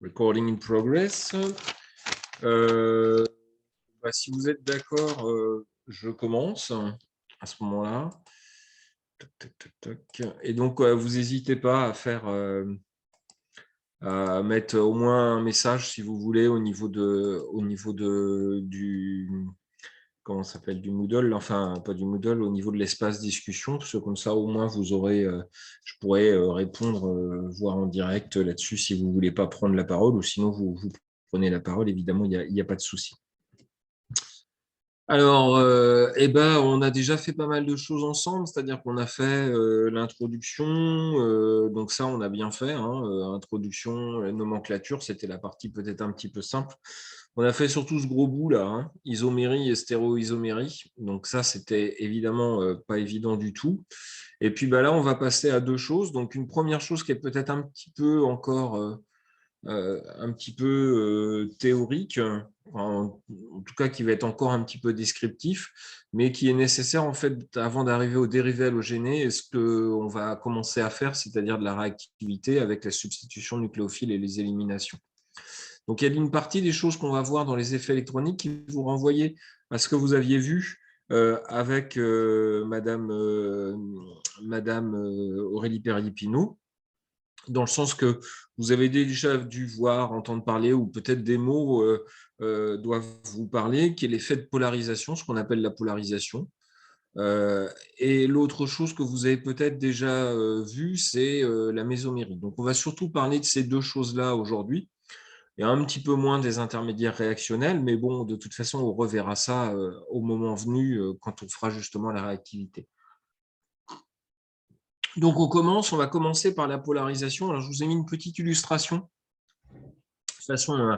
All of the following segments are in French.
Recording in progress. Si vous êtes d'accord, je commence à ce moment-là. Et donc, vous n'hésitez pas à faire, à mettre au moins un message si vous voulez au niveau du comment ça s'appelle, du Moodle, enfin pas du Moodle, au niveau de l'espace discussion, parce que comme ça au moins vous aurez, je pourrais répondre, voir en direct là-dessus si vous voulez pas prendre la parole, ou sinon vous prenez la parole, évidemment, il n'y a pas de souci. Alors, on a déjà fait pas mal de choses ensemble, c'est-à-dire qu'on a fait l'introduction, donc ça, on a bien fait, hein, introduction, nomenclature, c'était la partie peut-être un petit peu simple. On a fait surtout ce gros bout là, hein, isomérie et stéréoisomérie, donc ça, c'était évidemment pas évident du tout. Et puis là, on va passer à deux choses. Donc, une première chose qui est peut-être un petit peu encore un petit peu théorique, en tout cas qui va être encore un petit peu descriptif, mais qui est nécessaire en fait avant d'arriver au dérivé halogéné et ce qu'on va commencer à faire, c'est-à-dire de la réactivité avec la substitution nucléophile et les éliminations. Donc il y a une partie des choses qu'on va voir dans les effets électroniques qui vous renvoyer à ce que vous aviez vu avec Madame Aurélie Perrier-Pinot, dans le sens que vous avez déjà dû voir, entendre parler, ou peut-être des mots doivent vous parler, qui est l'effet de polarisation, ce qu'on appelle la polarisation. Et l'autre chose que vous avez peut-être déjà vu, c'est la mésomérie. Donc, on va surtout parler de ces deux choses-là aujourd'hui, et un petit peu moins des intermédiaires réactionnels, mais bon, de toute façon, on reverra ça au moment venu, quand on fera justement la réactivité. Donc, on va commencer par la polarisation. Alors, je vous ai mis une petite illustration de façon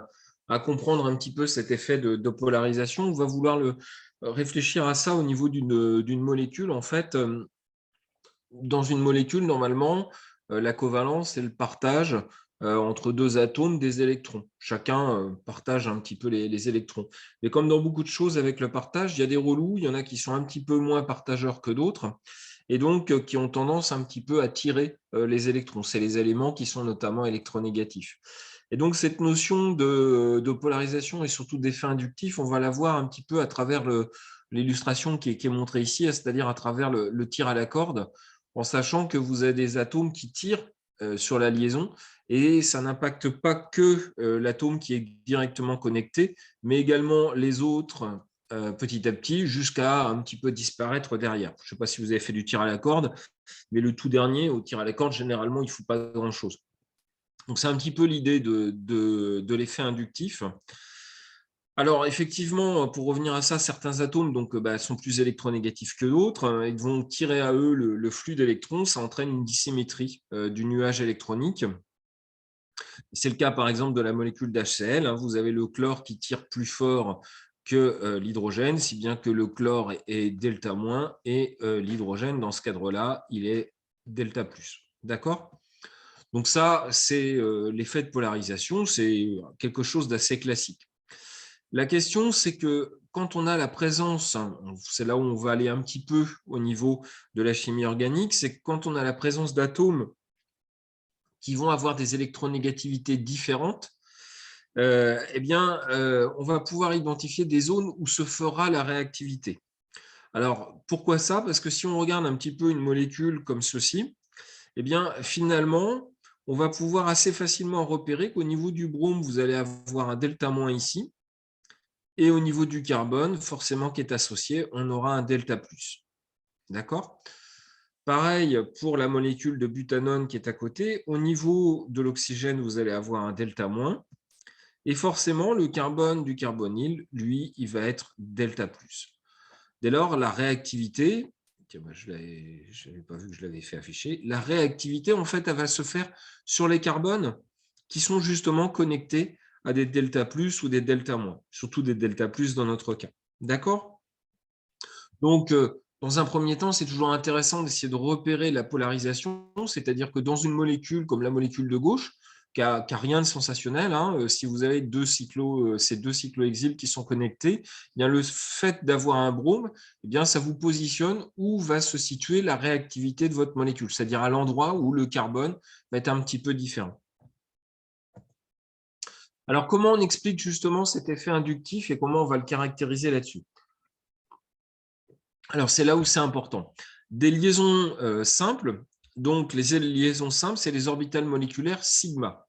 à comprendre un petit peu cet effet de polarisation. On va vouloir réfléchir à ça au niveau d'une molécule. En fait, dans une molécule, normalement, la covalence, c'est le partage entre deux atomes des électrons. Chacun partage un petit peu les électrons. Mais comme dans beaucoup de choses avec le partage, il y a des relous, il y en a qui sont un petit peu moins partageurs que d'autres, et donc qui ont tendance un petit peu à tirer les électrons. C'est les éléments qui sont notamment électronégatifs. Et donc cette notion de polarisation et surtout d'effet inductif, on va la voir un petit peu à travers l'illustration qui est montrée ici, c'est-à-dire à travers le tir à la corde, en sachant que vous avez des atomes qui tirent sur la liaison, et ça n'impacte pas que l'atome qui est directement connecté, mais également les autres petit à petit, jusqu'à un petit peu disparaître derrière. Je ne sais pas si vous avez fait du tir à la corde, mais le tout dernier, au tir à la corde, généralement, il ne faut pas grand-chose. Donc, c'est un petit peu l'idée de l'effet inductif. Alors, effectivement, pour revenir à ça, certains atomes sont plus électronégatifs que d'autres. Ils vont tirer à eux le flux d'électrons. Ça entraîne une dissymétrie du nuage électronique. C'est le cas, par exemple, de la molécule d'HCl. Vous avez le chlore qui tire plus fort que l'hydrogène, si bien que le chlore est delta- et l'hydrogène, dans ce cadre-là, il est delta+. D'accord ? Donc ça, c'est l'effet de polarisation, c'est quelque chose d'assez classique. La question, c'est que quand on a la présence, c'est là où on va aller un petit peu au niveau de la chimie organique, c'est que quand on a la présence d'atomes qui vont avoir des électronégativités différentes, on va pouvoir identifier des zones où se fera la réactivité. Alors, pourquoi ça? Parce que si on regarde un petit peu une molécule comme ceci, finalement, on va pouvoir assez facilement repérer qu'au niveau du brome, vous allez avoir un delta- ici, et au niveau du carbone, forcément qui est associé, on aura un delta+. D'accord? Pareil pour la molécule de butanone qui est à côté. Au niveau de l'oxygène, vous allez avoir un delta-. Et forcément, le carbone du carbonyle, lui, il va être delta+. Dès lors, la réactivité, je n'avais pas vu que je l'avais fait afficher, la réactivité, en fait, elle va se faire sur les carbones qui sont justement connectés à des delta+ ou des delta-, surtout des delta+ dans notre cas. D'accord? Donc, dans un premier temps, c'est toujours intéressant d'essayer de repérer la polarisation, c'est-à-dire que dans une molécule comme la molécule de gauche, qui a rien de sensationnel. Hein. Si vous avez ces deux cyclohexyles qui sont connectés, eh bien, le fait d'avoir un brome, eh bien, ça vous positionne où va se situer la réactivité de votre molécule, c'est-à-dire à l'endroit où le carbone va être un petit peu différent. Alors, comment on explique justement cet effet inductif et comment on va le caractériser là-dessus? Alors, c'est là où c'est important. Des liaisons simples, donc les liaisons simples, c'est les orbitales moléculaires sigma.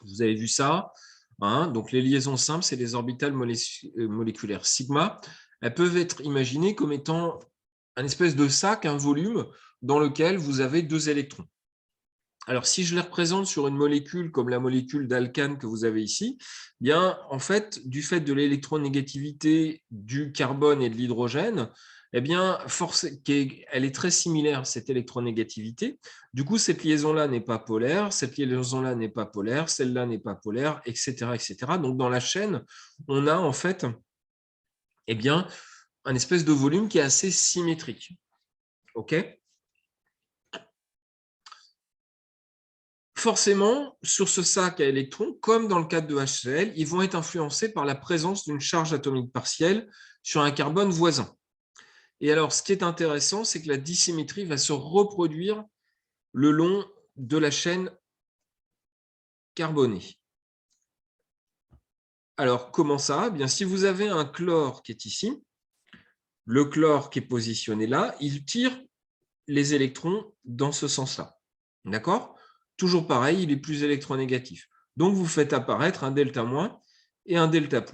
Vous avez vu ça, hein? Donc les liaisons simples, c'est les orbitales moléculaires sigma. Elles peuvent être imaginées comme étant un espèce de sac, un volume, dans lequel vous avez deux électrons. Alors, si je les représente sur une molécule comme la molécule d'alcane que vous avez ici, bien, en fait, du fait de l'électronégativité du carbone et de l'hydrogène, eh bien, elle est très similaire, cette électronégativité. Du coup, cette liaison-là n'est pas polaire, cette liaison-là n'est pas polaire, celle-là n'est pas polaire, etc., etc. Donc, dans la chaîne, on a en fait eh bien, un espèce de volume qui est assez symétrique. OK ? Forcément, sur ce sac à électrons, comme dans le cadre de HCl, ils vont être influencés par la présence d'une charge atomique partielle sur un carbone voisin. Et alors, ce qui est intéressant, c'est que la dissymétrie va se reproduire le long de la chaîne carbonée. Alors, comment ça? Bien, si vous avez un chlore qui est ici, le chlore qui est positionné là, il tire les électrons dans ce sens-là. D'accord? Toujours pareil, il est plus électronégatif. Donc, vous faites apparaître un delta- et un delta+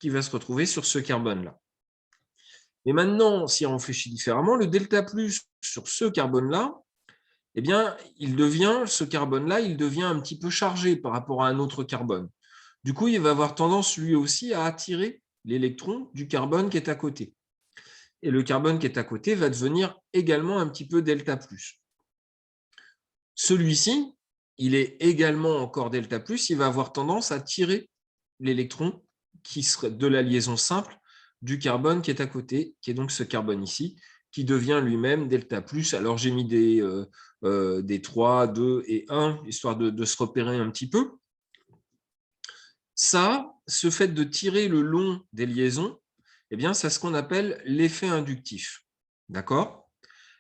qui va se retrouver sur ce carbone-là. Et maintenant, si on réfléchit différemment, le delta+ sur ce carbone-là, eh bien, ce carbone-là, il devient un petit peu chargé par rapport à un autre carbone. Du coup, il va avoir tendance lui aussi à attirer l'électron du carbone qui est à côté. Et le carbone qui est à côté va devenir également un petit peu delta+. Celui-ci, il est également encore delta+, il va avoir tendance à tirer l'électron qui serait de la liaison simple du carbone qui est à côté, qui est donc ce carbone ici, qui devient lui-même delta+. Alors j'ai mis des 3, 2 et 1, histoire de se repérer un petit peu. Ça, ce fait de tirer le long des liaisons, eh bien, c'est ce qu'on appelle l'effet inductif. D'accord?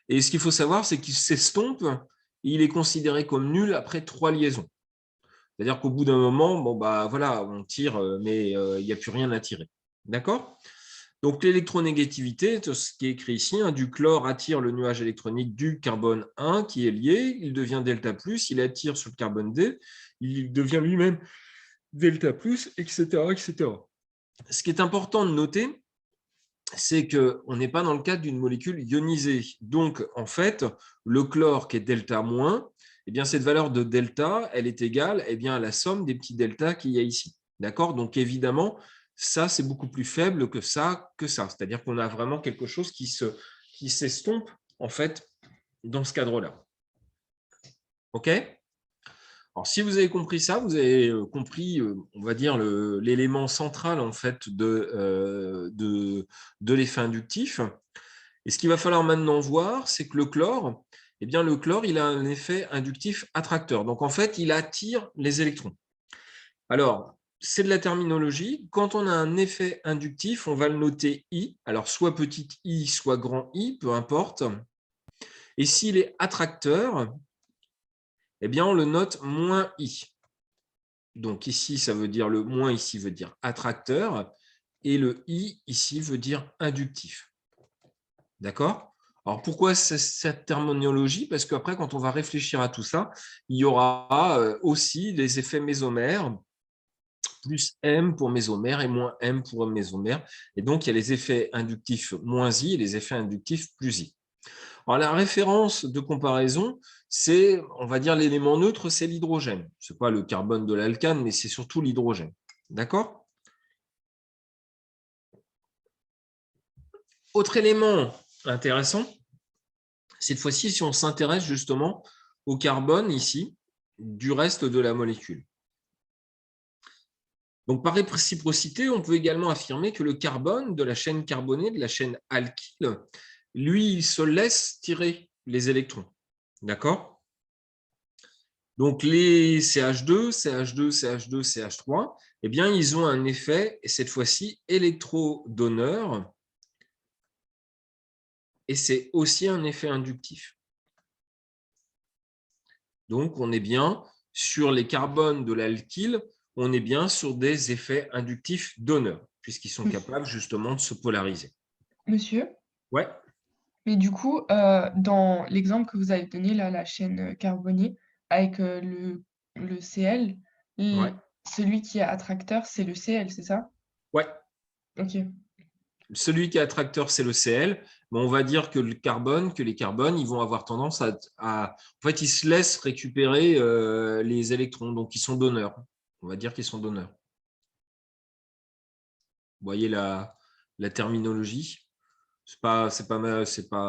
Et ce qu'il faut savoir, c'est qu'il s'estompe et il est considéré comme nul après 3 liaisons. C'est-à-dire qu'au bout d'un moment, bon, bah, voilà, on tire, mais il n'y a plus rien à tirer. D'accord? Donc, l'électronégativité, ce qui est écrit ici, hein, du chlore attire le nuage électronique du carbone 1 qui est lié, il devient delta+, il attire sur le carbone D, il devient lui-même delta+, etc., etc. Ce qui est important de noter, c'est qu'on n'est pas dans le cadre d'une molécule ionisée. Donc, en fait, le chlore qui est delta-, eh bien, cette valeur de delta, elle est égale à la somme des petits deltas qu'il y a ici. D'accord? Donc, évidemment, ça, c'est beaucoup plus faible que ça. C'est-à-dire qu'on a vraiment quelque chose qui s'estompe, en fait, dans ce cadre-là. OK? Alors, si vous avez compris ça, vous avez compris, on va dire, l'élément central en fait de l'effet inductif. Et ce qu'il va falloir maintenant voir, c'est que le chlore, le chlore, il a un effet inductif attracteur. Donc, en fait, il attire les électrons. Alors, c'est de la terminologie. Quand on a un effet inductif, on va le noter I. Alors, soit petit i, soit grand I, peu importe. Et s'il est attracteur, on le note moins I. Donc ici, ça veut dire le moins, ici veut dire attracteur, et le I ici veut dire inductif. D'accord? Alors pourquoi cette terminologie? Parce qu'après, quand on va réfléchir à tout ça, il y aura aussi les effets mésomères, plus M pour mésomère et moins M pour mésomère. Et donc, il y a les effets inductifs moins I et les effets inductifs plus I. Alors, la référence de comparaison, c'est, on va dire, l'élément neutre, c'est l'hydrogène. Ce n'est pas le carbone de l'alcane, mais c'est surtout l'hydrogène. D'accord? Autre élément intéressant, cette fois-ci, si on s'intéresse justement au carbone ici, du reste de la molécule. Donc, par réciprocité, on peut également affirmer que le carbone de la chaîne carbonée, de la chaîne alkyle, lui, il se laisse tirer les électrons. D'accord? Donc, les CH2, CH2, CH2, CH3, eh bien, ils ont un effet, et cette fois-ci, électrodonneur, et c'est aussi un effet inductif. Donc, on est bien sur les carbones de l'alkyle, on est bien sur des effets inductifs donneurs, puisqu'ils sont capables justement de se polariser. Monsieur, Ouais. mais du coup, dans l'exemple que vous avez donné là, la chaîne, carbonée avec, le Cl, Ouais. celui qui est attracteur, c'est le Cl, c'est ça? Ouais. OK. Celui qui est attracteur, c'est le Cl. Mais on va dire que les carbones, ils vont avoir tendance en fait, ils se laissent récupérer les électrons, donc ils sont donneurs. On va dire qu'ils sont donneurs. Vous voyez la terminologie? C'est pas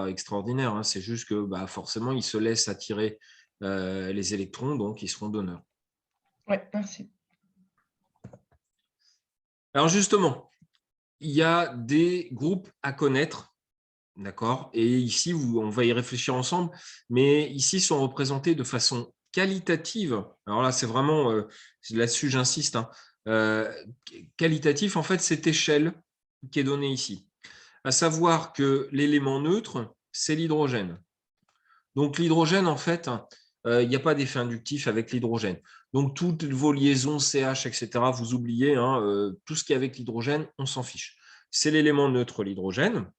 extraordinaire, hein. C'est juste que forcément, ils se laissent attirer les électrons, donc ils seront donneurs. Ouais, merci. Alors justement, il y a des groupes à connaître. D'accord. Et ici, on va y réfléchir ensemble, mais ici sont représentés de façon qualitative. Alors là, c'est vraiment, là-dessus, j'insiste, hein. Qualitatif, en fait, cette échelle qui est donnée ici. À savoir que l'élément neutre, c'est l'hydrogène. Donc l'hydrogène, en fait, il n'y a pas d'effet inductif avec l'hydrogène. Donc toutes vos liaisons CH, etc., vous oubliez, hein, tout ce qui est avec l'hydrogène, on s'en fiche. C'est l'élément neutre, l'hydrogène.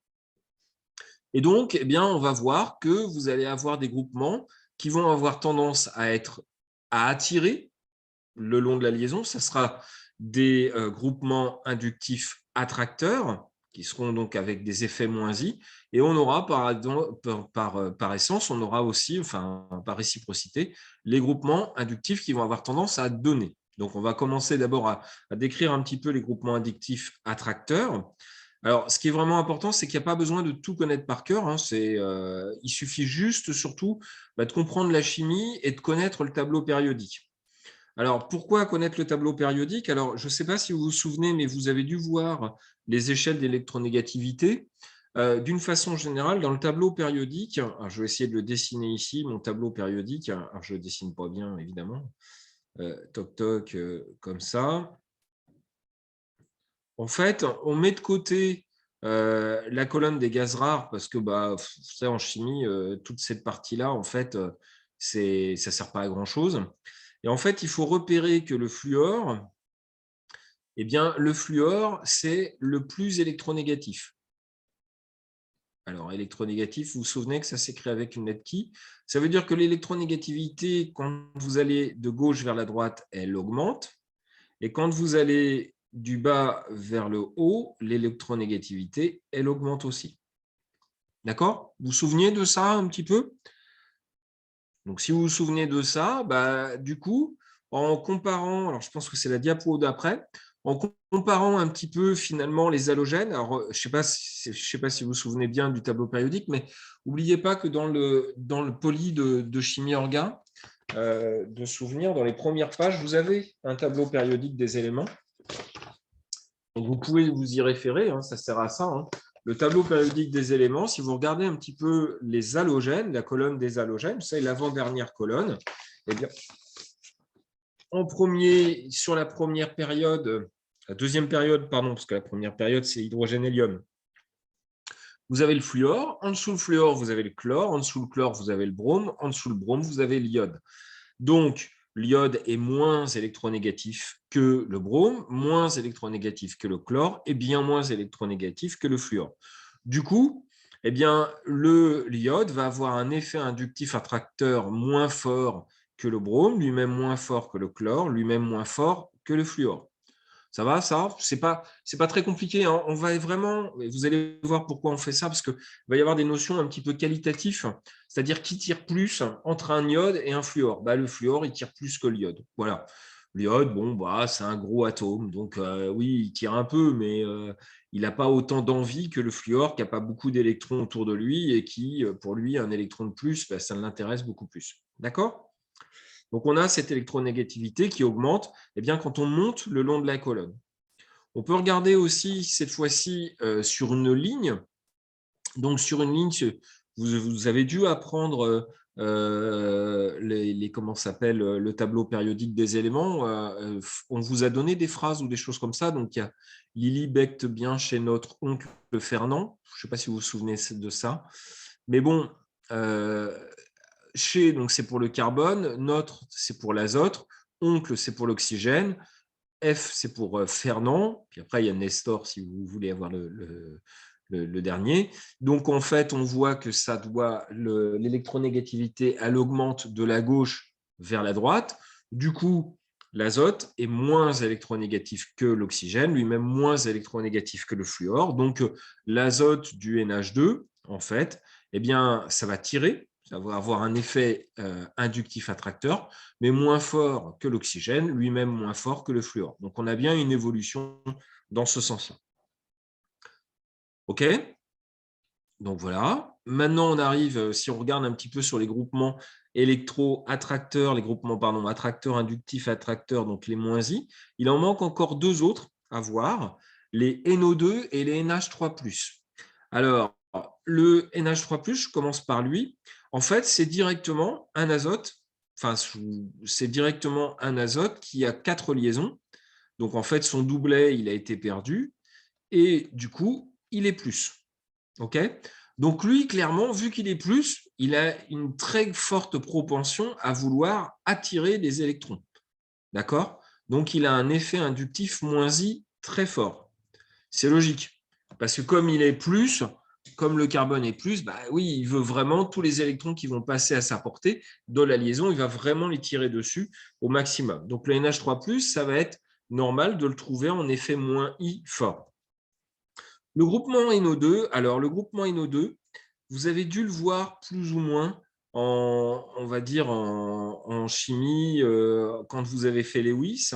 Et donc, eh bien, on va voir que vous allez avoir des groupements qui vont avoir tendance à attirer le long de la liaison. Ce sera des groupements inductifs attracteurs qui seront donc avec des effets moins I. Et on aura par essence, on aura aussi, enfin par réciprocité, les groupements inductifs qui vont avoir tendance à donner. Donc, on va commencer d'abord à décrire un petit peu les groupements inductifs attracteurs. Alors, ce qui est vraiment important, c'est qu'il n'y a pas besoin de tout connaître par cœur, hein. Il suffit juste, surtout, de comprendre la chimie et de connaître le tableau périodique. Alors, pourquoi connaître le tableau périodique? Alors, je ne sais pas si vous vous souvenez, mais vous avez dû voir les échelles d'électronégativité. D'une façon générale, dans le tableau périodique, alors je vais essayer de le dessiner ici, mon tableau périodique. Alors, je ne le dessine pas bien, évidemment. Toc, toc, comme ça. En fait, on met de côté la colonne des gaz rares parce que en chimie, toute cette partie-là, en fait, ça ne sert pas à grand-chose. Et en fait, il faut repérer que le fluor, eh bien, le fluor, c'est le plus électronégatif. Alors, électronégatif, vous vous souvenez que ça s'écrit avec une lettre qui? Ça veut dire que l'électronégativité, quand vous allez de gauche vers la droite, elle augmente. Et quand vous allez du bas vers le haut, l'électronégativité, elle augmente aussi. D'accord? Vous vous souvenez de ça un petit peu? Donc, si vous vous souvenez de ça, du coup, en comparant, alors je pense que c'est la diapo d'après, en comparant un petit peu finalement les halogènes, alors je ne sais pas si vous vous souvenez bien du tableau périodique, mais n'oubliez pas que dans le poly de chimie orga, de souvenirs, dans les premières pages, vous avez un tableau périodique des éléments. Donc, vous pouvez vous y référer, hein, ça sert à ça, hein. Le tableau périodique des éléments, si vous regardez un petit peu les halogènes, la colonne des halogènes, c'est l'avant-dernière colonne, eh bien, sur la première période, la deuxième période, pardon, parce que la première période, c'est hydrogène-hélium. Vous avez le fluor, en dessous le fluor, vous avez le chlore, en dessous le chlore, vous avez le brome, en dessous le brome, vous avez l'iode. Donc, l'iode est moins électronégatif que le brome, moins électronégatif que le chlore et bien moins électronégatif que le fluor. Du coup, eh bien, l'iode va avoir un effet inductif attracteur moins fort que le brome, lui-même moins fort que le chlore, lui-même moins fort que le fluor. Ça va, ça? C'est pas très compliqué, hein. On va vraiment, vous allez voir pourquoi on fait ça, parce qu'il va y avoir des notions un petit peu qualitatives, c'est-à-dire qui tire plus entre un iode et un fluor. Le fluor, il tire plus que l'iode. Voilà. L'iode, c'est un gros atome, donc oui, il tire un peu, mais il n'a pas autant d'envie que le fluor, qui n'a pas beaucoup d'électrons autour de lui et qui, pour lui, un électron de plus, ça l'intéresse beaucoup plus. D'accord? Donc, on a cette électronégativité qui augmente quand on monte le long de la colonne. On peut regarder aussi cette fois-ci sur une ligne. Donc, sur une ligne, vous avez dû apprendre comment s'appelle le tableau périodique des éléments, on vous a donné des phrases ou des choses comme ça. Donc, il y a Lily becte bien chez notre oncle Fernand. Je ne sais pas si vous vous souvenez de ça. Mais bon, chez, donc c'est pour le carbone, notre, c'est pour l'azote, oncle, c'est pour l'oxygène, F, c'est pour Fernand, puis après, il y a Nestor, si vous voulez avoir le dernier. Donc, en fait, on voit que ça doit, l'électronégativité, elle augmente de la gauche vers la droite. Du coup, l'azote est moins électronégatif que l'oxygène, lui-même moins électronégatif que le fluor. Donc, l'azote du NH2, en fait, eh bien, ça va tirer, ça va avoir un effet inductif attracteur, mais moins fort que l'oxygène, lui-même moins fort que le fluor. Donc, on a bien une évolution dans ce sens-là. OK? Donc, voilà. Maintenant, on arrive, si on regarde un petit peu sur les groupements électro-attracteurs, les groupements, pardon, attracteurs, inductifs, attracteurs, donc les moins I, il en manque encore deux autres à voir, les NO2 et les NH3+. Alors, le NH3+, je commence par lui. En fait, c'est directement un azote, enfin, c'est directement un azote qui a 4 liaisons. Donc, en fait, son doublet, il a été perdu. Et du coup, il est plus. OK? Donc, lui, clairement, vu qu'il est plus, il a une très forte propension à vouloir attirer des électrons. D'accord? Donc, il a un effet inductif moins I très fort. C'est logique. Parce que comme il est plus, comme le carbone est plus, bah oui, il veut vraiment tous les électrons qui vont passer à sa portée dans la liaison, il va vraiment les tirer dessus au maximum. Donc le NH3+, ça va être normal de le trouver en effet moins I fort. Le groupement NO2, alors le groupement NO2, vous avez dû le voir plus ou moins on va dire en chimie quand vous avez fait Lewis.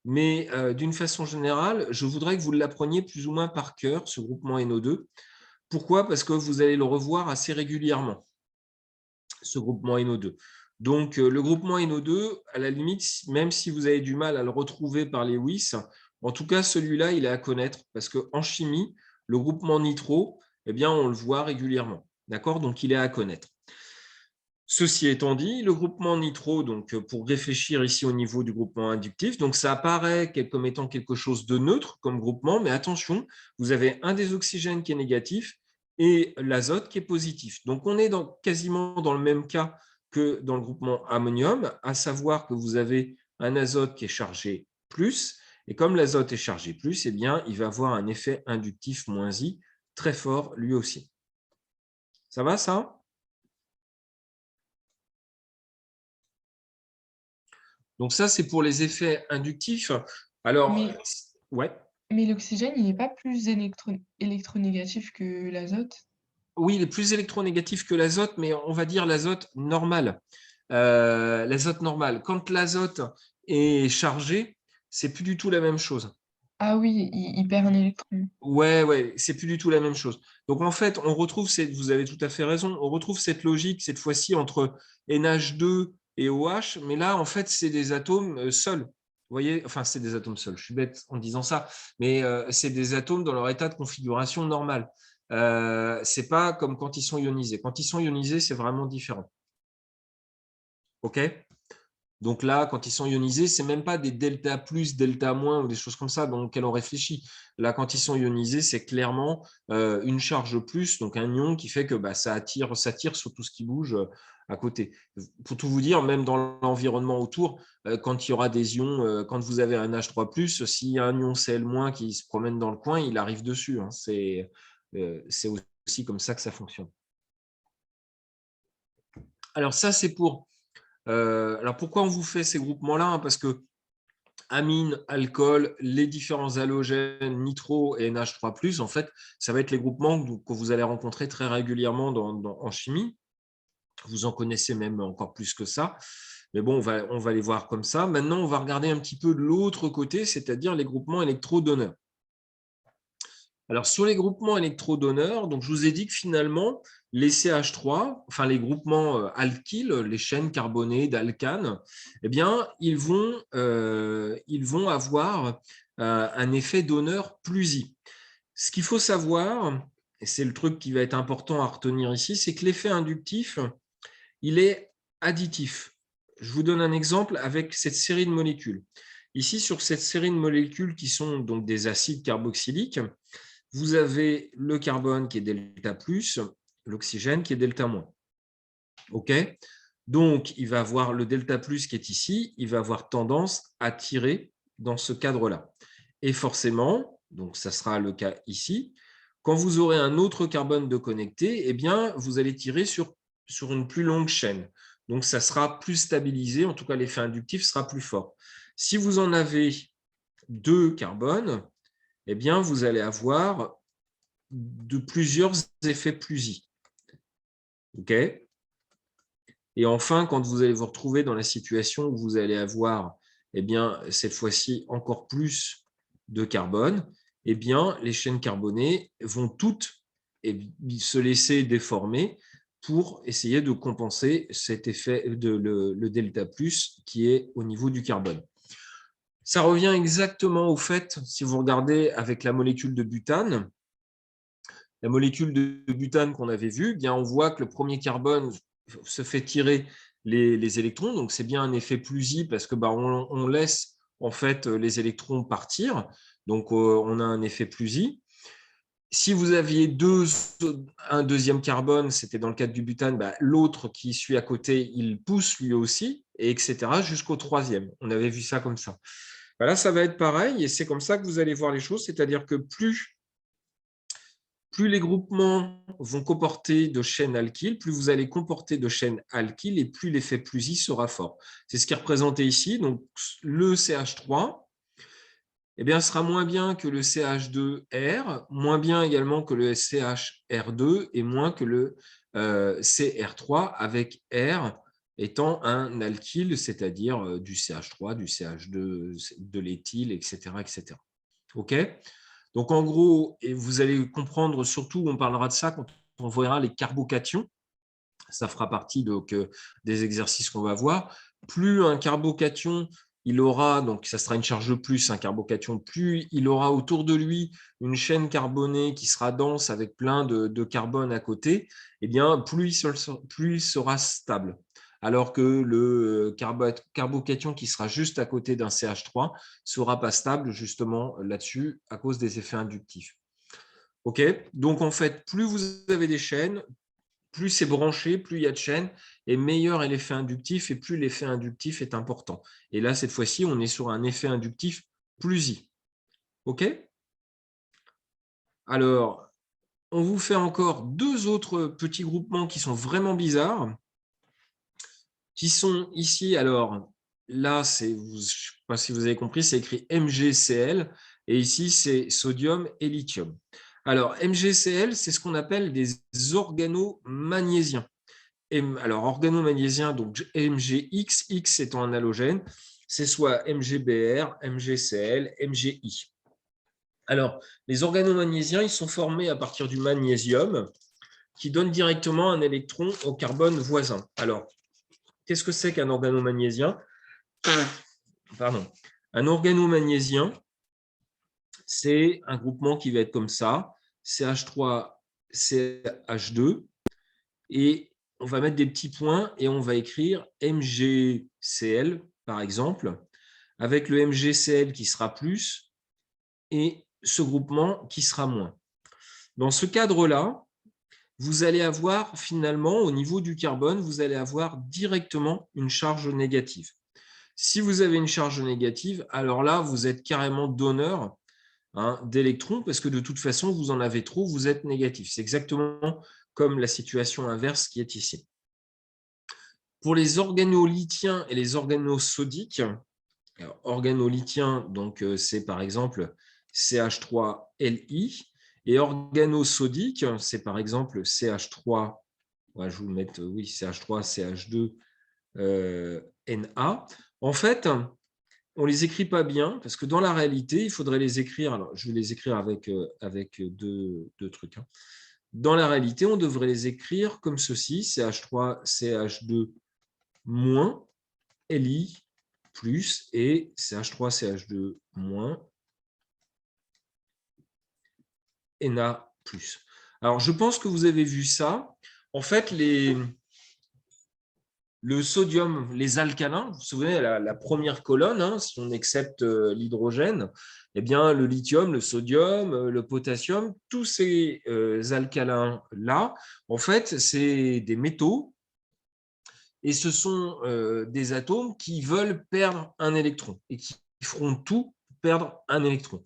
Mais d'une façon générale, je voudrais que vous l'appreniez plus ou moins par cœur, ce groupement NO2. Pourquoi? Parce que vous allez le revoir assez régulièrement, ce groupement NO2. Donc, le groupement NO2, à la limite, même si vous avez du mal à le retrouver par Lewis, en tout cas, celui-là, il est à connaître parce qu'en chimie, le groupement nitro, eh bien, on le voit régulièrement. D'accord? Donc, il est à connaître. Ceci étant dit, le groupement nitro, donc pour réfléchir ici au niveau du groupement inductif, donc ça apparaît comme étant quelque chose de neutre comme groupement, mais attention, vous avez un des oxygènes qui est négatif et l'azote qui est positif. Donc on est quasiment dans le même cas que dans le groupement ammonium, à savoir que vous avez un azote qui est chargé plus, et comme l'azote est chargé plus, eh bien, il va avoir un effet inductif moins I très fort lui aussi. Ça va ça? Donc ça, c'est pour les effets inductifs. Alors, Mais, ouais, mais l'oxygène, il n'est pas plus électronégatif que l'azote? oui, il est plus électronégatif que l'azote, mais on va dire l'azote normal. L'azote normal. Quand l'azote est chargé, c'est plus du tout la même chose. Ah oui, il perd un électron. Ouais, c'est plus du tout la même chose. Donc en fait, on retrouve vous avez tout à fait raison, on retrouve cette logique cette fois-ci entre NH2 et OH, mais là en fait c'est des atomes seuls. Vous voyez, enfin c'est des atomes seuls. Je suis bête en disant ça, mais c'est des atomes dans leur état de configuration normale. C'est pas comme quand ils sont ionisés. Quand ils sont ionisés, c'est vraiment différent. Ok? Donc là, quand ils sont ionisés, c'est même pas des delta plus, delta moins ou des choses comme ça dans lesquelles on réfléchit. Là, quand ils sont ionisés, c'est clairement une charge plus, donc un ion qui fait que ça tire sur tout ce qui bouge à côté. Pour tout vous dire, même dans l'environnement autour, quand il y aura des ions, quand vous avez un H3+, s'il y a un ion Cl- qui se promène dans le coin, il arrive dessus. Hein. C'est aussi comme ça que ça fonctionne. Alors ça, c'est pour... alors pourquoi on vous fait ces groupements-là? Hein, parce que amine, alcool, les différents halogènes, nitro et NH3+, en fait, ça va être les groupements que vous allez rencontrer très régulièrement en chimie. Vous en connaissez même encore plus que ça. Mais bon, on va les voir comme ça. Maintenant, on va regarder un petit peu de l'autre côté, c'est-à-dire les groupements électrodonneurs. Alors, sur les groupements électrodonneurs, donc je vous ai dit que finalement, les CH3, enfin les groupements alkyles, les chaînes carbonées d'alcanes, eh bien, ils vont avoir un effet donneur plus I. Ce qu'il faut savoir, et c'est le truc qui va être important à retenir ici, c'est que l'effet inductif, il est additif. Je vous donne un exemple avec cette série de molécules. Ici, sur cette série de molécules qui sont donc des acides carboxyliques, vous avez le carbone qui est delta+, l'oxygène qui est delta-. OK ? Donc, il va avoir le delta+ qui est ici, il va avoir tendance à tirer dans ce cadre-là. Et forcément, donc ça sera le cas ici, quand vous aurez un autre carbone de connecté, eh bien, vous allez tirer sur une plus longue chaîne. Donc, ça sera plus stabilisé, en tout cas, l'effet inductif sera plus fort. Si vous en avez 2 carbones, eh bien, vous allez avoir de plusieurs effets plus I. OK ? Et enfin, quand vous allez vous retrouver dans la situation où vous allez avoir, eh bien, cette fois-ci, encore plus de carbone, eh bien, les chaînes carbonées vont toutes se laisser déformer pour essayer de compenser cet effet de le delta+ qui est au niveau du carbone. Ça revient exactement au fait, si vous regardez avec la molécule de butane, la molécule de butane qu'on avait vue, eh bien, on voit que le premier carbone se fait tirer les électrons, donc c'est bien un effet plus I parce que on laisse en fait les électrons partir, donc on a un effet plus I. Si vous aviez un deuxième carbone, c'était dans le cadre du butane, l'autre qui suit à côté, il pousse lui aussi, et etc. jusqu'au troisième. On avait vu ça comme ça. Là, ça va être pareil, et c'est comme ça que vous allez voir les choses, c'est-à-dire que plus les groupements vont comporter de chaînes alkyles, plus vous allez comporter de chaînes alkyles et plus l'effet plus I sera fort. C'est ce qui est représenté ici. Donc, le CH3 sera moins bien que le CH2R, moins bien également que le CHR2 et moins que le CR3 avec R étant un alkyle, c'est-à-dire du CH3, du CH2, de l'éthyle, etc., etc. OK ? Donc, en gros, et vous allez comprendre surtout, on parlera de ça quand on verra les carbocations. Ça fera partie donc, des exercices qu'on va voir. Plus un carbocation, il aura, donc ça sera une charge de plus, un carbocation, plus il aura autour de lui une chaîne carbonée qui sera dense avec plein de carbone à côté, eh bien, plus il sera stable. Alors que le carbocation qui sera juste à côté d'un CH3 ne sera pas stable justement là-dessus à cause des effets inductifs. OK ? Donc, en fait, plus vous avez des chaînes, plus c'est branché, plus il y a de chaînes, et meilleur est l'effet inductif, et plus l'effet inductif est important. Et là, cette fois-ci, on est sur un effet inductif plus I. OK ? Alors, on vous fait encore 2 autres petits groupements qui sont vraiment bizarres, qui sont ici, alors là, je ne sais pas si vous avez compris, c'est écrit MgCl, et ici, c'est sodium et lithium. Alors, MgCl, c'est ce qu'on appelle des organomagnésiens. Alors, organomagnésiens, donc MgX, X étant un halogène, c'est soit MgBr, MgCl, MgI. Alors, les organomagnésiens, ils sont formés à partir du magnésium qui donne directement un électron au carbone voisin. Alors, qu'est-ce que c'est qu'un organomagnésien ? Pardon. Un organomagnésien, c'est un groupement qui va être comme ça, CH3, CH2, et on va mettre des petits points et on va écrire MgCl, par exemple, avec le MgCl qui sera plus et ce groupement qui sera moins. Dans ce cadre-là, vous allez avoir finalement, au niveau du carbone, vous allez avoir directement une charge négative. Si vous avez une charge négative, alors là, vous êtes carrément donneur d'électrons parce que de toute façon, vous en avez trop, vous êtes négatif. C'est exactement comme la situation inverse qui est ici. Pour les organolithiens et les organosodiques, organolithien, donc c'est par exemple CH3Li, et organosodique, c'est par exemple CH3, je vais vous le mettre, oui, CH3, CH2, Na. En fait, on ne les écrit pas bien parce que dans la réalité, il faudrait les écrire. Alors, je vais les écrire avec deux trucs. Dans la réalité, on devrait les écrire comme ceci, CH3, CH2 moins Li plus et CH3, CH2 moins Na plus. Alors, je pense que vous avez vu ça. En fait, le sodium, les alcalins, vous vous souvenez, la première colonne, hein, si on accepte l'hydrogène, eh bien, le lithium, le sodium, le potassium, tous ces alcalins-là, en fait, c'est des métaux et ce sont des atomes qui veulent perdre un électron et qui feront tout pour perdre un électron.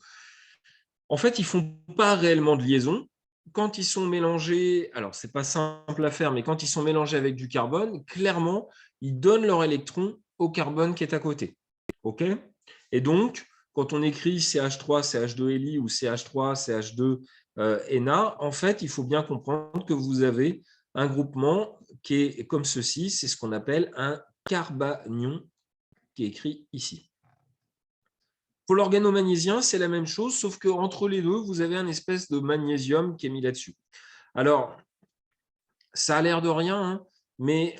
En fait, ils ne font pas réellement de liaison. Quand ils sont mélangés, alors ce n'est pas simple à faire, mais quand ils sont mélangés avec du carbone, clairement, ils donnent leur électron au carbone qui est à côté. OK ? Et donc, quand on écrit CH3, CH2Li ou CH3, CH2, Na, en fait, il faut bien comprendre que vous avez un groupement qui est comme ceci, c'est ce qu'on appelle un carbanion qui est écrit ici. Pour l'organomagnésiens, c'est la même chose, sauf qu'entre les deux, vous avez un espèce de magnésium qui est mis là-dessus. Alors, ça a l'air de rien, hein, mais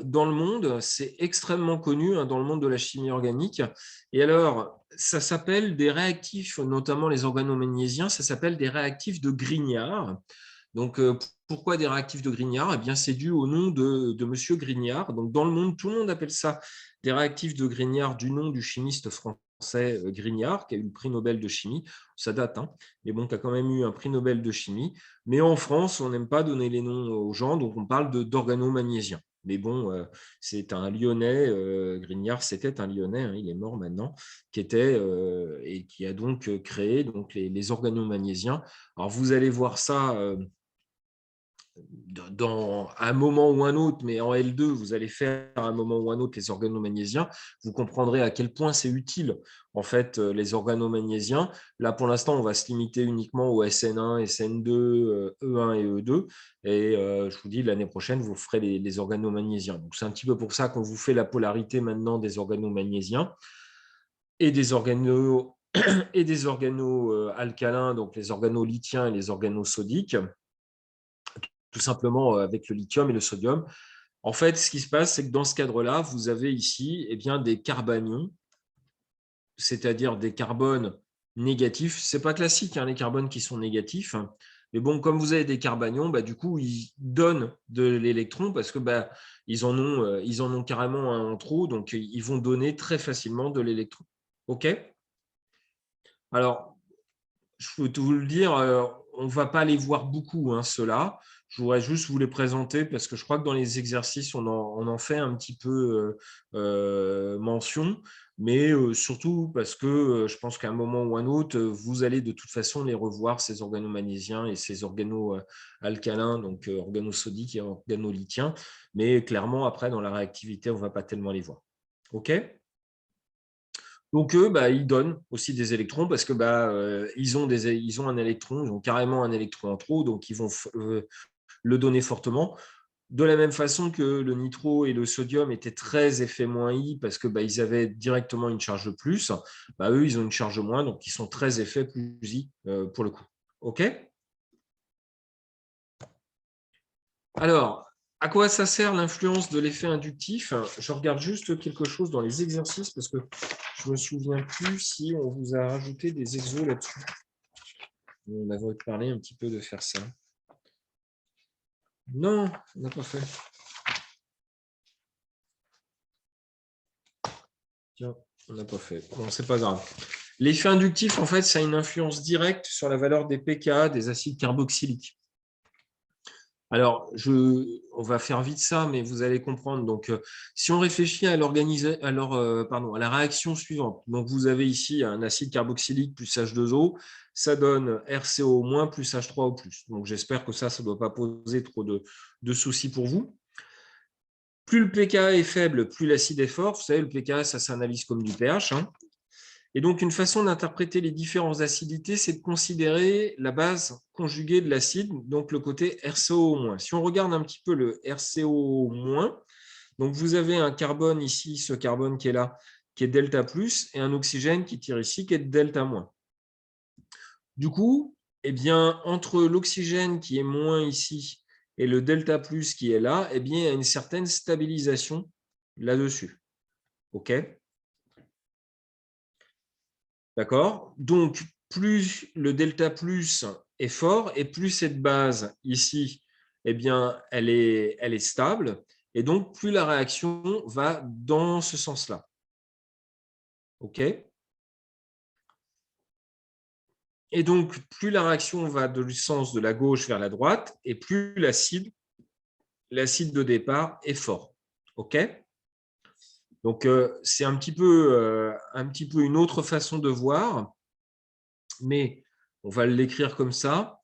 dans le monde, c'est extrêmement connu, hein, dans le monde de la chimie organique. Et alors, ça s'appelle des réactifs, notamment les organomagnésiens, ça s'appelle des réactifs de Grignard. Donc, pourquoi des réactifs de Grignard? Eh bien, c'est dû au nom de Monsieur Grignard. Donc, dans le monde, tout le monde appelle ça des réactifs de Grignard du nom du chimiste français Grignard, qui a eu le prix Nobel de chimie. Ça date, hein, mais bon, qui a quand même eu un prix Nobel de chimie. Mais en France, on n'aime pas donner les noms aux gens, donc on parle d'organomagnésiens. Mais bon, c'est un Lyonnais, Grignard, c'était un Lyonnais, hein, il est mort maintenant, qui était et qui a donc créé donc, les organomagnésiens. Alors, vous allez voir ça dans un moment ou un autre, mais en L2, vous allez faire à un moment ou un autre les organomagnésiens, vous comprendrez à quel point c'est utile, en fait, les organomagnésiens. Là, pour l'instant, on va se limiter uniquement au SN1, SN2, E1 et E2. Et je vous dis, l'année prochaine, vous ferez les organomagnésiens. Donc, c'est un petit peu pour ça qu'on vous fait la polarité maintenant des organomagnésiens et des organos et des organo-alcalins, donc les organolithiens et les organosodiques, tout simplement avec le lithium et le sodium. En fait, ce qui se passe, c'est que dans ce cadre-là, vous avez ici eh bien, des carbanions, c'est-à-dire des carbones négatifs. Ce n'est pas classique, hein, les carbones qui sont négatifs. Mais bon, comme vous avez des carbanions, bah, du coup, ils donnent de l'électron parce que bah, ils en ont carrément un en trop, donc ils vont donner très facilement de l'électron. OK? Alors, je peux tout vous le dire, on ne va pas les voir beaucoup, hein, ceux-là. Je voudrais juste vous les présenter parce que je crois que dans les exercices, on en fait un petit peu mention, mais surtout parce que je pense qu'à un moment ou un autre, vous allez de toute façon les revoir, ces organomagnésiens et ces organo-alcalins, donc organosodiques et organolithiens, mais clairement, après, dans la réactivité, on ne va pas tellement les voir. OK ? Donc, eux, bah, ils donnent aussi des électrons parce que bah, ils ont un électron, ils ont carrément un électron en trop, donc ils vont le donner fortement. De la même façon que le nitro et le sodium étaient très Fe-I parce que bah, ils avaient directement une charge de plus, bah, eux, ils ont une charge de moins, donc ils sont très Fe plus I pour le coup. OK ? Alors, à quoi ça sert l'influence de l'effet inductif? Je regarde juste quelque chose dans les exercices parce que je ne me souviens plus si on vous a rajouté des exos là-dessus. On avait parlé un petit peu de faire ça. Non, on n'a pas fait. Tiens, on n'a pas fait. Bon, c'est pas grave. L'effet inductif, en fait, ça a une influence directe sur la valeur des pKa des acides carboxyliques. Alors, on va faire vite ça, mais vous allez comprendre. Donc, si on réfléchit à la réaction suivante, donc vous avez ici un acide carboxylique plus H2O, ça donne RCO- plus H3O+. Donc, j'espère que ça ne doit pas poser trop de soucis pour vous. Plus le pKa est faible, plus l'acide est fort. Vous savez, le pKa, ça s'analyse comme du pH, hein. Et donc, une façon d'interpréter les différentes acidités, c'est de considérer la base conjuguée de l'acide, donc le côté RCO-. Si on regarde un petit peu le RCO-, donc vous avez un carbone ici, ce carbone qui est là, qui est delta+, et un oxygène qui tire ici, qui est delta-. Du coup, eh bien, entre l'oxygène qui est moins ici et le delta+ qui est là, eh bien, il y a une certaine stabilisation là-dessus. OK ? D'accord? Donc, plus le delta plus est fort et plus cette base ici, eh bien, elle est stable. Et donc, plus la réaction va dans ce sens-là. OK? Et donc, plus la réaction va du sens de la gauche vers la droite, et plus l'acide de départ est fort. OK? Donc, c'est un petit peu une autre façon de voir, mais on va l'écrire comme ça.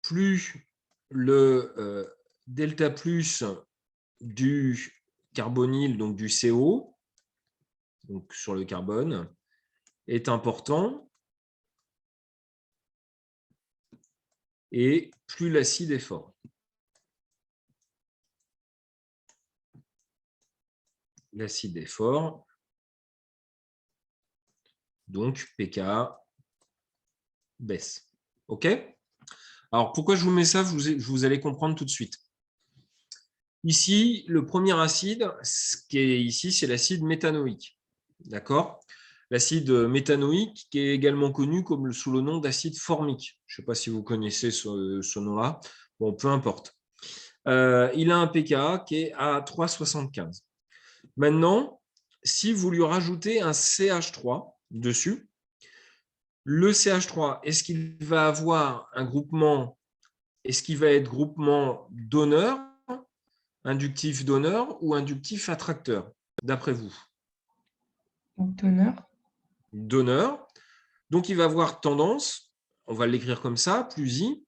Plus le delta plus du carbonyle, donc du CO, donc sur le carbone, est important, et plus l'acide est fort. L'acide est fort, donc pK baisse. OK? Alors, pourquoi je vous mets ça? Vous allez comprendre tout de suite. Ici, le premier acide, ce qui est ici, c'est l'acide méthanoïque. D'accord? L'acide méthanoïque, qui est également connu sous le nom d'acide formique. Je ne sais pas si vous connaissez ce nom-là. Bon, peu importe. Il a un pKa qui est à 3,75. Maintenant, si vous lui rajoutez un CH3 dessus, le CH3, est-ce qu'il va avoir un groupement, est-ce qu'il va être groupement donneur, inductif donneur ou inductif attracteur, d'après vous? Donneur. Donneur. Donc, il va avoir tendance, on va l'écrire comme ça, plus I,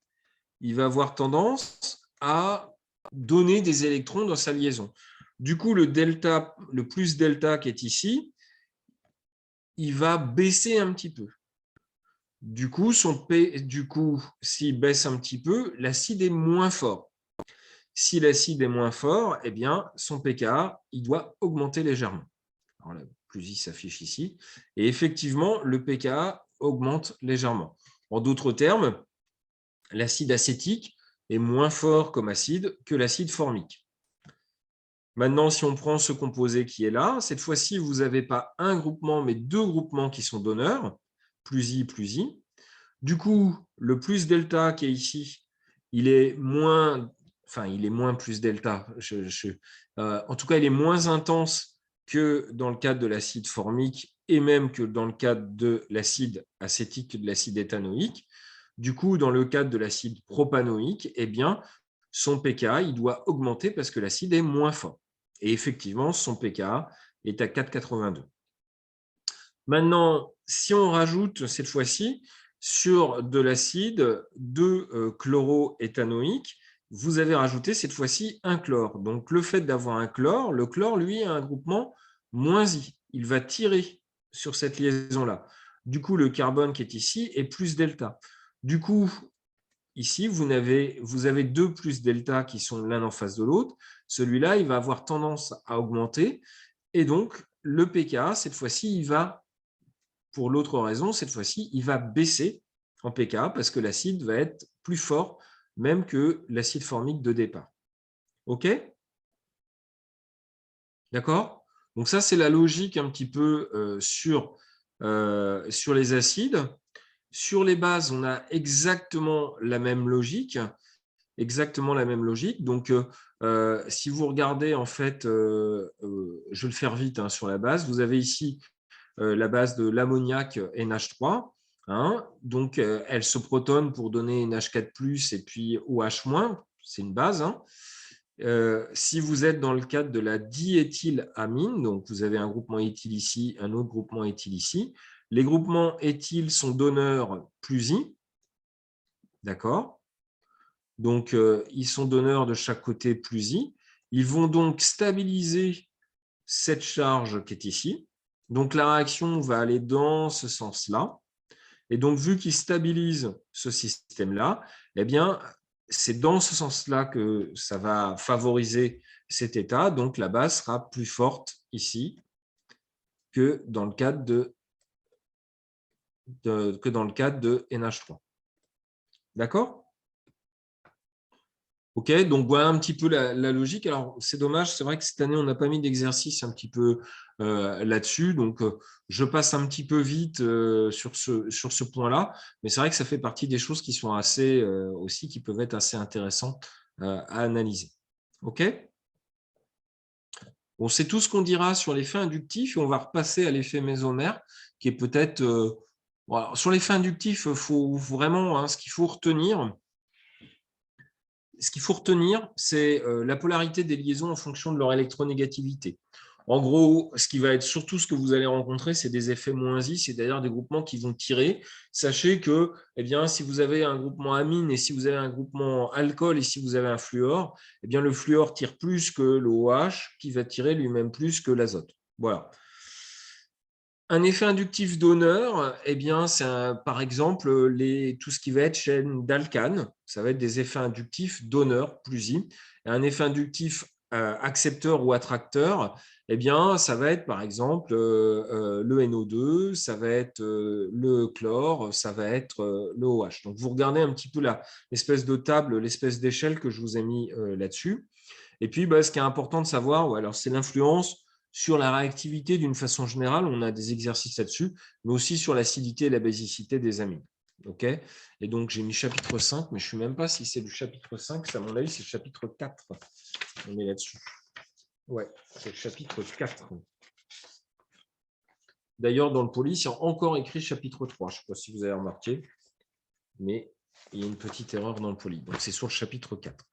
il va avoir tendance à donner des électrons dans sa liaison. Du coup, le delta, le plus delta qui est ici, il va baisser un petit peu. Du coup, s'il baisse un petit peu, l'acide est moins fort. Si l'acide est moins fort, eh bien, son pKa, il doit augmenter légèrement. Alors là, plus I s'affiche ici. Et effectivement, le pKa augmente légèrement. En d'autres termes, l'acide acétique est moins fort comme acide que l'acide formique. Maintenant, si on prend ce composé qui est là, cette fois-ci, vous n'avez pas un groupement, mais deux groupements qui sont donneurs, plus I, plus I. Du coup, le plus delta qui est ici, il est moins plus delta. En tout cas, il est moins intense que dans le cadre de l'acide formique et même que dans le cadre de l'acide acétique, de l'acide éthanoïque. Du coup, dans le cadre de l'acide propanoïque, eh bien, son pKa, il doit augmenter parce que l'acide est moins fort. Et effectivement, son pKa est à 4,82. Maintenant, si on rajoute cette fois-ci sur de l'acide de chloroéthanoïque, vous avez rajouté cette fois-ci un chlore. Donc, le fait d'avoir un chlore, le chlore, lui, a un groupement moins I. Il va tirer sur cette liaison-là. Du coup, le carbone qui est ici est plus delta. Du coup, ici, vous avez deux plus delta qui sont l'un en face de l'autre. Celui-là, il va avoir tendance à augmenter. Et donc, le pKa, cette fois-ci, il va, pour l'autre raison, cette fois-ci, il va baisser en pKa parce que l'acide va être plus fort même que l'acide formique de départ. OK? D'accord? Donc ça, c'est la logique un petit peu sur les acides. Sur les bases, on a exactement la même logique. Donc, si vous regardez, en fait, je vais le faire vite sur la base, vous avez ici la base de l'ammoniac NH3. Donc, elle se protonne pour donner NH4+, et puis OH-, c'est une base. Si vous êtes dans le cadre de la diéthylamine, donc vous avez un groupement éthyle ici, un autre groupement éthyle ici, les groupements éthyles sont donneurs plus I, d'accord? Donc, ils sont donneurs de chaque côté plus I. Ils vont donc stabiliser cette charge qui est ici. Donc, la réaction va aller dans ce sens-là. Et donc, vu qu'ils stabilisent ce système-là, eh bien, c'est dans ce sens-là que ça va favoriser cet état. Donc, la base sera plus forte ici que dans le cadre de NH3. D'accord? OK, donc voilà un petit peu la logique. Alors, c'est dommage, c'est vrai que cette année, on n'a pas mis d'exercice un petit peu là-dessus. Donc, je passe un petit peu vite sur ce point-là. Mais c'est vrai que ça fait partie des choses qui sont assez aussi, qui peuvent être assez intéressantes à analyser. OK? Bon, c'est tout ce qu'on dira sur l'effet inductif et on va repasser à l'effet mésomère qui est peut-être… voilà. Sur l'effet inductif, il faut vraiment, hein, ce qu'il faut retenir, c'est la polarité des liaisons en fonction de leur électronégativité. En gros, ce qui va être surtout ce que vous allez rencontrer, c'est des effets moins I, c'est-à-dire des groupements qui vont tirer. Sachez que eh bien, si vous avez un groupement amine et si vous avez un groupement alcool et si vous avez un fluor, eh bien, le fluor tire plus que le OH qui va tirer lui-même plus que l'azote. Voilà. Un effet inductif donneur, eh bien, c'est par exemple tout ce qui va être chaîne d'alcanes. Ça va être des effets inductifs donneurs, plus I. Et un effet inductif accepteur ou attracteur, eh bien, ça va être par exemple le NO2, ça va être le chlore, ça va être le OH. Donc, vous regardez un petit peu l'espèce de table, l'espèce d'échelle que je vous ai mis là-dessus. Et puis, ce qui est important de savoir, alors c'est l'influence sur la réactivité d'une façon générale. On a des exercices là-dessus, mais aussi sur l'acidité et la basicité des amines. OK. Et donc, j'ai mis chapitre 5, mais je ne sais même pas si c'est le chapitre 5. À mon avis, c'est le chapitre 4. On est là-dessus. Ouais, c'est le chapitre 4. D'ailleurs, dans le poly, il y a encore écrit chapitre 3. Je ne sais pas si vous avez remarqué, mais il y a une petite erreur dans le poly. Donc, c'est sur le chapitre 4.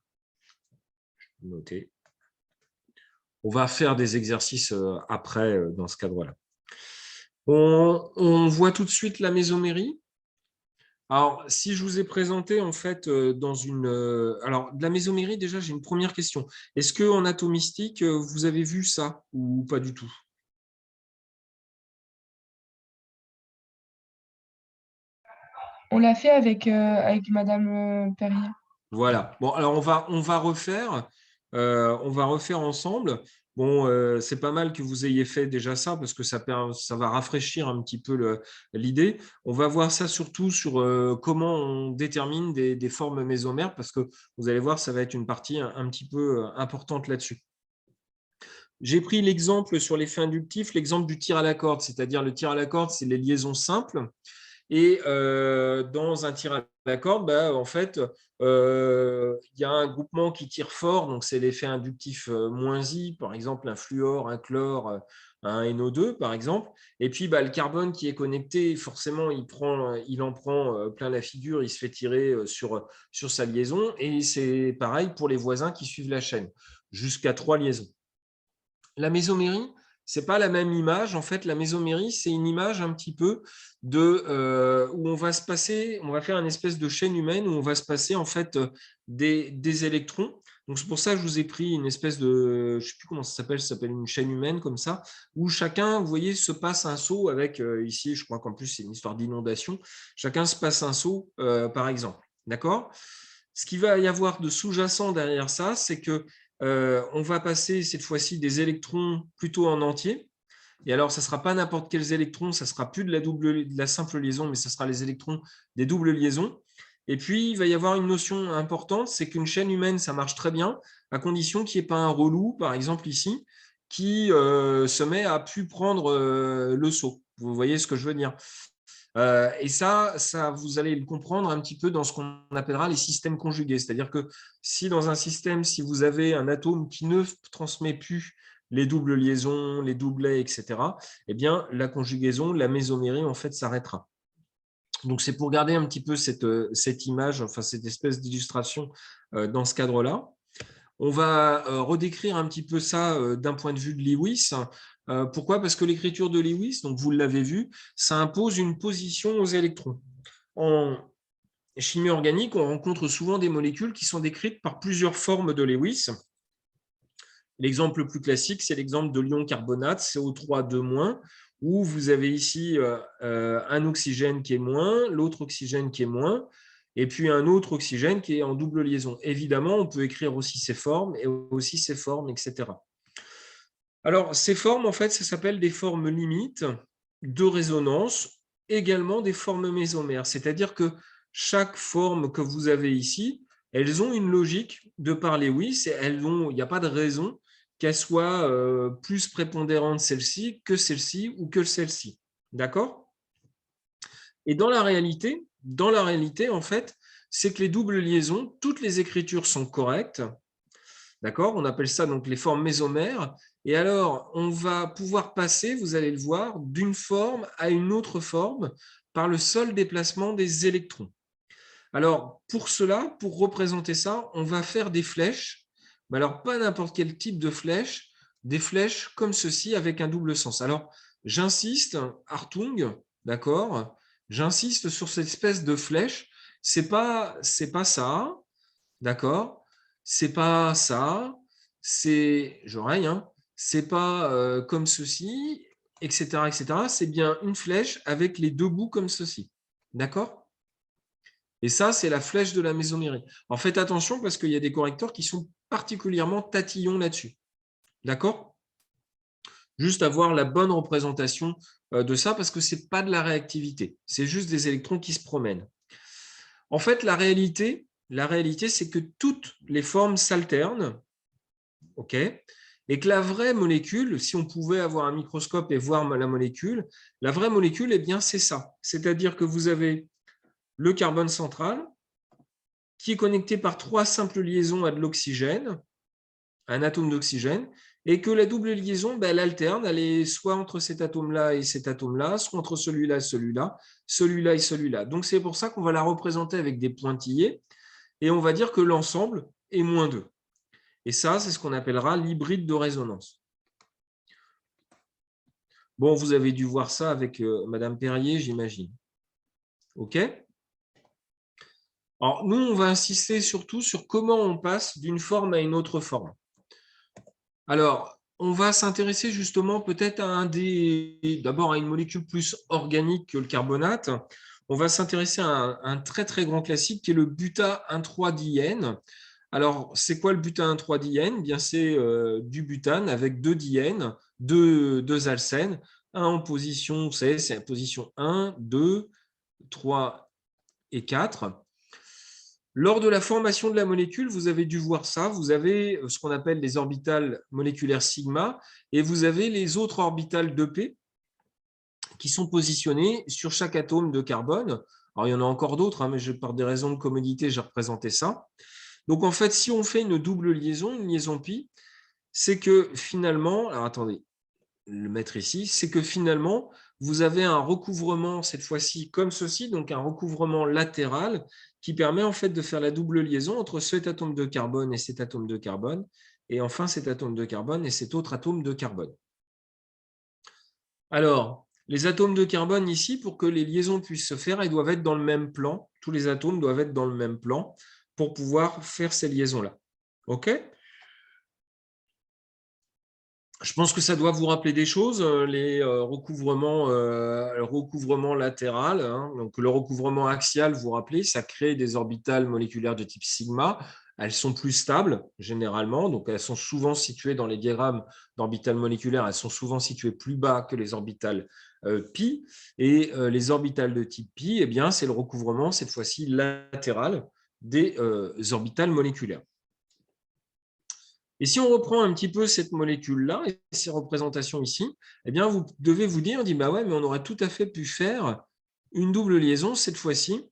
Je vais noter. On va faire des exercices après dans ce cadre-là. On voit tout de suite la mésomérie. Alors, si je vous ai présenté en fait dans une… alors, de la mésomérie, déjà, j'ai une première question. Est-ce qu'en atomistique, vous avez vu ça ou pas du tout? On l'a fait avec Madame Perrier. Voilà. Bon, alors on va refaire ensemble. Bon, c'est pas mal que vous ayez fait déjà ça parce que ça va rafraîchir un petit peu l'idée. On va voir ça surtout sur comment on détermine des formes mésomères parce que vous allez voir, ça va être une partie un petit peu importante là-dessus. J'ai pris l'exemple sur l'effet inductif, l'exemple du tir à la corde, c'est-à-dire le tir à la corde, c'est les liaisons simples. Et dans un tir à la corde, en fait, il y a un groupement qui tire fort, donc c'est l'effet inductif moins I, par exemple un fluor, un chlore, un NO2, par exemple. Et puis le carbone qui est connecté, forcément, il en prend plein la figure, il se fait tirer sur sa liaison. Et c'est pareil pour les voisins qui suivent la chaîne, jusqu'à 3 liaisons. La mésomérie, ce n'est pas la même image. En fait, la mésomérie, c'est une image un petit peu où on va faire une espèce de chaîne humaine où on va se passer en fait des électrons. Donc, c'est pour ça que je vous ai pris une espèce de, je ne sais plus comment ça s'appelle une chaîne humaine comme ça, où chacun, vous voyez, se passe un seau avec, ici, je crois qu'en plus, c'est une histoire d'inondation. Chacun se passe un seau, par exemple. D'accord? Ce qu'il va y avoir de sous-jacent derrière ça, c'est que on va passer cette fois-ci des électrons plutôt en entier. Et alors, ça ne sera pas n'importe quels électrons, ça ne sera plus de la simple liaison, mais ça sera les électrons des doubles liaisons. Et puis, il va y avoir une notion importante, c'est qu'une chaîne humaine, ça marche très bien, à condition qu'il n'y ait pas un relou, par exemple ici, qui se met à plus prendre le saut. Vous voyez ce que je veux dire? Et ça, vous allez le comprendre un petit peu dans ce qu'on appellera les systèmes conjugués. C'est-à-dire que si dans un système, si vous avez un atome qui ne transmet plus les doubles liaisons, les doublets, etc., eh bien, la conjugaison, la mésomérie, en fait, s'arrêtera. Donc, c'est pour garder un petit peu cette image, enfin, cette espèce d'illustration dans ce cadre-là. On va redécrire un petit peu ça d'un point de vue de Lewis. Pourquoi? Parce que l'écriture de Lewis, donc vous l'avez vu, ça impose une position aux électrons. En chimie organique, on rencontre souvent des molécules qui sont décrites par plusieurs formes de Lewis. L'exemple le plus classique, c'est l'exemple de l'ion carbonate, CO3 2-, où vous avez ici un oxygène qui est moins, l'autre oxygène qui est moins, et puis un autre oxygène qui est en double liaison. Évidemment, on peut écrire aussi ces formes et aussi ces formes, etc. Alors, ces formes, en fait, ça s'appelle des formes limites de résonance, également des formes mésomères. C'est-à-dire que chaque forme que vous avez ici, elles ont une logique de par Lewis, il n'y a pas de raison qu'elles soient plus prépondérantes celle-ci ou que celle-ci. D'accord? Et dans la réalité, en fait, c'est que les doubles liaisons, toutes les écritures sont correctes. D'accord? On appelle ça donc les formes mésomères. Et alors, on va pouvoir passer, vous allez le voir, d'une forme à une autre forme par le seul déplacement des électrons. Alors, pour cela, pour représenter ça, on va faire des flèches. Mais alors, pas n'importe quel type de flèche, des flèches comme ceci avec un double sens. Alors, j'insiste, Hartung, d'accord? J'insiste sur cette espèce de flèche. C'est pas ça, d'accord? C'est pas ça. C'est, j'oreille, hein? C'est pas comme ceci, etc., etc. C'est bien une flèche avec les deux bouts comme ceci, d'accord? Et ça, c'est la flèche de la mésomérie. Alors, faites attention parce qu'il y a des correcteurs qui sont particulièrement tatillons là-dessus. D'accord? Juste avoir la bonne représentation de ça parce que ce n'est pas de la réactivité. C'est juste des électrons qui se promènent. En fait, la réalité c'est que toutes les formes s'alternent. OK? Et que la vraie molécule, si on pouvait avoir un microscope et voir la molécule, la vraie molécule, eh bien, c'est ça. C'est-à-dire que vous avez le carbone central, qui est connecté par trois simples liaisons à de l'oxygène, un atome d'oxygène, et que la double liaison, elle alterne, elle est soit entre cet atome-là et cet atome-là, soit entre celui-là et celui-là, celui-là et celui-là. Donc c'est pour ça qu'on va la représenter avec des pointillés, et on va dire que l'ensemble est -2. Et ça, c'est ce qu'on appellera l'hybride de résonance. Bon, vous avez dû voir ça avec Madame Perrier, j'imagine. OK? Alors, nous, on va insister surtout sur comment on passe d'une forme à une autre forme. Alors, on va s'intéresser justement peut-être d'abord à une molécule plus organique que le carbonate. On va s'intéresser à un très très grand classique qui est le buta-1,3-diène. Alors, c'est quoi le buta-1,3-diène? Bien, c'est du butane avec deux diènes, deux alcènes, un en position, vous savez, c'est la position 1, 2, 3 et 4. Lors de la formation de la molécule, vous avez dû voir ça, vous avez ce qu'on appelle les orbitales moléculaires sigma et vous avez les autres orbitales 2p qui sont positionnées sur chaque atome de carbone. Alors, il y en a encore d'autres, mais par des raisons de commodité, j'ai représenté ça. Donc, en fait, si on fait une double liaison, une liaison pi, c'est que finalement, alors attendez, le mettre ici, c'est que finalement, vous avez un recouvrement, cette fois-ci, comme ceci, donc un recouvrement latéral qui permet en fait de faire la double liaison entre cet atome de carbone et cet atome de carbone, et enfin cet atome de carbone et cet autre atome de carbone. Alors, les atomes de carbone ici, pour que les liaisons puissent se faire, ils doivent être dans le même plan. Tous les atomes doivent être dans le même plan pour pouvoir faire ces liaisons-là. OK ? Je pense que ça doit vous rappeler des choses, les recouvrements latéral. Hein. Donc, le recouvrement axial, vous vous rappelez, ça crée des orbitales moléculaires de type sigma. Elles sont plus stables, généralement. Donc, elles sont souvent situées dans les diagrammes d'orbitales moléculaires. Elles sont souvent situées plus bas que les orbitales pi. Et les orbitales de type pi, eh bien, c'est le recouvrement, cette fois-ci, latéral des orbitales moléculaires. Et si on reprend un petit peu cette molécule-là et ces représentations ici, eh bien, vous devez vous dire, on dit, bah ouais, mais on aurait tout à fait pu faire une double liaison, cette fois-ci,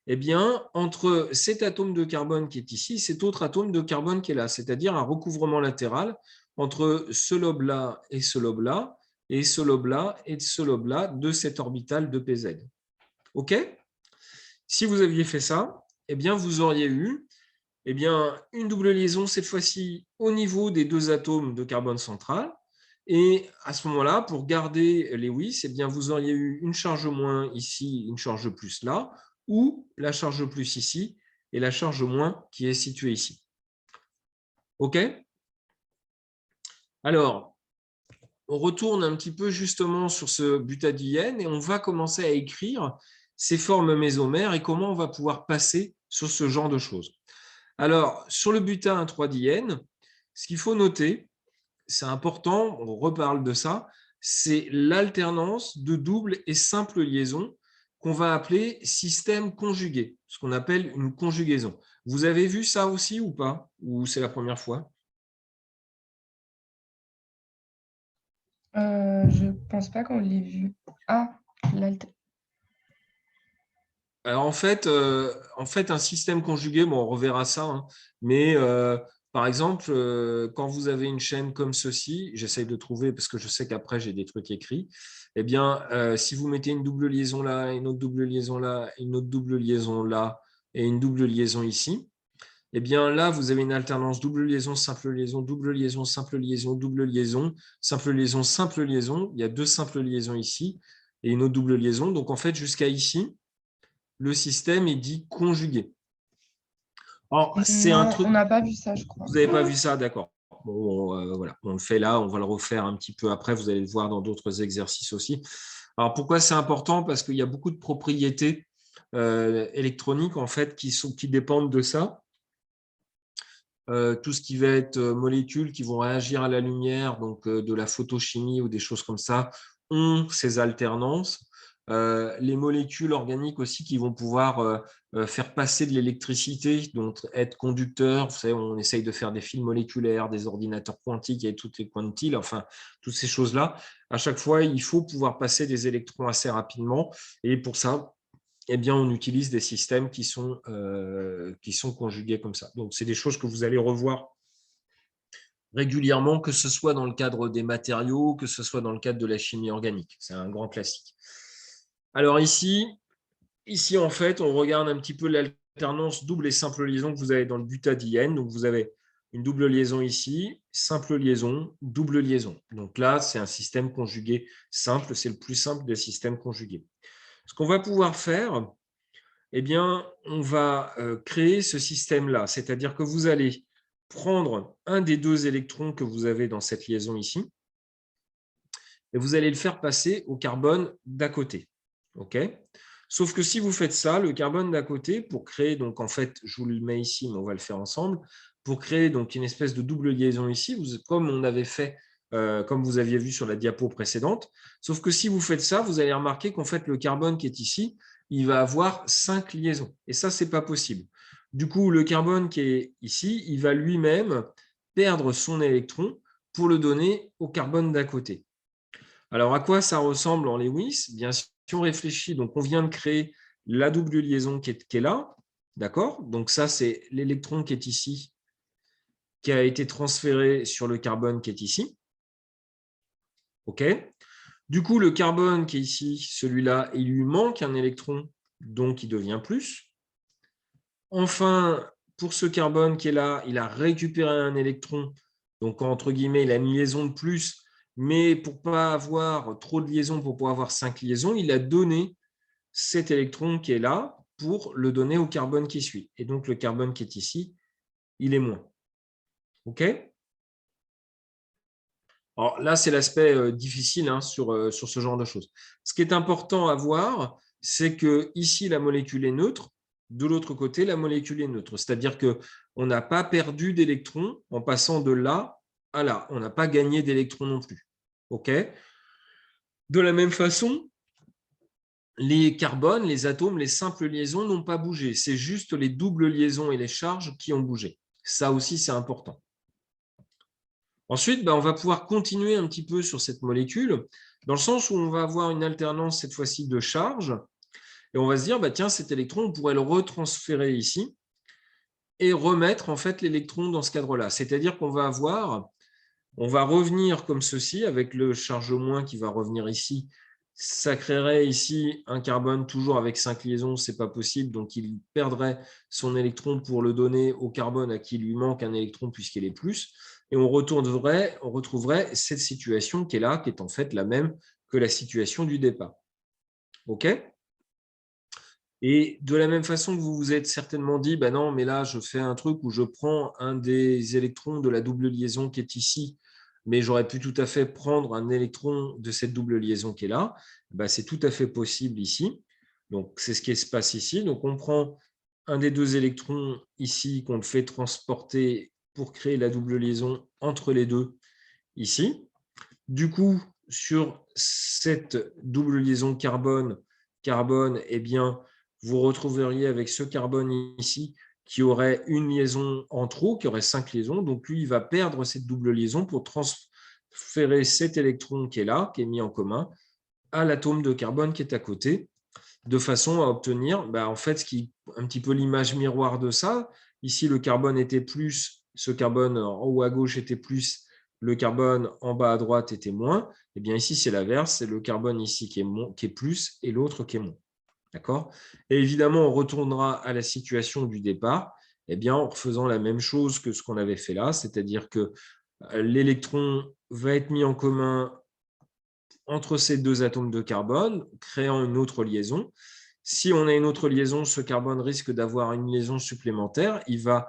eh bien, entre cet atome de carbone qui est ici et cet autre atome de carbone qui est là, c'est-à-dire un recouvrement latéral entre ce lobe-là et ce lobe-là, et ce lobe-là et ce lobe-là de cette orbitale de PZ. OK? Si vous aviez fait ça, eh bien, vous auriez eu eh bien, une double liaison, cette fois-ci, au niveau des deux atomes de carbone central. Et à ce moment-là, pour garder Lewis, eh bien, vous auriez eu une charge moins ici, une charge plus là, ou la charge plus ici et la charge moins qui est située ici. OK? Alors, on retourne un petit peu justement sur ce butadiène et on va commencer à écrire ces formes mésomères et comment on va pouvoir passer sur ce genre de choses. Alors, sur le butane 3-diène, ce qu'il faut noter, c'est important, on reparle de ça, c'est l'alternance de double et simple liaison qu'on va appeler système conjugué, ce qu'on appelle une conjugaison. Vous avez vu ça aussi ou pas? Ou c'est la première fois? Je pense pas qu'on l'ait vu. Ah, Alors, en fait, un système conjugué, bon, on reverra ça, hein, mais par exemple, quand vous avez une chaîne comme ceci, j'essaye de trouver parce que je sais qu'après j'ai des trucs écrits. Eh bien, si vous mettez une double liaison là, une autre double liaison là, une autre double liaison là et une double liaison ici, eh bien là, vous avez une alternance double liaison, simple liaison, double liaison, simple liaison, double liaison, simple liaison, simple liaison. Il y a 2 simples liaisons ici et une autre double liaison. Donc, en fait, jusqu'à ici, le système est dit conjugué. Alors, c'est un Non, truc, on n'a pas vu ça, je crois. vous n'avez pas vu ça, d'accord. Bon, voilà, on le fait là, on va le refaire un petit peu après, vous allez le voir dans d'autres exercices aussi. Alors, pourquoi c'est important? Parce qu'il y a beaucoup de propriétés électroniques, en fait, qui dépendent de ça. Tout ce qui va être molécules qui vont réagir à la lumière, donc de la photochimie ou des choses comme ça, ont ces alternances. Les molécules organiques aussi qui vont pouvoir faire passer de l'électricité, donc être conducteurs. Vous savez, on essaye de faire des fils moléculaires, des ordinateurs quantiques et toutes les quantiles, enfin, toutes ces choses-là. À chaque fois, il faut pouvoir passer des électrons assez rapidement. Et pour ça, eh bien, on utilise des systèmes qui sont conjugués comme ça. Donc, c'est des choses que vous allez revoir régulièrement, que ce soit dans le cadre des matériaux, que ce soit dans le cadre de la chimie organique. C'est un grand classique. Alors ici, en fait, on regarde un petit peu l'alternance double et simple liaison que vous avez dans le butadiène. Donc, vous avez une double liaison ici, simple liaison, double liaison. Donc là, c'est un système conjugué simple. C'est le plus simple des systèmes conjugués. Ce qu'on va pouvoir faire, eh bien, on va créer ce système-là. C'est-à-dire que vous allez prendre un des 2 électrons que vous avez dans cette liaison ici et vous allez le faire passer au carbone d'à côté. OK? Sauf que si vous faites ça, le carbone d'à côté, pour créer, donc en fait, je vous le mets ici, mais on va le faire ensemble, pour créer donc une espèce de double liaison ici, comme on avait fait, comme vous aviez vu sur la diapo précédente. Sauf que si vous faites ça, vous allez remarquer qu'en fait, le carbone qui est ici, il va avoir 5 liaisons. Et ça, ce n'est pas possible. Du coup, le carbone qui est ici, il va lui-même perdre son électron pour le donner au carbone d'à côté. Alors, à quoi ça ressemble en Lewis? Bien, si on réfléchit, donc on vient de créer la double liaison qui est là, d'accord? Donc ça, c'est l'électron qui est ici, qui a été transféré sur le carbone qui est ici. OK? Du coup, le carbone qui est ici, celui-là, il lui manque un électron, donc il devient plus. Enfin, pour ce carbone qui est là, il a récupéré un électron, donc entre guillemets, il a une liaison de plus, mais pour ne pas avoir trop de liaisons, pour pouvoir avoir 5 liaisons, il a donné cet électron qui est là pour le donner au carbone qui suit. Et donc, le carbone qui est ici, il est moins. OK? Alors là, c'est l'aspect difficile sur ce genre de choses. Ce qui est important à voir, c'est que ici, la molécule est neutre. De l'autre côté, la molécule est neutre. C'est-à-dire qu'on n'a pas perdu d'électrons en passant de là à là. On n'a pas gagné d'électrons non plus. OK? De la même façon, les carbones, les atomes, les simples liaisons n'ont pas bougé. C'est juste les doubles liaisons et les charges qui ont bougé. Ça aussi, c'est important. Ensuite, on va pouvoir continuer un petit peu sur cette molécule, dans le sens où on va avoir une alternance cette fois-ci de charge, et on va se dire, tiens, cet électron, on pourrait le retransférer ici et remettre en fait l'électron dans ce cadre-là. C'est-à-dire qu'on va on va revenir comme ceci, avec le charge moins qui va revenir ici. Ça créerait ici un carbone toujours avec 5 liaisons, ce n'est pas possible, donc il perdrait son électron pour le donner au carbone à qui il lui manque un électron puisqu'il est plus. Et on retrouverait cette situation qui est là, qui est en fait la même que la situation du départ. OK? Et de la même façon que vous vous êtes certainement dit, non, mais là, je fais un truc où je prends un des électrons de la double liaison qui est ici, mais j'aurais pu tout à fait prendre un électron de cette double liaison qui est là. C'est tout à fait possible ici. Donc, c'est ce qui se passe ici. Donc, on prend un des 2 électrons ici qu'on le fait transporter pour créer la double liaison entre les deux ici. Du coup, sur cette double liaison carbone, eh bien, vous retrouveriez avec ce carbone ici qui aurait une liaison en trop, qui aurait 5 liaisons. Donc, lui, il va perdre cette double liaison pour transférer cet électron qui est là, qui est mis en commun, à l'atome de carbone qui est à côté, de façon à obtenir, en fait, ce qui est un petit peu l'image miroir de ça. Ici, le carbone était plus ce carbone en haut à gauche était plus, le carbone en bas à droite était moins, et bien ici, c'est l'inverse, c'est le carbone ici qui est plus et l'autre qui est moins. D'accord? Et évidemment, on retournera à la situation du départ, eh bien, en refaisant la même chose que ce qu'on avait fait là, c'est-à-dire que l'électron va être mis en commun entre ces deux atomes de carbone, créant une autre liaison. Si on a une autre liaison, ce carbone risque d'avoir une liaison supplémentaire. Il va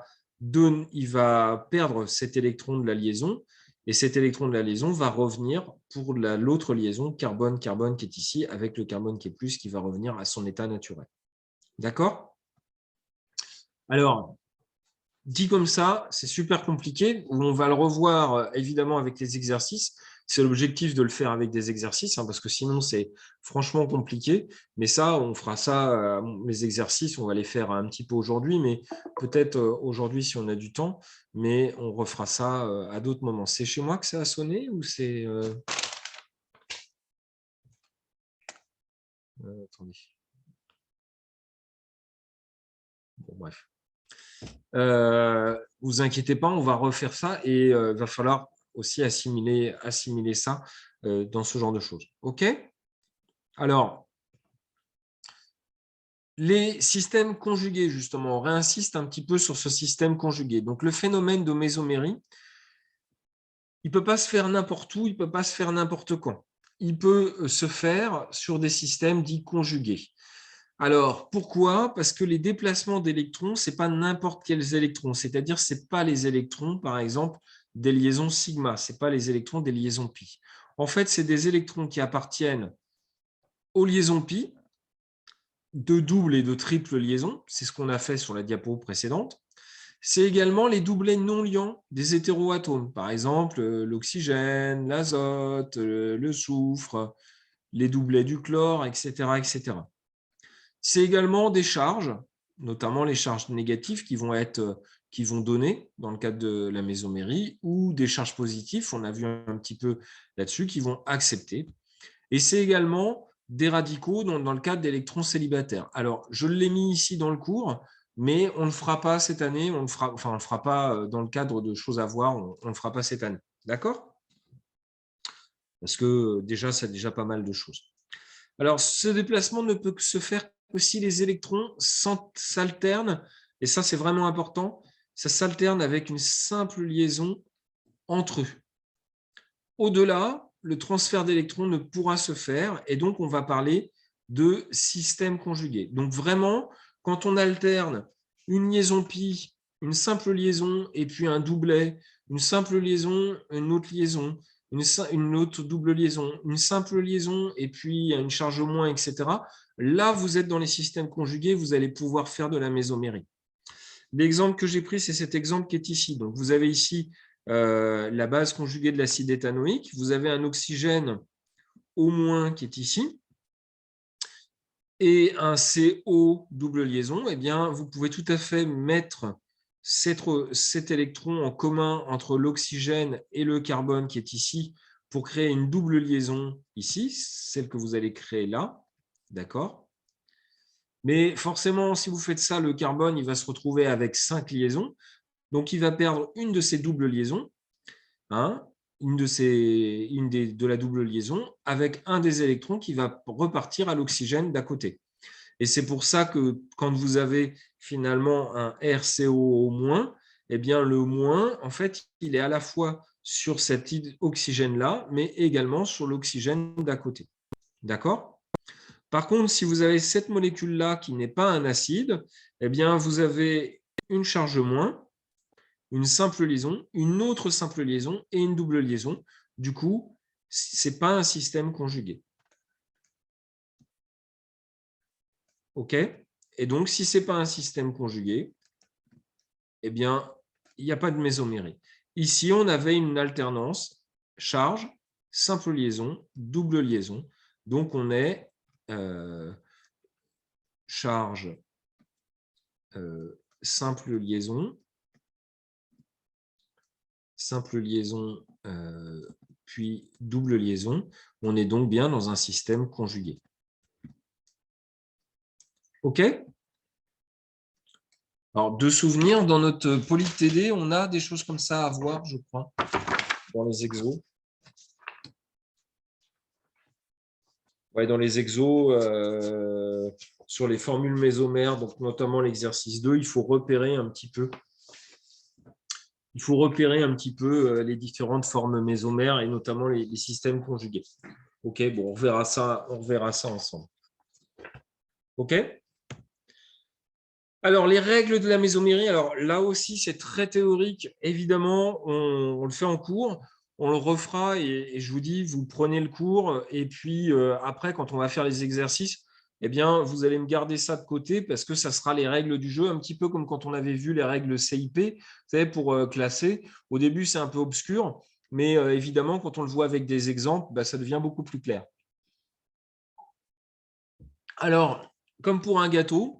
perdre cet électron de la liaison, et cet électron de la liaison va revenir pour l'autre liaison carbone-carbone qui est ici, avec le carbone qui est plus, qui va revenir à son état naturel. D'accord? Alors, dit comme ça, c'est super compliqué. On va le revoir évidemment avec les exercices. C'est l'objectif de le faire avec des exercices, parce que sinon c'est franchement compliqué. Mais ça, on fera ça, les exercices, on va les faire un petit peu aujourd'hui, mais peut-être aujourd'hui si on a du temps, mais on refera ça à d'autres moments. C'est chez moi que ça a sonné ou c'est... attendez. Bon, bref. Vous inquiétez pas, on va refaire ça et il va falloir aussi assimiler ça dans ce genre de choses. OK? Alors, les systèmes conjugués, justement, on réinsiste un petit peu sur ce système conjugué. Donc, le phénomène de mésomérie, il ne peut pas se faire n'importe où, il ne peut pas se faire n'importe quand. Il peut se faire sur des systèmes dits conjugués. Alors, pourquoi? Parce que les déplacements d'électrons, ce n'est pas n'importe quels électrons. C'est-à-dire, ce n'est pas les électrons, par exemple, des liaisons sigma. Ce n'est pas les électrons des liaisons pi. En fait, c'est des électrons qui appartiennent aux liaisons pi, de double et de triple liaisons. C'est ce qu'on a fait sur la diapo précédente. C'est également les doublets non liants des hétéroatomes. Par exemple, l'oxygène, l'azote, le soufre, les doublets du chlore, etc., etc. C'est également des charges, notamment les charges négatives qui vont donner dans le cadre de la mésomérie, ou des charges positives, on a vu un petit peu là-dessus, qui vont accepter. Et c'est également des radicaux dans le cadre d'électrons célibataires. Alors, je l'ai mis ici dans le cours, mais on ne le fera pas cette année, on ne le fera pas dans le cadre de choses à voir, on ne le fera pas cette année. D'accord? Parce que déjà, ça a déjà pas mal de choses. Alors, ce déplacement ne peut se faire que si les électrons s'alternent, et ça, c'est vraiment important, ça s'alterne avec une simple liaison entre eux. Au-delà, le transfert d'électrons ne pourra se faire, et donc on va parler de système conjugué. Donc vraiment, quand on alterne une liaison pi, une simple liaison, et puis un doublet, une simple liaison, une autre liaison, une autre double liaison, une simple liaison, et puis une charge au moins, etc. Là, vous êtes dans les systèmes conjugués, vous allez pouvoir faire de la mésomérie. L'exemple que j'ai pris, c'est cet exemple qui est ici. Donc, vous avez ici la base conjuguée de l'acide éthanoïque. Vous avez un oxygène O- qui est ici et un CO double liaison. Eh bien, vous pouvez tout à fait mettre cet électron en commun entre l'oxygène et le carbone qui est ici pour créer une double liaison ici, celle que vous allez créer là. D'accord? Mais forcément, si vous faites ça, le carbone, il va se retrouver avec 5 liaisons. Donc, il va perdre une de ces doubles liaisons, de la double liaison, avec un des électrons qui va repartir à l'oxygène d'à côté. Et c'est pour ça que quand vous avez finalement un RCO-, eh bien le moins, en fait, il est à la fois sur cet oxygène-là, mais également sur l'oxygène d'à côté. D'accord? Par contre, si vous avez cette molécule-là qui n'est pas un acide, eh bien vous avez une charge moins, une simple liaison, une autre simple liaison et une double liaison. Du coup, ce n'est pas un système conjugué. OK? Et donc, si ce n'est pas un système conjugué, eh bien, il n'y a pas de mésomérie. Ici, on avait une alternance charge, simple liaison, double liaison. Donc, on est charge, simple liaison, puis double liaison. On est donc bien dans un système conjugué. OK? Alors, de souvenirs, dans notre poly-TD, on a des choses comme ça à voir, je crois, dans les exos. Ouais, dans les exos, sur les formules mésomères, donc notamment l'exercice 2, il faut repérer un petit peu. Les différentes formes mésomères et notamment les systèmes conjugués. Ok, bon, on verra ça ensemble. Ok. Alors, les règles de la mésomérie, alors là aussi, c'est très théorique. Évidemment, on le fait en cours, on le refera et je vous dis, vous prenez le cours et puis après, quand on va faire les exercices, eh bien, vous allez me garder ça de côté parce que ça sera les règles du jeu, un petit peu comme quand on avait vu les règles CIP, vous savez, pour classer. Au début, c'est un peu obscur, mais évidemment, quand on le voit avec des exemples, bah, ça devient beaucoup plus clair. Alors, comme pour un gâteau,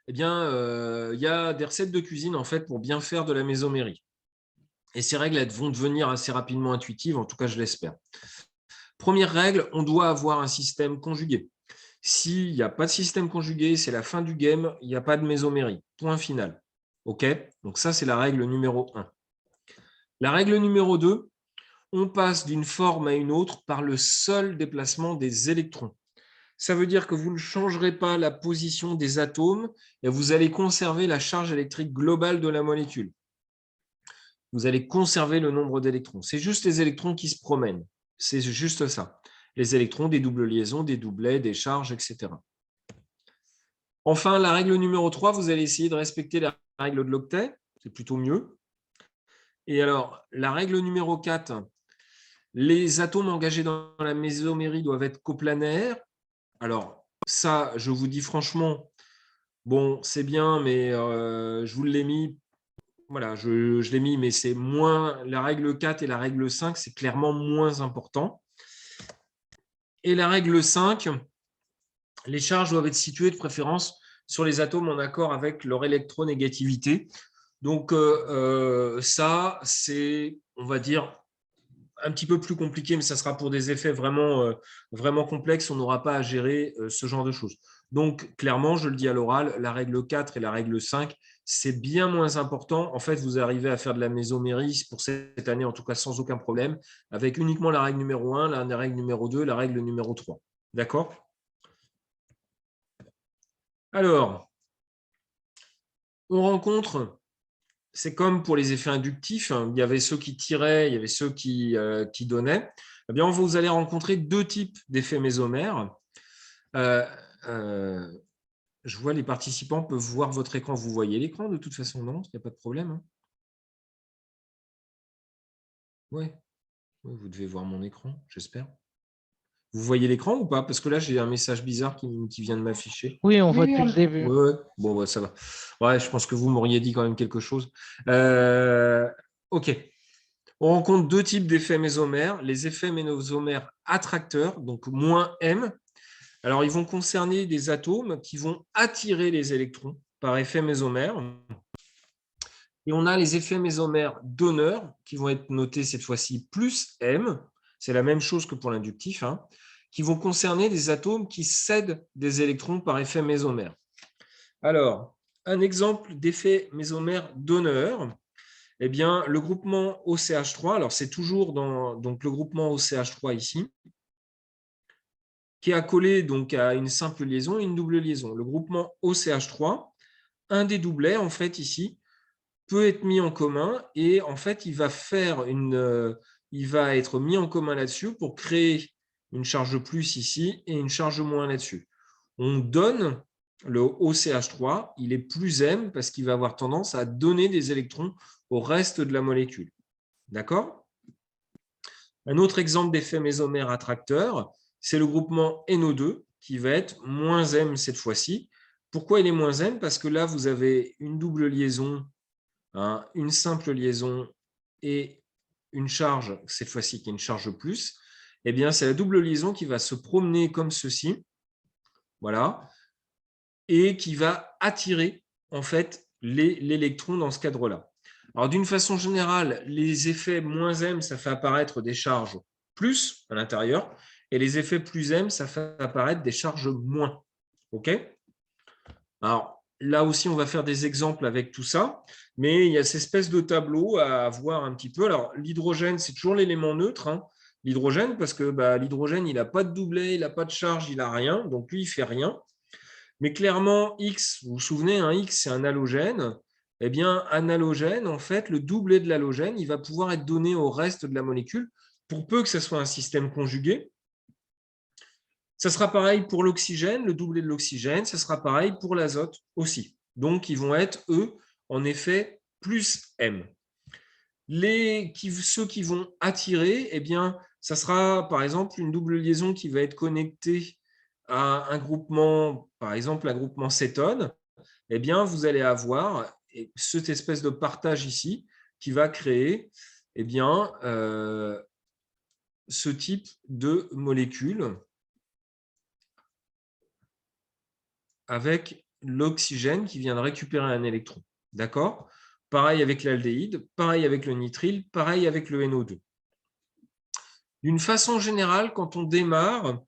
eh bien, il y a des recettes de cuisine en fait pour bien faire de la mésomérie. Et ces règles, elles vont devenir assez rapidement intuitives, en tout cas, je l'espère. Première règle, on doit avoir un système conjugué. S'il n'y a pas de système conjugué, c'est la fin du game, il n'y a pas de mésomérie. Point final. OK? Donc ça, c'est la règle numéro 1. La règle numéro 2, on passe d'une forme à une autre par le seul déplacement des électrons. Ça veut dire que vous ne changerez pas la position des atomes et vous allez conserver la charge électrique globale de la molécule. Vous allez conserver le nombre d'électrons. C'est juste les électrons qui se promènent. C'est juste ça. Les électrons, des doubles liaisons, des doublets, des charges, etc. Enfin, la règle numéro 3, vous allez essayer de respecter la règle de l'octet. C'est plutôt mieux. Et alors, la règle numéro 4, les atomes engagés dans la mésomérie doivent être coplanaires. Alors, ça, je vous dis franchement, bon, c'est bien, mais je vous l'ai mis. Voilà, je l'ai mis, mais c'est moins. La règle 4 et la règle 5, c'est clairement moins important. Et la règle 5, les charges doivent être situées de préférence sur les atomes en accord avec leur électronégativité. Donc, ça, c'est, on va dire, un petit peu plus compliqué, mais ça sera pour des effets vraiment complexes. On n'aura pas à gérer ce genre de choses. Donc, clairement, je le dis à l'oral, la règle 4 et la règle 5, c'est bien moins important. En fait, vous arrivez à faire de la mésomérie pour cette année, en tout cas sans aucun problème, avec uniquement la règle numéro 1, la règle numéro 2, la règle numéro 3. D'accord? Alors, on rencontre, c'est comme pour les effets inductifs, hein, il y avait ceux qui tiraient, il y avait ceux qui donnaient. Eh bien, vous allez rencontrer deux types d'effets mésomères. Je vois les participants peuvent voir votre écran. Vous voyez l'écran de toute façon, non? Il n'y a pas de problème. Hein. Oui, vous devez voir mon écran, j'espère. Vous voyez l'écran ou pas? Parce que là, j'ai un message bizarre qui vient de m'afficher. Oui, on voit Oui, depuis le début. Ouais. Bon, bah, ça va. Ouais, je pense que vous m'auriez dit quand même quelque chose. OK. On rencontre deux types d'effets mésomères. Les effets mésomères attracteurs, donc moins M. Alors, ils vont concerner des atomes qui vont attirer les électrons par effet mésomère. Et on a les effets mésomères donneurs qui vont être notés cette fois-ci plus M. C'est la même chose que pour l'inductif, hein, qui vont concerner des atomes qui cèdent des électrons par effet mésomère. Alors, un exemple d'effet mésomère donneur, eh bien, le groupement OCH3, alors c'est toujours dans donc, le groupement OCH3 ici, qui est accolé donc, à une simple liaison et une double liaison. Le groupement OCH3, un des doublets, en fait, ici, peut être mis en commun et en fait, il va être mis en commun là-dessus pour créer une charge plus ici et une charge moins là-dessus. On donne le OCH3, il est plus M parce qu'il va avoir tendance à donner des électrons au reste de la molécule. D'accord? Un autre exemple d'effet mésomère attracteur, c'est le groupement NO2 qui va être moins M cette fois-ci. Pourquoi il est moins M? Parce que là, vous avez une double liaison, hein, une simple liaison et une charge, cette fois-ci qui est une charge plus. Eh bien, c'est la double liaison qui va se promener comme ceci. Voilà. Et qui va attirer en fait l'électron dans ce cadre-là. Alors d'une façon générale, les effets moins M, ça fait apparaître des charges plus à l'intérieur, et les effets plus M, ça fait apparaître des charges moins. OK? Alors là aussi, on va faire des exemples avec tout ça, mais il y a cette espèce de tableau à voir un petit peu. Alors, l'hydrogène, c'est toujours l'élément neutre, hein, l'hydrogène, parce que l'hydrogène, il n'a pas de doublet, il n'a pas de charge, il n'a rien, donc lui, il ne fait rien. Mais clairement, X, vous vous souvenez, un X, c'est un halogène. Eh bien, un halogène, en fait, le doublet de l'halogène, il va pouvoir être donné au reste de la molécule, pour peu que ce soit un système conjugué. Ça sera pareil pour l'oxygène, le doublet de l'oxygène, ça sera pareil pour l'azote aussi. Donc, ils vont être, eux, en effet, plus M. Ceux qui vont attirer, eh bien, ça sera, par exemple, une double liaison qui va être connectée à un groupement, par exemple, un groupement cétone. Eh bien, vous allez avoir cette espèce de partage ici qui va créer eh bien, ce type de molécule avec l'oxygène qui vient de récupérer un électron. D'accord? Pareil avec l'aldéhyde, pareil avec le nitrile, pareil avec le NO2. D'une façon générale, quand on démarre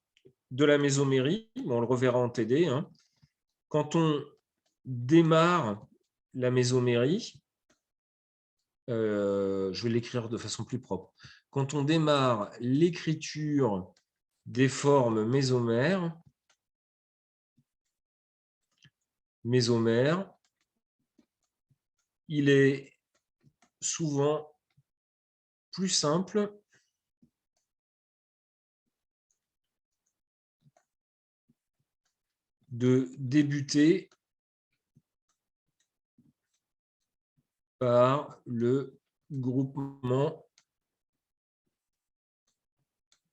de la mésomérie, on le reverra en TD, hein, quand on démarre la mésomérie, je vais l'écrire de façon plus propre. Quand on démarre l'écriture des formes mésomères, il est souvent plus simple de débuter par le groupement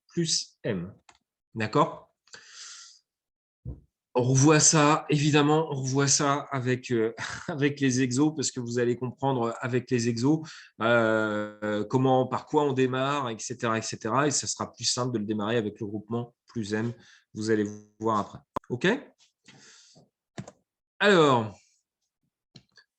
plus M. D'accord? On revoit ça, évidemment, on revoit ça avec, avec les exos, parce que vous allez comprendre avec les exos comment, par quoi on démarre, etc., etc. Et ce sera plus simple de le démarrer avec le groupement plus M. Vous allez voir après. OK? Alors,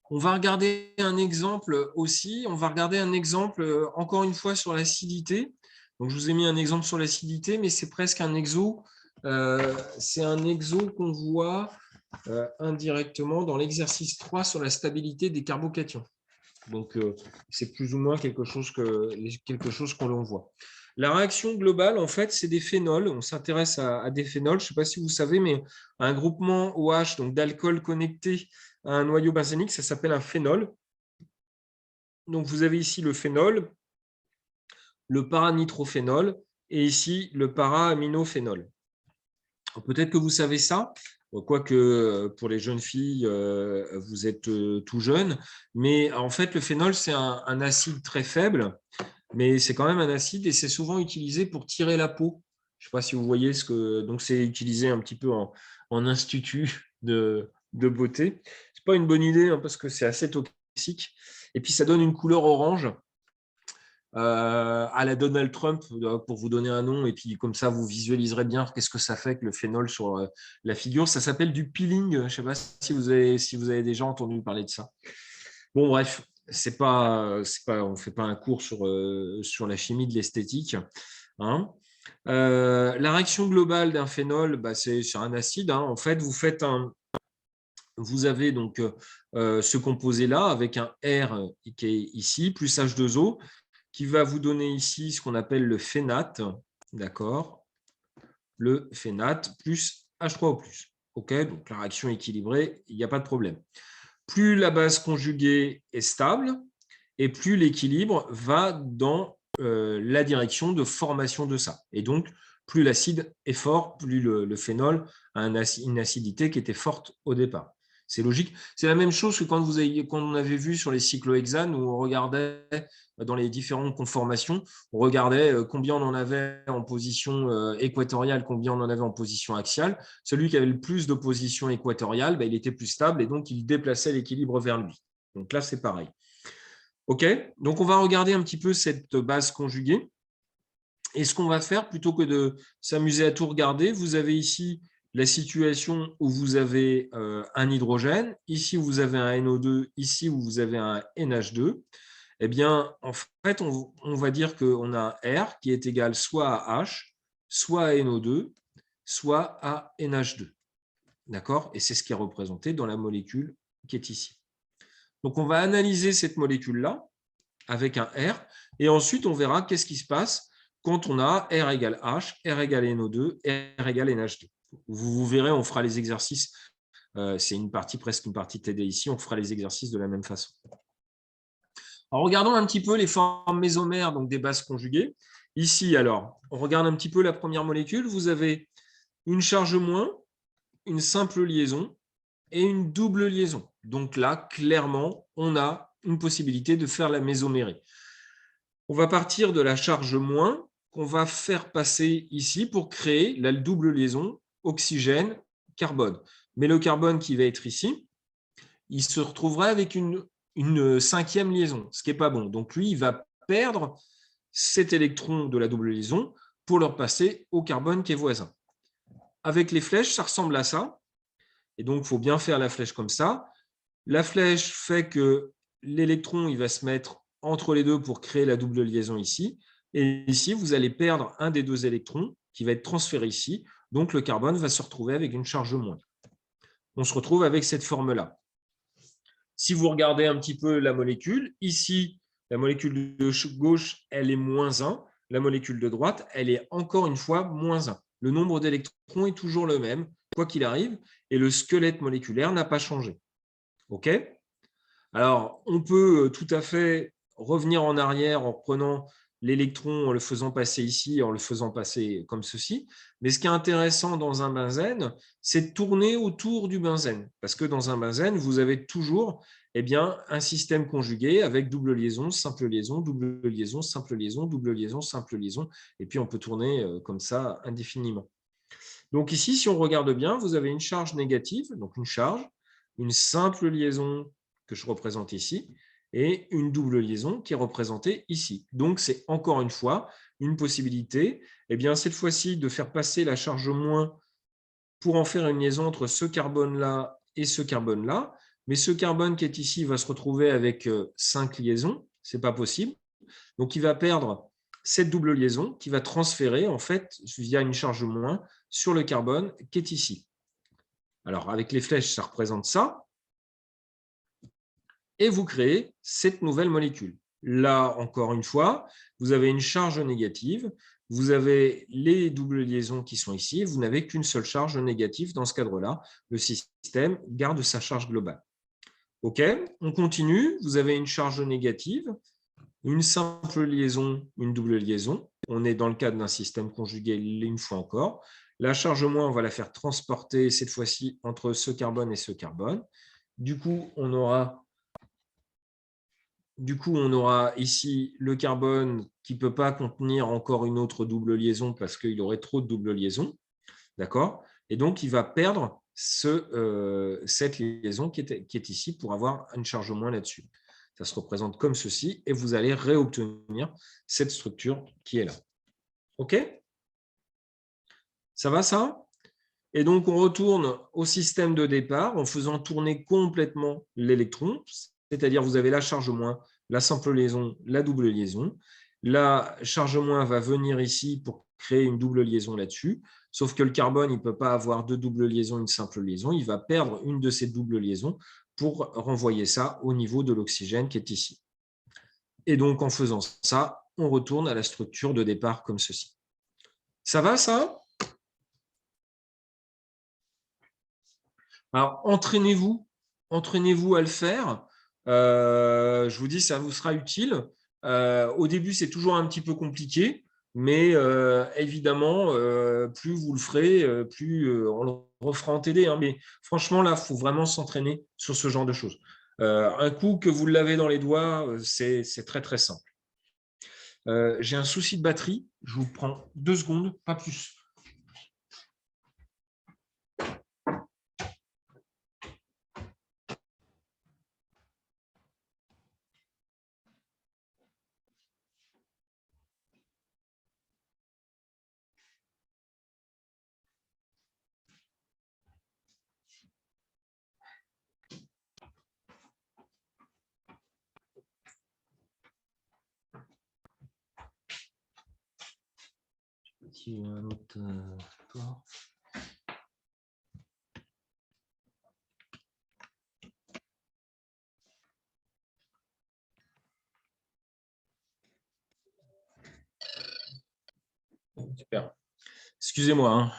on va regarder un exemple aussi. On va regarder un exemple, encore une fois, sur l'acidité. Donc, je vous ai mis un exemple sur l'acidité, mais c'est presque un exo. C'est un exo qu'on voit indirectement dans l'exercice 3 sur la stabilité des carbocations. Donc, c'est plus ou moins quelque chose qu'on l'on voit. La réaction globale, en fait, c'est des phénols. On s'intéresse à des phénols. Je ne sais pas si vous savez, mais un groupement OH, donc d'alcool connecté à un noyau benzénique, ça s'appelle un phénol. Donc, vous avez ici le phénol, le paranitrophénol et ici le para-aminophénol. Peut-être que vous savez ça, quoique pour les jeunes filles, vous êtes tout jeune, mais en fait, le phénol, c'est un acide très faible, mais c'est quand même un acide et c'est souvent utilisé pour tirer la peau. Je ne sais pas si vous voyez ce que. Donc, c'est utilisé un petit peu en institut de beauté. Ce n'est pas une bonne idée hein, parce que c'est assez toxique. Et puis, ça donne une couleur orange à la Donald Trump, pour vous donner un nom, et puis comme ça, vous visualiserez bien qu'est-ce que ça fait avec le phénol sur la figure. Ça s'appelle du peeling. Je ne sais pas si vous avez déjà entendu parler de ça. Bon, bref, on ne fait pas un cours sur la chimie de l'esthétique. Hein. La réaction globale d'un phénol, c'est sur un acide. Hein. En fait, vous avez donc ce composé-là avec un R qui est ici, plus H2O, qui va vous donner ici ce qu'on appelle le phénate, d'accord? Le phénate plus H3O+. OK, donc la réaction équilibrée, il n'y a pas de problème. Plus la base conjuguée est stable et plus l'équilibre va dans la direction de formation de ça. Et donc, plus l'acide est fort, plus le phénol a une acidité qui était forte au départ. C'est logique. C'est la même chose que quand on avait vu sur les cyclohexanes où on regardait dans les différentes conformations, on regardait combien on en avait en position équatoriale, combien on en avait en position axiale. Celui qui avait le plus de position équatoriale, il était plus stable et donc il déplaçait l'équilibre vers lui. Donc là, c'est pareil. OK, donc on va regarder un petit peu cette base conjuguée. Et ce qu'on va faire, plutôt que de s'amuser à tout regarder, vous avez ici la situation où vous avez un hydrogène, ici vous avez un NO2, ici vous avez un NH2. Eh bien, en fait, on va dire qu'on a un R qui est égal soit à H, soit à NO2, soit à NH2. d'accord? Et c'est ce qui est représenté dans la molécule qui est ici. Donc, on va analyser cette molécule-là avec un R, et ensuite, on verra qu'est-ce qui se passe quand on a R égale H, R égale NO2, R égale NH2. Vous verrez, on fera les exercices, c'est presque une partie TD ici, on fera les exercices de la même façon. Alors, regardons un petit peu les formes mésomères, donc des bases conjuguées. Ici, alors, on regarde un petit peu la première molécule. Vous avez une charge moins, une simple liaison et une double liaison. Donc là, clairement, on a une possibilité de faire la mésomérie. On va partir de la charge moins qu'on va faire passer ici pour créer la double liaison oxygène-carbone. Mais le carbone qui va être ici, il se retrouverait avec une cinquième liaison, ce qui n'est pas bon. Donc lui, il va perdre cet électron de la double liaison pour le repasser au carbone qui est voisin. Avec les flèches, ça ressemble à ça. Et donc, il faut bien faire la flèche comme ça. La flèche fait que l'électron il va se mettre entre les deux pour créer la double liaison ici. Et ici, vous allez perdre un des deux électrons qui va être transféré ici. Donc, le carbone va se retrouver avec une charge moins. On se retrouve avec cette forme-là. Si vous regardez un petit peu la molécule, ici, la molécule de gauche, elle est moins 1. La molécule de droite, elle est encore une fois moins 1. Le nombre d'électrons est toujours le même, quoi qu'il arrive, et le squelette moléculaire n'a pas changé. OK ? Alors, on peut tout à fait revenir en arrière en prenant l'électron, en le faisant passer ici, en le faisant passer comme ceci. Mais ce qui est intéressant dans un benzène, c'est de tourner autour du benzène. Parce que dans un benzène, vous avez toujours un système conjugué avec double liaison, simple liaison, double liaison, simple liaison, double liaison, simple liaison. Et puis, on peut tourner comme ça indéfiniment. Donc ici, si on regarde bien, vous avez une charge négative, donc une charge, une simple liaison que je représente ici, et une double liaison qui est représentée ici. Donc, c'est encore une fois une possibilité, cette fois-ci, de faire passer la charge moins pour en faire une liaison entre ce carbone-là et ce carbone-là. Mais ce carbone qui est ici va se retrouver avec 5 liaisons, ce n'est pas possible. Donc, il va perdre cette double liaison qui va transférer, en fait, via une charge moins, sur le carbone qui est ici. Alors, avec les flèches, ça représente ça. Et vous créez cette nouvelle molécule. Là, encore une fois, vous avez une charge négative, vous avez les doubles liaisons qui sont ici, vous n'avez qu'une seule charge négative dans ce cadre-là. Le système garde sa charge globale. OK, on continue. Vous avez une charge négative, une simple liaison, une double liaison. On est dans le cadre d'un système conjugué une fois encore. La charge moins, on va la faire transporter cette fois-ci entre ce carbone et ce carbone. Du coup, on aura ici le carbone qui ne peut pas contenir encore une autre double liaison parce qu'il aurait trop de double liaisons. D'accord ? Et donc, il va perdre cette liaison qui est ici pour avoir une charge moins là-dessus. Ça se représente comme ceci et vous allez réobtenir cette structure qui est là. OK ? Ça va, ça ? Et donc, on retourne au système de départ en faisant tourner complètement l'électron, c'est-à-dire vous avez la charge moins, la simple liaison, la double liaison. La charge moins va venir ici pour créer une double liaison là-dessus, sauf que le carbone, il ne peut pas avoir deux doubles liaisons, une simple liaison, il va perdre une de ces doubles liaisons pour renvoyer ça au niveau de l'oxygène qui est ici. Et donc, en faisant ça, on retourne à la structure de départ comme ceci. Ça va, ça ? Alors, entraînez-vous à le faire. Je vous dis, ça vous sera utile. Au début, c'est toujours un petit peu compliqué, mais évidemment, plus vous le ferez, plus on le refera en TD. Hein. Mais franchement, là, il faut vraiment s'entraîner sur ce genre de choses. Un coup que vous l'avez dans les doigts, c'est très, très simple. J'ai un souci de batterie. Je vous prends 2 secondes, pas plus. Un autre port. Super. Excusez-moi, hein.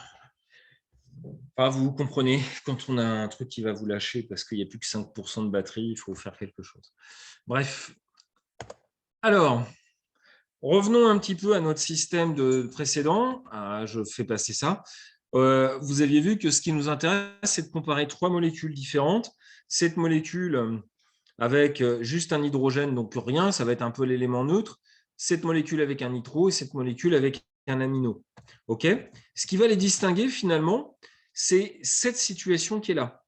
Ah, vous comprenez, quand on a un truc qui va vous lâcher parce qu'il n'y a plus que 5% de batterie, il faut faire quelque chose. Bref. Alors, revenons un petit peu à notre système précédent. Ah, je fais passer ça. Vous aviez vu que ce qui nous intéresse, c'est de comparer 3 molécules différentes. Cette molécule avec juste un hydrogène, donc rien, ça va être un peu l'élément neutre. Cette molécule avec un nitro et cette molécule avec un amino. OK ? Ce qui va les distinguer finalement, c'est cette situation qui est là.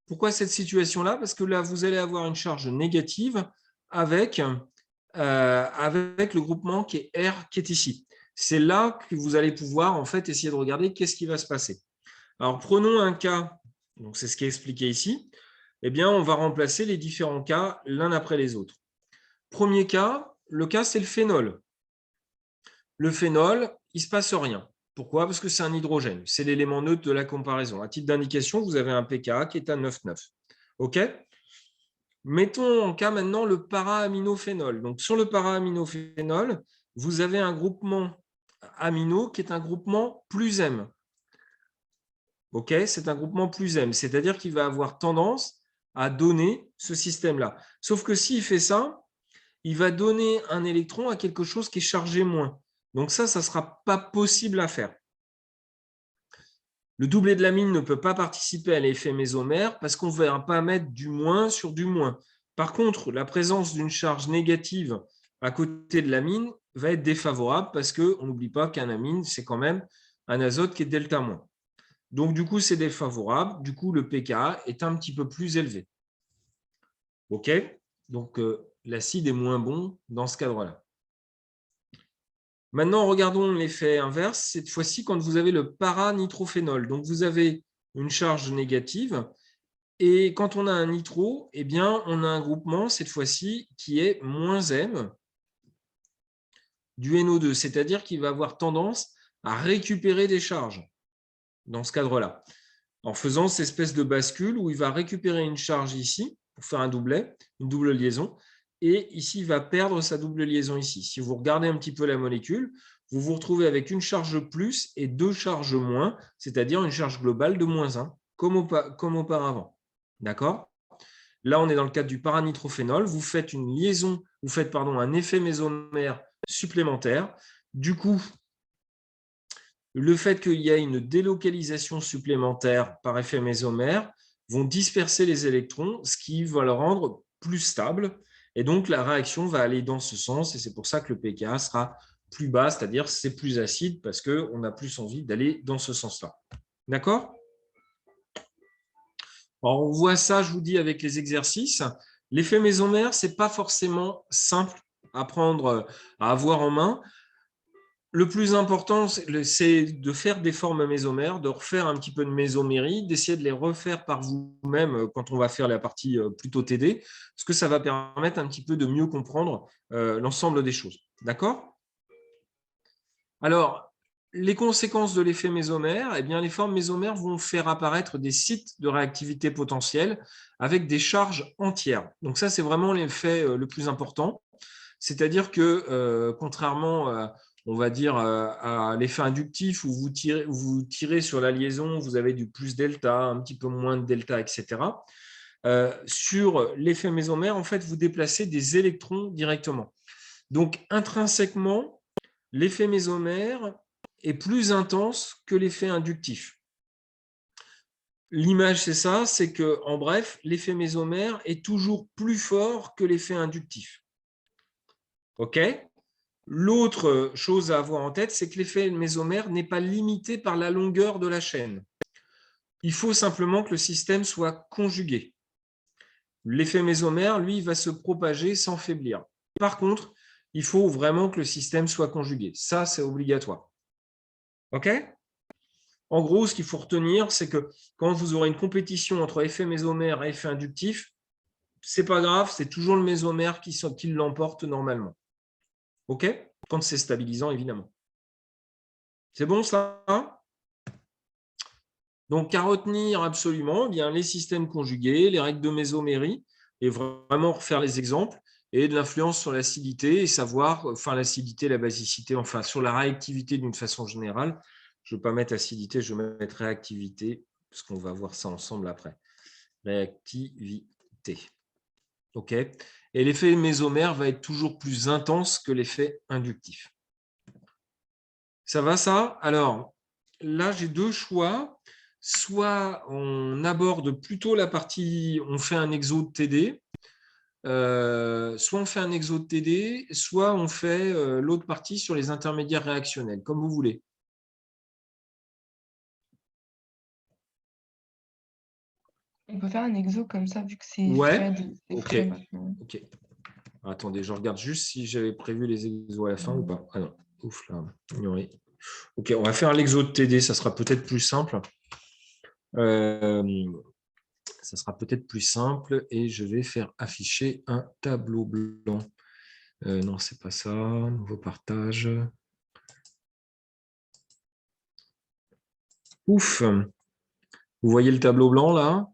Pourquoi cette situation-là ? Parce que là, vous allez avoir une charge négative avec le groupement qui est R qui est ici. C'est là que vous allez pouvoir en fait essayer de regarder qu'est-ce qui va se passer. Alors, prenons un cas, donc c'est ce qui est expliqué ici. Eh bien, on va remplacer les différents cas l'un après les autres. Premier cas, le cas, c'est le phénol. Le phénol, il ne se passe rien. Pourquoi ? Parce que c'est un hydrogène. C'est l'élément neutre de la comparaison. À titre d'indication, vous avez un pKa qui est à 9,9. OK ? Mettons en cas maintenant le para-aminophénol. Donc, sur le para-aminophénol, vous avez un groupement amino qui est un groupement plus M. OK ? C'est un groupement plus M, c'est-à-dire qu'il va avoir tendance à donner ce système-là. Sauf que s'il fait ça, il va donner un électron à quelque chose qui est chargé moins. Donc ça ne sera pas possible à faire. Le doublet de l'amine ne peut pas participer à l'effet mésomère parce qu'on ne va pas mettre du moins sur du moins. Par contre, la présence d'une charge négative à côté de l'amine va être défavorable parce qu'on n'oublie pas qu'un amine, c'est quand même un azote qui est delta moins. Donc, du coup, c'est défavorable. Du coup, le pKa est un petit peu plus élevé. OK ? Donc, l'acide est moins bon dans ce cadre-là. Maintenant, regardons l'effet inverse. Cette fois-ci, quand vous avez le para-nitrophénol. Donc, vous avez une charge négative. Et quand on a un nitro, eh bien, on a un groupement, cette fois-ci, qui est moins M du NO2. C'est-à-dire qu'il va avoir tendance à récupérer des charges dans ce cadre-là, en faisant cette espèce de bascule où il va récupérer une charge ici pour faire un doublet, une double liaison, et ici, il va perdre sa double liaison ici. Si vous regardez un petit peu la molécule, vous vous retrouvez avec une charge plus et deux charges moins, c'est-à-dire une charge globale de moins 1, comme auparavant. D'accord ? Là, on est dans le cadre du paranitrophénol. Vous faites une liaison, un effet mésomère supplémentaire. Du coup, le fait qu'il y ait une délocalisation supplémentaire par effet mésomère vont disperser les électrons, ce qui va le rendre plus stable. Et donc, la réaction va aller dans ce sens. Et c'est pour ça que le pKa sera plus bas, c'est-à-dire c'est plus acide parce qu'on a plus envie d'aller dans ce sens-là. D'accord ? Alors, on voit ça, je vous dis, avec les exercices. L'effet mésomère, ce n'est pas forcément simple à prendre, à avoir en main. Le plus important, c'est de faire des formes mésomères, de refaire un petit peu de mésomérie, d'essayer de les refaire par vous-même quand on va faire la partie plutôt TD, parce que ça va permettre un petit peu de mieux comprendre l'ensemble des choses. D'accord ? Alors, les conséquences de l'effet mésomère, eh bien, les formes mésomères vont faire apparaître des sites de réactivité potentielle avec des charges entières. Donc ça, c'est vraiment l'effet le plus important. C'est-à-dire que, contrairement, on va dire, à l'effet inductif où vous tirez sur la liaison, vous avez du plus delta, un petit peu moins de delta, etc. Sur l'effet mésomère, en fait, vous déplacez des électrons directement. Donc, intrinsèquement, l'effet mésomère est plus intense que l'effet inductif. L'image, c'est ça, c'est que, en bref, l'effet mésomère est toujours plus fort que l'effet inductif. OK ? L'autre chose à avoir en tête, c'est que l'effet mésomère n'est pas limité par la longueur de la chaîne. Il faut simplement que le système soit conjugué. L'effet mésomère, lui, va se propager sans faiblir. Par contre, il faut vraiment que le système soit conjugué. Ça, c'est obligatoire. OK ? En gros, ce qu'il faut retenir, c'est que quand vous aurez une compétition entre effet mésomère et effet inductif, c'est pas grave, c'est toujours le mésomère qui l'emporte normalement. OK ? Quand c'est stabilisant, évidemment. C'est bon, ça ? Donc, à retenir absolument, eh bien, les systèmes conjugués, les règles de mésomérie, et vraiment refaire les exemples. et de l'influence sur l'acidité et savoir, enfin l'acidité, la basicité, enfin sur la réactivité d'une façon générale. Je ne vais pas mettre acidité, je vais mettre réactivité, parce qu'on va voir ça ensemble après. Réactivité. OK. Et l'effet mésomère va être toujours plus intense que l'effet inductif. Ça va, ça? Alors, là, j'ai deux choix. Soit on aborde plutôt la partie, on fait un exo de TD, soit on fait un exo de TD, soit on fait l'autre partie sur les intermédiaires réactionnels, comme vous voulez. On peut faire un exo comme ça, vu que c'est Ouais, frais ok. maintenant. Ok. Attendez, je regarde juste si j'avais prévu les exos à la fin ou pas. Ah non, ouf là, ignoré. Ok, on va faire l'exo de TD, ça sera peut-être plus simple. Ça sera peut-être plus simple et je vais faire afficher un tableau blanc. Non, c'est pas ça. Nouveau partage. Ouf. Vous voyez le tableau blanc là?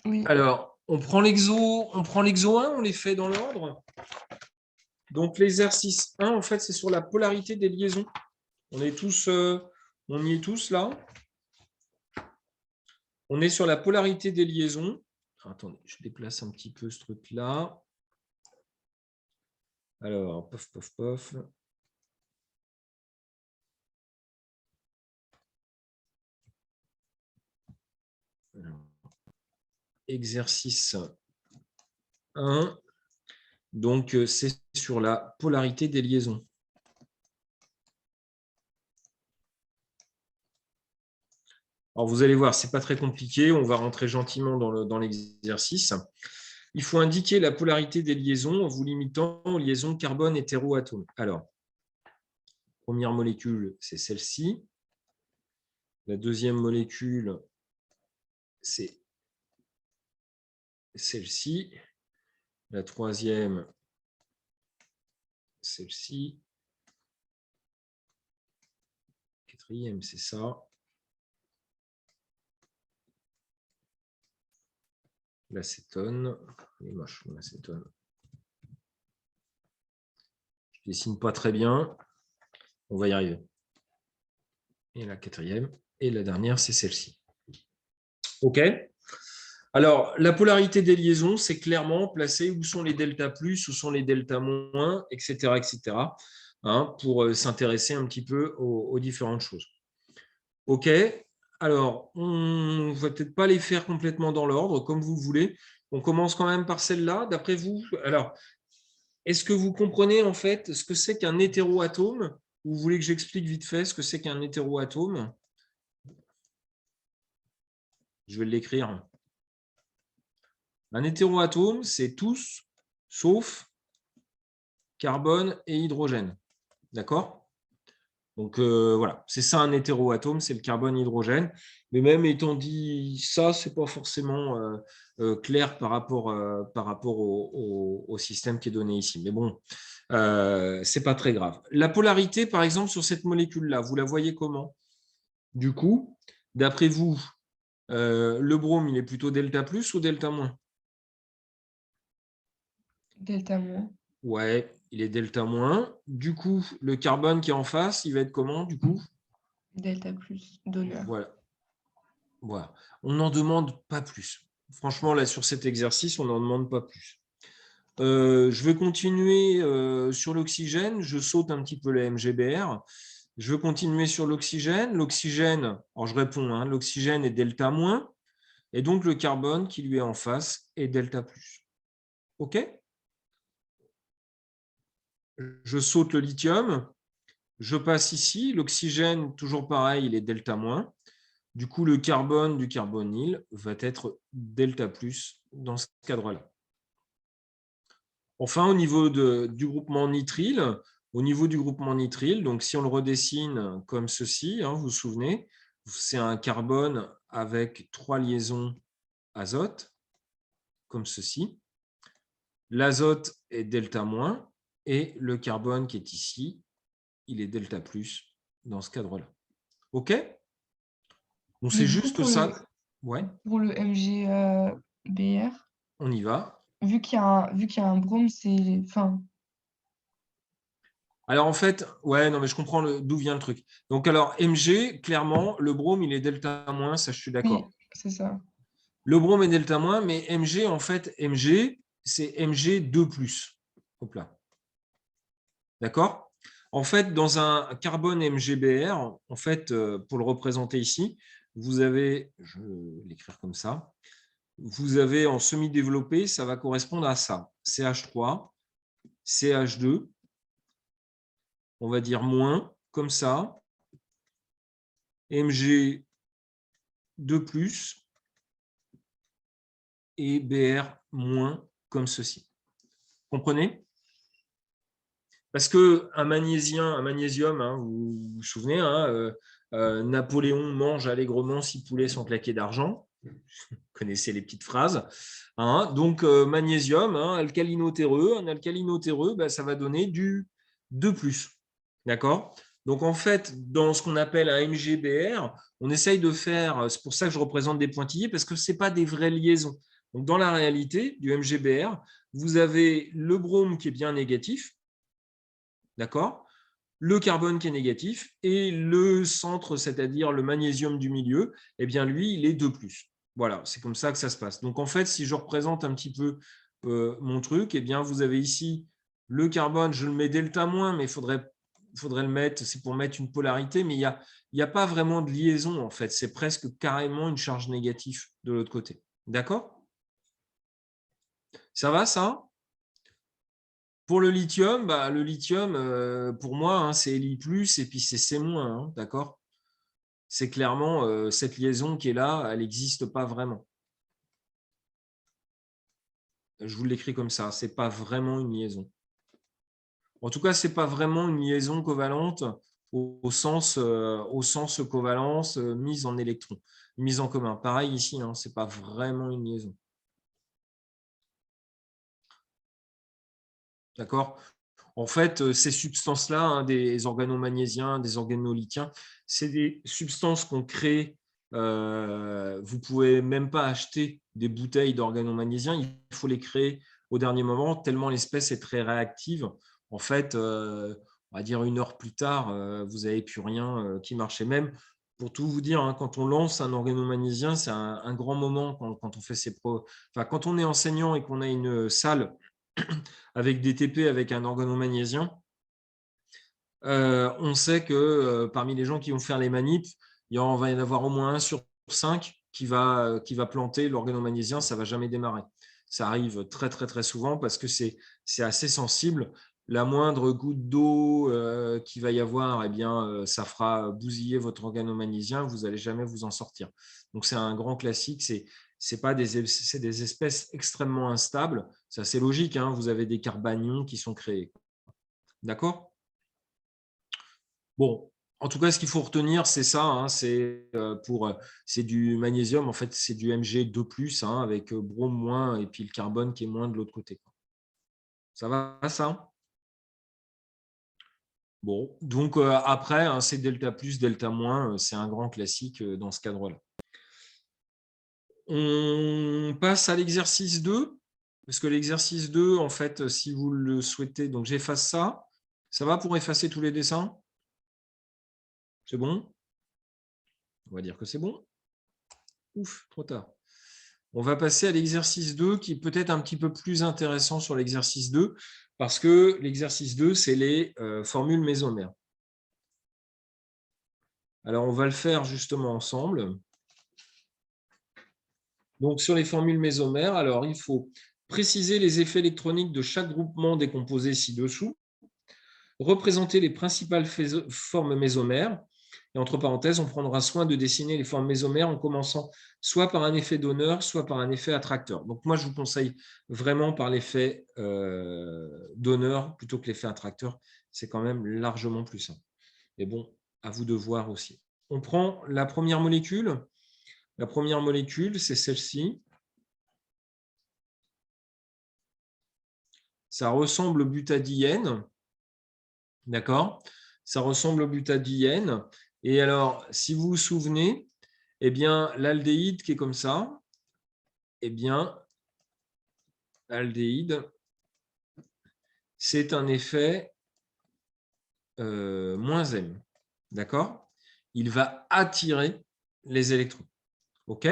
Oui, Alors, on prend l'exo 1, on les fait dans l'ordre. Donc, l'exercice 1, en fait, c'est sur la polarité des liaisons. On est tous, on y est tous là. On est sur la polarité des liaisons. Attendez, je déplace un petit peu ce truc-là. Alors, pof, pof, pof. Alors, exercice 1. Donc, c'est sur la polarité des liaisons. Alors, vous allez voir, ce n'est pas très compliqué. On va rentrer gentiment dans l'exercice. Il faut indiquer la polarité des liaisons en vous limitant aux liaisons carbone hétéroatome. Alors, première molécule, c'est celle-ci. La deuxième molécule, c'est celle-ci. La troisième, celle-ci. Quatrième, c'est ça. L'acétone. Elle est moche, l'acétone. Je ne dessine pas très bien. On va y arriver. Et la quatrième. Et la dernière, c'est celle-ci. OK. Alors, la polarité des liaisons, c'est clairement placer où sont les delta plus, où sont les delta moins, etc., hein, pour s'intéresser un petit peu aux différentes choses. OK. Alors, on ne va peut-être pas les faire complètement dans l'ordre, comme vous voulez. On commence quand même par celle-là. D'après vous, alors, est-ce que vous comprenez en fait ce que c'est qu'un hétéroatome? Ou vous voulez que j'explique vite fait ce que c'est qu'un hétéroatome? Je vais l'écrire. Un hétéroatome, c'est tous sauf carbone et hydrogène. D'accord? Donc voilà, c'est ça un hétéroatome, c'est le carbone-hydrogène. Mais même étant dit ça, ce n'est pas forcément clair par rapport au système qui est donné ici. Mais bon, ce n'est pas très grave. La polarité, par exemple, sur cette molécule-là, vous la voyez comment? Du coup, d'après vous, le brome, il est plutôt delta plus ou delta moins? delta moins. Ouais, il est delta moins. Du coup, le carbone qui est en face, il va être comment, du coup? Delta plus, donneur. Voilà. Voilà. On n'en demande pas plus. Franchement, là, sur cet exercice, on n'en demande pas plus. Je vais continuer sur l'oxygène. Je saute un petit peu les MGBR. Je veux continuer sur l'oxygène. L'oxygène, alors je réponds, hein, l'oxygène est delta moins. Et donc, le carbone qui lui est en face est delta plus. OK? Je saute le lithium. Je passe ici. L'oxygène, toujours pareil, il est delta moins. Du coup, le carbone du carbonyle va être delta plus dans ce cadre-là. Enfin, au niveau du groupement nitrile, donc si on le redessine comme ceci, hein, vous vous souvenez, c'est un carbone avec 3 liaisons azote, comme ceci. L'azote est delta moins et le carbone qui est ici, il est delta plus dans ce cadre-là. OK? Donc Mais c'est du coup, juste ça. Ouais, pour le MGBR, on y va. vu qu'il y a un brome, c'est... Enfin, Alors, en fait, ouais, non, mais je comprends d'où vient le truc. Donc, alors, Mg, clairement, le brome, il est delta moins, ça, je suis oui, d'accord. c'est ça. Le brome est delta moins, mais Mg, en fait, Mg, c'est Mg2+. Hop là. D'accord? En fait, dans un carbone MgBr, en fait, pour le représenter ici, vous avez, je vais l'écrire comme ça, vous avez en semi-développé, ça va correspondre à ça. CH3, CH2, on va dire moins, comme ça, Mg2+, et Br moins, comme ceci. Comprenez? Parce qu'un magnésium, hein, vous vous souvenez, hein, Napoléon mange allègrement 6 poulets sans claquer d'argent. Vous connaissez les petites phrases. Hein. Donc, magnésium, hein, alcalinotéreux. Un alcalinotéreux, bah, ça va donner du 2+. D'accord? Donc, en fait, dans ce qu'on appelle un MgBr, on essaye de faire, c'est pour ça que je représente des pointillés, parce que ce n'est pas des vraies liaisons. Donc, dans la réalité du MgBr, vous avez le brome qui est bien négatif, d'accord? Le carbone qui est négatif et le centre, c'est-à-dire le magnésium du milieu, eh bien lui, il est 2+. Voilà, c'est comme ça que ça se passe. Donc en fait, si je représente un petit peu mon truc, eh bien vous avez ici le carbone, je le mets delta moins, mais il faudrait le mettre, c'est pour mettre une polarité, mais il y a pas vraiment de liaison en fait, c'est presque carrément une charge négative de l'autre côté. D'accord? Ça va ça? Pour le lithium, bah, pour moi, hein, c'est Li+, et puis c'est C-, hein, d'accord? C'est clairement cette liaison qui est là, elle n'existe pas vraiment. Je vous l'écris comme ça, ce n'est pas vraiment une liaison. En tout cas, ce n'est pas vraiment une liaison covalente au sens covalence mise en électrons, mise en commun. Pareil ici, hein, ce n'est pas vraiment une liaison. D'accord? En fait, ces substances-là, hein, des organomagnésiens, des organolithiens, c'est des substances qu'on crée. Vous ne pouvez même pas acheter des bouteilles d'organomagnésiens, il faut les créer au dernier moment, tellement l'espèce est très réactive. En fait, on va dire 1 heure plus tard, vous n'avez plus rien qui marche. Et même, pour tout vous dire, hein, quand on lance un organomagnésien, c'est un grand moment quand on fait enfin, quand on est enseignant et qu'on a une salle avec des TP avec un organomagnésiens, on sait que parmi les gens qui vont faire les manips, il va y en avoir au moins 1 sur 5 qui va planter l'organomagnésiens, ça ne va jamais démarrer. Ça arrive très, très, très souvent parce que c'est assez sensible. La moindre goutte d'eau qu'il va y avoir, eh bien, ça fera bousiller votre organomagnésiens, vous n'allez jamais vous en sortir. Donc, c'est un grand classique. C'est des espèces extrêmement instables. C'est assez logique, hein, vous avez des carbanions qui sont créés. D'accord? Bon, en tout cas, ce qu'il faut retenir, c'est ça, hein, c'est du magnésium, en fait, c'est du Mg2+, hein, avec brome moins et puis le carbone qui est moins de l'autre côté. Ça va, ça? Bon, donc après, hein, c'est delta plus, delta moins, c'est un grand classique dans ce cadre-là. On passe à l'exercice 2, parce que l'exercice 2, en fait, si vous le souhaitez, donc j'efface ça. Ça va pour effacer tous les dessins? C'est bon? On va dire que c'est bon. Ouf, trop tard. On va passer à l'exercice 2 qui est peut-être un petit peu plus intéressant sur l'exercice 2 parce que l'exercice 2, c'est les formules mésomères. Alors, on va le faire justement ensemble. Donc, sur les formules mésomères, alors il faut préciser les effets électroniques de chaque groupement des composés ci-dessous, représenter les principales formes mésomères. Et entre parenthèses, on prendra soin de dessiner les formes mésomères en commençant soit par un effet donneur, soit par un effet attracteur. Donc moi, je vous conseille vraiment par l'effet donneur plutôt que l'effet attracteur. C'est quand même largement plus simple. Mais bon, à vous de voir aussi. On prend la première molécule. La première molécule, c'est celle-ci. Ça ressemble au butadiène. D'accord? Ça ressemble au butadiène. Et alors, si vous vous souvenez, eh bien, l'aldéhyde qui est comme ça, eh bien, aldéhyde, c'est un effet -M. D'accord? Il va attirer les électrons. OK?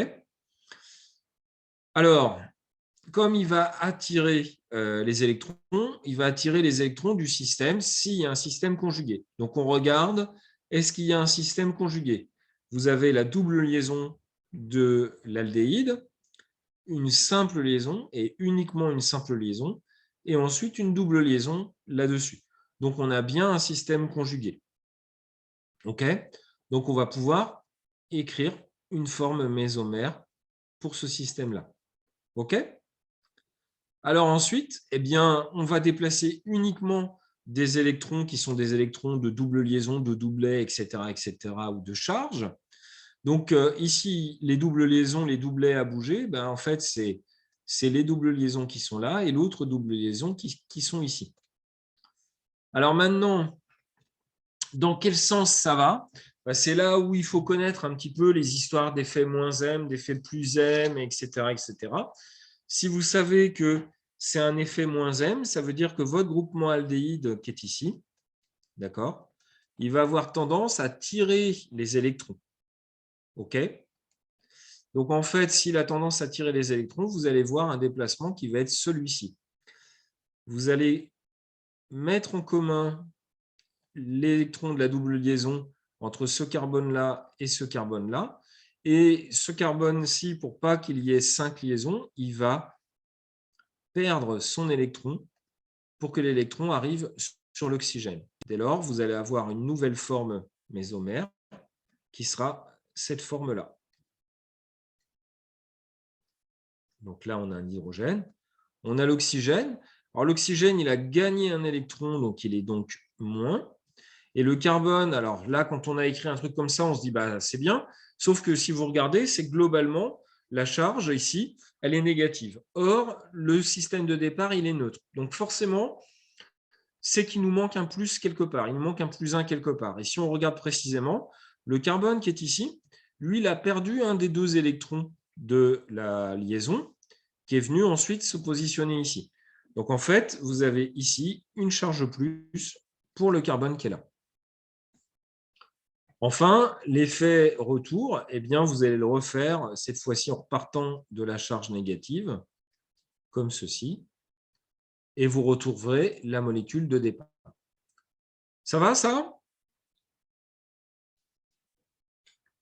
Alors, comme il va attirer les électrons, il va attirer les électrons du système s'il y a un système conjugué. Donc, on regarde, est-ce qu'il y a un système conjugué? Vous avez la double liaison de l'aldéhyde, une simple liaison et uniquement une simple liaison, et ensuite une double liaison là-dessus. Donc, on a bien un système conjugué. OK? Donc, on va pouvoir écrire une forme mésomère pour ce système-là. OK? Alors ensuite, eh bien, on va déplacer uniquement des électrons qui sont des électrons de double liaison, de doublet, etc., ou de charge. Donc ici, les doubles liaisons, les doublets à bouger, ben, en fait, c'est les doubles liaisons qui sont là et l'autre double liaison qui sont ici. Alors maintenant, dans quel sens ça va? Ben, c'est là où il faut connaître un petit peu les histoires d'effets -M, d'effets +M, etc. Si vous savez que c'est un effet -M, ça veut dire que votre groupement aldéhyde qui est ici, d'accord, il va avoir tendance à tirer les électrons. OK? Donc, en fait, s'il a tendance à tirer les électrons, vous allez voir un déplacement qui va être celui-ci. Vous allez mettre en commun l'électron de la double liaison entre ce carbone-là et ce carbone-là. Et ce carbone-ci, pour pas qu'il y ait 5 liaisons, il va perdre son électron pour que l'électron arrive sur l'oxygène. Dès lors, vous allez avoir une nouvelle forme mésomère qui sera cette forme-là. Donc là, on a un hydrogène. On a l'oxygène. Alors l'oxygène, il a gagné un électron, donc il est donc moins. Et le carbone, alors là, quand on a écrit un truc comme ça, on se dit, bah, c'est bien. Sauf que si vous regardez, c'est que globalement, la charge ici, elle est négative. Or, le système de départ, il est neutre. Donc forcément, c'est qu'il nous manque un plus quelque part. Il nous manque un +1 quelque part. Et si on regarde précisément, le carbone qui est ici, lui, il a perdu un des 2 électrons de la liaison qui est venu ensuite se positionner ici. Donc, en fait, vous avez ici une charge plus pour le carbone qui est là. Enfin, l'effet retour, eh bien, vous allez le refaire cette fois-ci en repartant de la charge négative, comme ceci, et vous retrouverez la molécule de départ. Ça va, ça?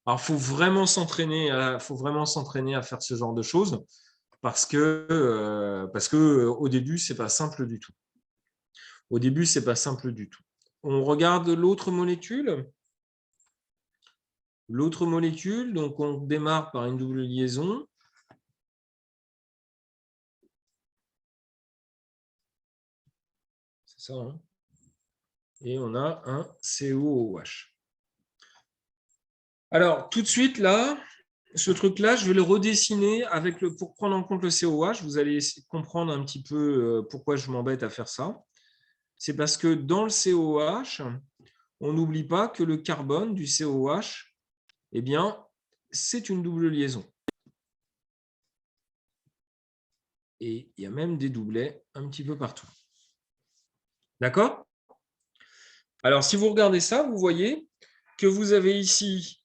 Alors, il faut vraiment s'entraîner à faire ce genre de choses parce que au début, ce n'est pas simple du tout. Au début, ce n'est pas simple du tout. On regarde l'autre molécule. L'autre molécule, donc on démarre par une double liaison. C'est ça, hein? Et on a un COOH. Alors, tout de suite, là, ce truc-là, je vais le redessiner pour prendre en compte le COH. Vous allez comprendre un petit peu pourquoi je m'embête à faire ça. C'est parce que dans le COH, on n'oublie pas que le carbone du COH, eh bien, c'est une double liaison. Et il y a même des doublets un petit peu partout. D'accord? Alors, si vous regardez ça, vous voyez que vous avez ici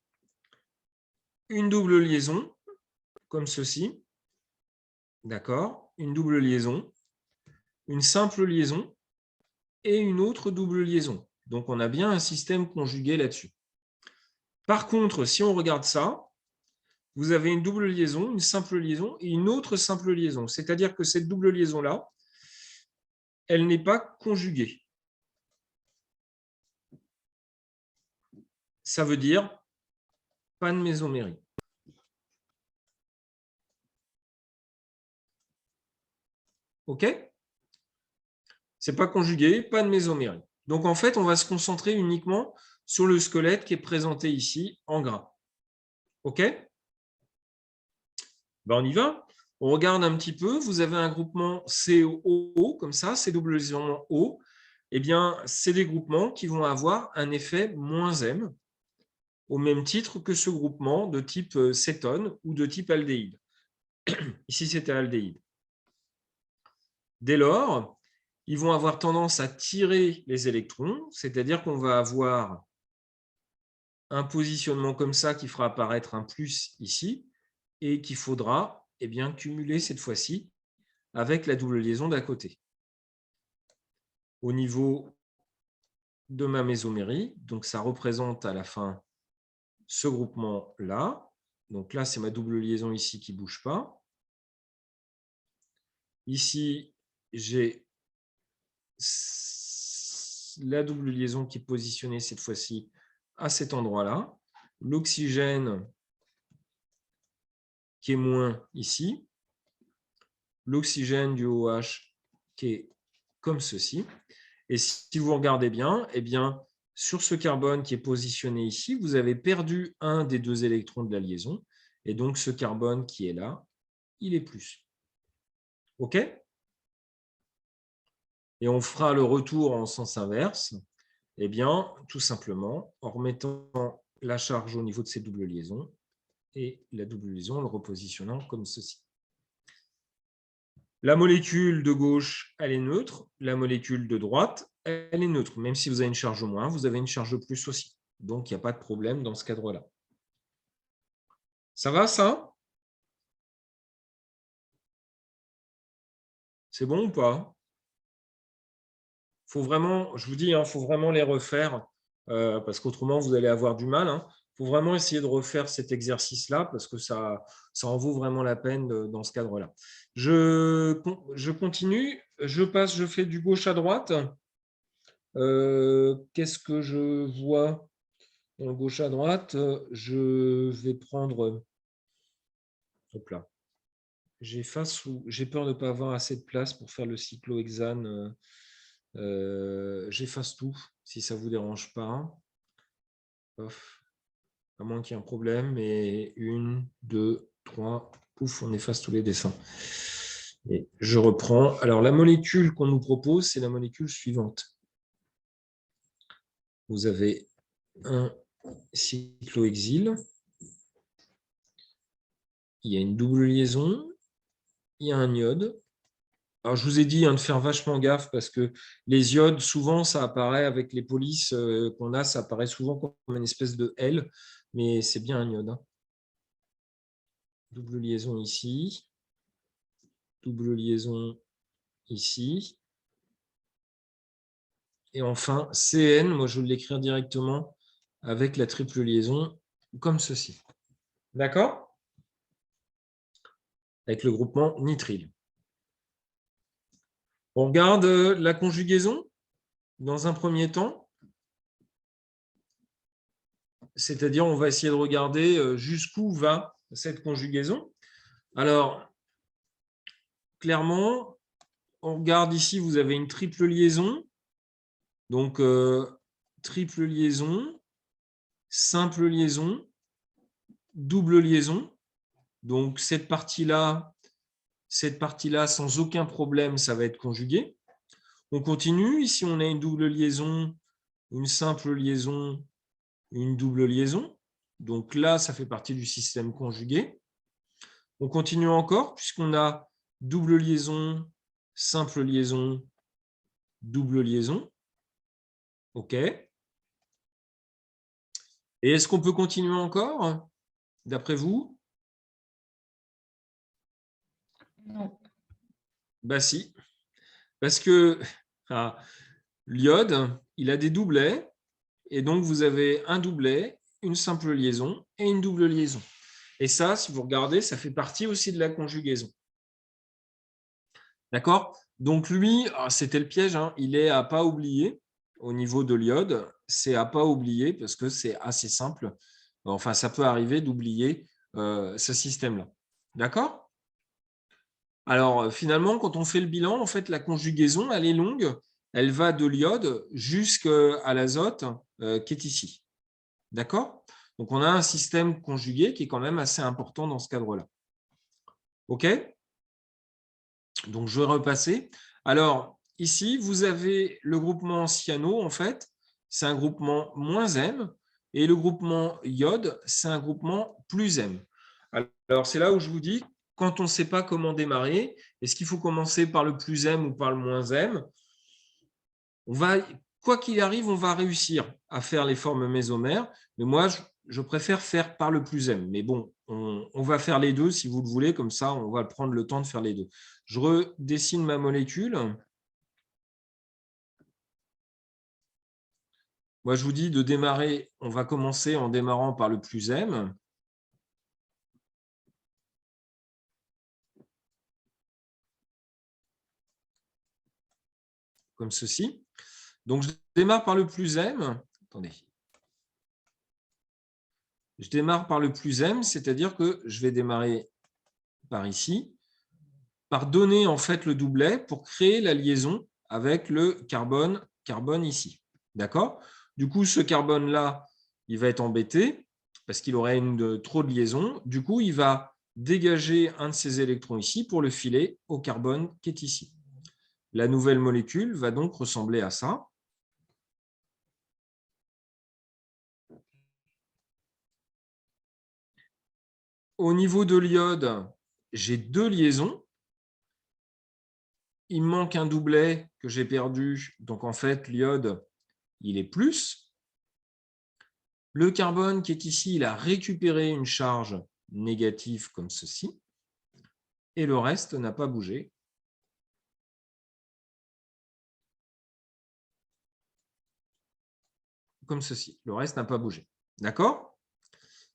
une double liaison, comme ceci. D'accord? Une double liaison, une simple liaison et une autre double liaison. Donc, on a bien un système conjugué là-dessus. Par contre, si on regarde ça, vous avez une double liaison, une simple liaison et une autre simple liaison. C'est-à-dire que cette double liaison-là, elle n'est pas conjuguée. Ça veut dire pas de mésomérie. OK? C'est pas conjugué, pas de mésomérie. Donc, en fait, on va se concentrer uniquement sur le squelette qui est présenté ici en gras. OK? Ben, on y va. On regarde un petit peu. Vous avez un groupement COO, comme ça, C double liaison O. Eh bien, c'est des groupements qui vont avoir un effet -M, au même titre que ce groupement de type cétone ou de type aldéhyde. Ici, c'était aldéhyde. Dès lors, ils vont avoir tendance à tirer les électrons, c'est-à-dire qu'on va avoir un positionnement comme ça qui fera apparaître un plus ici et qu'il faudra cumuler cette fois-ci avec la double liaison d'à côté. Au niveau de ma mésomérie, donc ça représente à la fin ce groupement-là. Donc là, c'est ma double liaison ici qui ne bouge pas. Ici, j'ai la double liaison qui est positionnée cette fois-ci à cet endroit-là. L'oxygène qui est moins ici. L'oxygène du OH qui est comme ceci. Et si vous regardez bien, sur ce carbone qui est positionné ici, vous avez perdu un des deux électrons de la liaison. Et donc, ce carbone qui est là, il est plus. OK? Et on fera le retour en sens inverse. Tout simplement, en remettant la charge au niveau de ces doubles liaisons et la double liaison en le repositionnant comme ceci. La molécule de gauche, elle est neutre. La molécule de droite, elle est neutre. Même si vous avez une charge moins, vous avez une charge plus aussi. Donc, il n'y a pas de problème dans ce cadre-là. Ça va, ça? C'est bon ou pas? Faut vraiment, je vous dis, faut vraiment les refaire parce qu'autrement, vous allez avoir du mal. Il faut vraiment essayer de refaire cet exercice-là parce que ça en vaut vraiment la peine dans ce cadre-là. Je continue, je fais du gauche à droite. Qu'est-ce que je vois en gauche à droite? Je vais prendre... Hop là. J'efface ou j'ai peur de ne pas avoir assez de place pour faire le cyclohexane. J'efface tout si ça ne vous dérange pas. Off. À moins qu'il y ait un problème. Et 1, 2, 3, pouf, on efface tous les dessins. Et je reprends. Alors, la molécule qu'on nous propose, c'est la molécule suivante. Vous avez un cyclohexyle. Il y a une double liaison. Il y a un iode. Alors, je vous ai dit de faire vachement gaffe parce que les iodes, souvent, ça apparaît avec les polices qu'on a, ça apparaît souvent comme une espèce de L, mais c'est bien un iode. Double liaison ici, double liaison ici. Et enfin, CN, moi je vais l'écrire directement avec la triple liaison, comme ceci. D'accord? Avec le groupement nitrile. On regarde la conjugaison dans un premier temps. C'est-à-dire, on va essayer de regarder jusqu'où va cette conjugaison. Alors, clairement, on regarde ici, vous avez une triple liaison. Donc, triple liaison, simple liaison, double liaison. Donc, cette partie-là, sans aucun problème, ça va être conjugué. On continue. Ici, on a une double liaison, une simple liaison, une double liaison. Donc là, ça fait partie du système conjugué. On continue encore, puisqu'on a double liaison, simple liaison, double liaison. OK. Et est-ce qu'on peut continuer encore, d'après vous? Non. Bah si. Parce que l'iode, il a des doublets. Et donc, vous avez un doublet, une simple liaison et une double liaison. Et ça, si vous regardez, ça fait partie aussi de la conjugaison. D'accord? Donc, lui, c'était le piège, il est à ne pas oublier au niveau de l'iode. C'est à ne pas oublier parce que c'est assez simple. Enfin, ça peut arriver d'oublier ce système-là. D'accord? Alors, finalement, quand on fait le bilan, en fait, la conjugaison, elle est longue. Elle va de l'iode jusqu'à l'azote qui est ici. D'accord? Donc, on a un système conjugué qui est quand même assez important dans ce cadre-là. OK? Donc, je vais repasser. Alors, ici, vous avez le groupement cyano, en fait, c'est un groupement moins M, et le groupement iode, c'est un groupement plus M. Alors, c'est là où je vous dis, quand on ne sait pas comment démarrer, est-ce qu'il faut commencer par le plus M ou par le moins M? Quoi qu'il arrive, on va réussir à faire les formes mésomères, mais moi, je préfère faire par le plus M. Mais bon, on va faire les deux si vous le voulez, comme ça, on va prendre le temps de faire les deux. Je redessine ma molécule. Moi, je vous dis de démarrer, on va commencer en démarrant par le plus M. Comme ceci. Donc, je démarre par le plus M. Attendez. Je démarre par le plus M, c'est-à-dire que je vais démarrer par ici, par donner en fait le doublet pour créer la liaison avec le carbone ici. D'accord? Du coup, ce carbone-là, il va être embêté parce qu'il aurait trop de liaison. Du coup, il va dégager un de ses électrons ici pour le filer au carbone qui est ici. La nouvelle molécule va donc ressembler à ça. Au niveau de l'iode, j'ai deux liaisons. Il me manque un doublet que j'ai perdu. Donc, en fait, l'iode, il est plus. Le carbone qui est ici, il a récupéré une charge négative comme ceci. Et le reste n'a pas bougé. Comme ceci. Le reste n'a pas bougé. D'accord?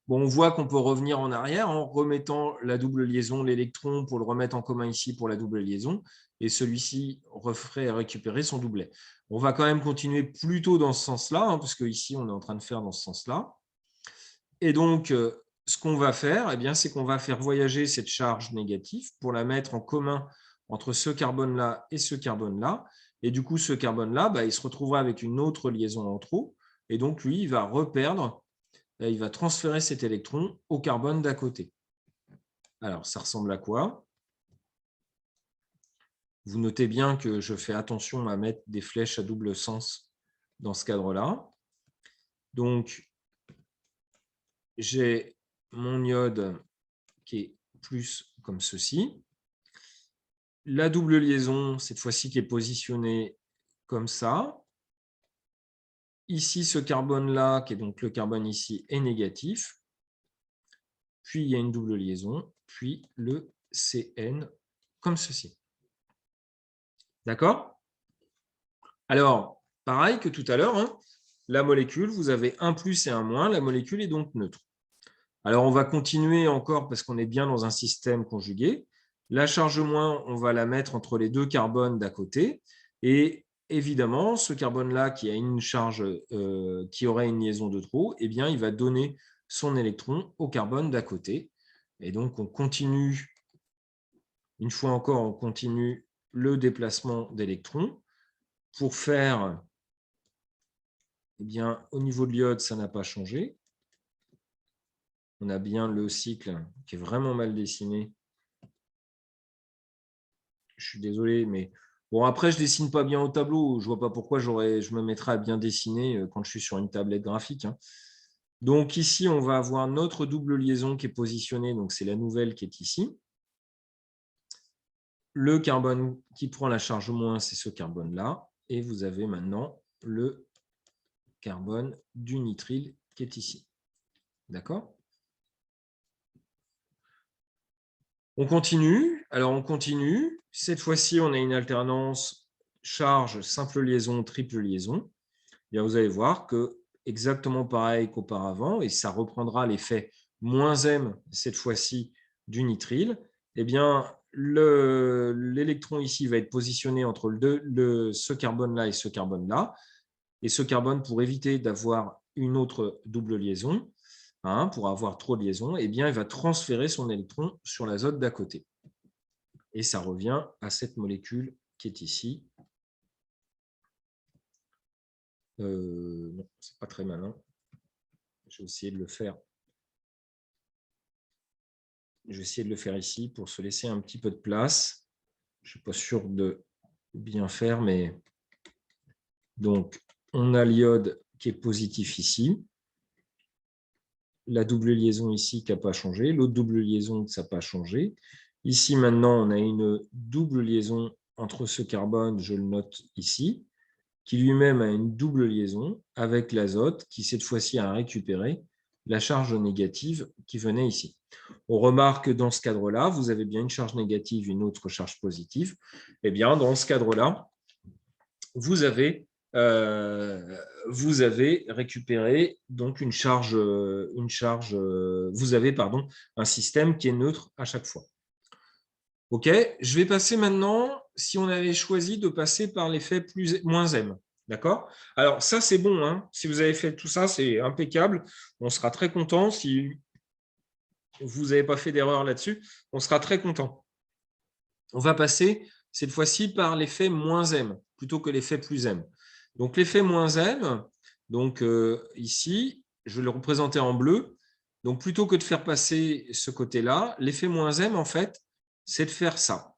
Bon, on voit qu'on peut revenir en arrière en remettant la double liaison, l'électron, pour le remettre en commun ici pour la double liaison. Et celui-ci referait récupérer son doublet. On va quand même continuer plutôt dans ce sens-là, parce qu'ici, on est en train de faire dans ce sens-là. Et donc, ce qu'on va faire, c'est qu'on va faire voyager cette charge négative pour la mettre en commun entre ce carbone-là et ce carbone-là. Et du coup, ce carbone-là, il se retrouvera avec une autre liaison en trop. Et donc, lui, il va reperdre, il va transférer cet électron au carbone d'à côté. Alors, ça ressemble à quoi? Vous notez bien que je fais attention à mettre des flèches à double sens dans ce cadre-là. Donc, j'ai mon iode qui est plus comme ceci. La double liaison, cette fois-ci, qui est positionnée comme ça. Ici, ce carbone-là, qui est donc le carbone ici, est négatif. Puis, il y a une double liaison, puis le CN comme ceci. D'accord? Alors, pareil que tout à l'heure, la molécule, vous avez un plus et un moins, la molécule est donc neutre. Alors, on va continuer encore parce qu'on est bien dans un système conjugué. La charge moins, on va la mettre entre les deux carbones d'à côté. Et évidemment, ce carbone-là qui a une charge, qui aurait une liaison de trop, il va donner son électron au carbone d'à côté. Et donc, on continue, une fois encore, on continue le déplacement d'électrons pour faire, au niveau de l'iode, ça n'a pas changé. On a bien le cycle qui est vraiment mal dessiné. Je suis désolé, mais bon, après, je ne dessine pas bien au tableau. Je ne vois pas pourquoi je me mettrais à bien dessiner quand je suis sur une tablette graphique. Donc ici, on va avoir notre double liaison qui est positionnée. Donc, c'est la nouvelle qui est ici. Le carbone qui prend la charge moins, c'est ce carbone-là. Et vous avez maintenant le carbone du nitrile qui est ici. D'accord? On continue. Alors, on continue. Cette fois-ci, on a une alternance charge, simple liaison, triple liaison. Bien, vous allez voir que exactement pareil qu'auparavant, et ça reprendra l'effet moins M cette fois-ci du nitrile, l'électron ici va être positionné entre ce carbone-là et ce carbone-là. Et ce carbone, pour éviter d'avoir une autre double liaison, pour avoir trop de liaisons, il va transférer son électron sur l'azote d'à côté. Et ça revient à cette molécule qui est ici. Non, c'est pas très malin. Je vais essayer de le faire. Je vais essayer de le faire ici pour se laisser un petit peu de place. Je ne suis pas sûr de bien faire, mais donc on a l'iode qui est positif ici. La double liaison ici qui n'a pas changé. L'autre double liaison, ça n'a pas changé. Ici, maintenant, on a une double liaison entre ce carbone, je le note ici, qui lui-même a une double liaison avec l'azote, qui cette fois-ci a récupéré la charge négative qui venait ici. On remarque que dans ce cadre-là, vous avez bien une charge négative, une autre charge positive. Eh bien, dans ce cadre-là, vous avez récupéré donc une charge, vous avez pardon, un système qui est neutre à chaque fois. OK, je vais passer maintenant, si on avait choisi de passer par l'effet moins M. D'accord? Alors, ça, c'est bon. Hein. Si vous avez fait tout ça, c'est impeccable. On sera très content. Si vous n'avez pas fait d'erreur là-dessus, on sera très content. On va passer cette fois-ci par l'effet moins M plutôt que l'effet plus M. Donc, l'effet moins M, donc ici, je vais le représenter en bleu. Donc, plutôt que de faire passer ce côté-là, l'effet moins M, en fait, c'est de faire ça.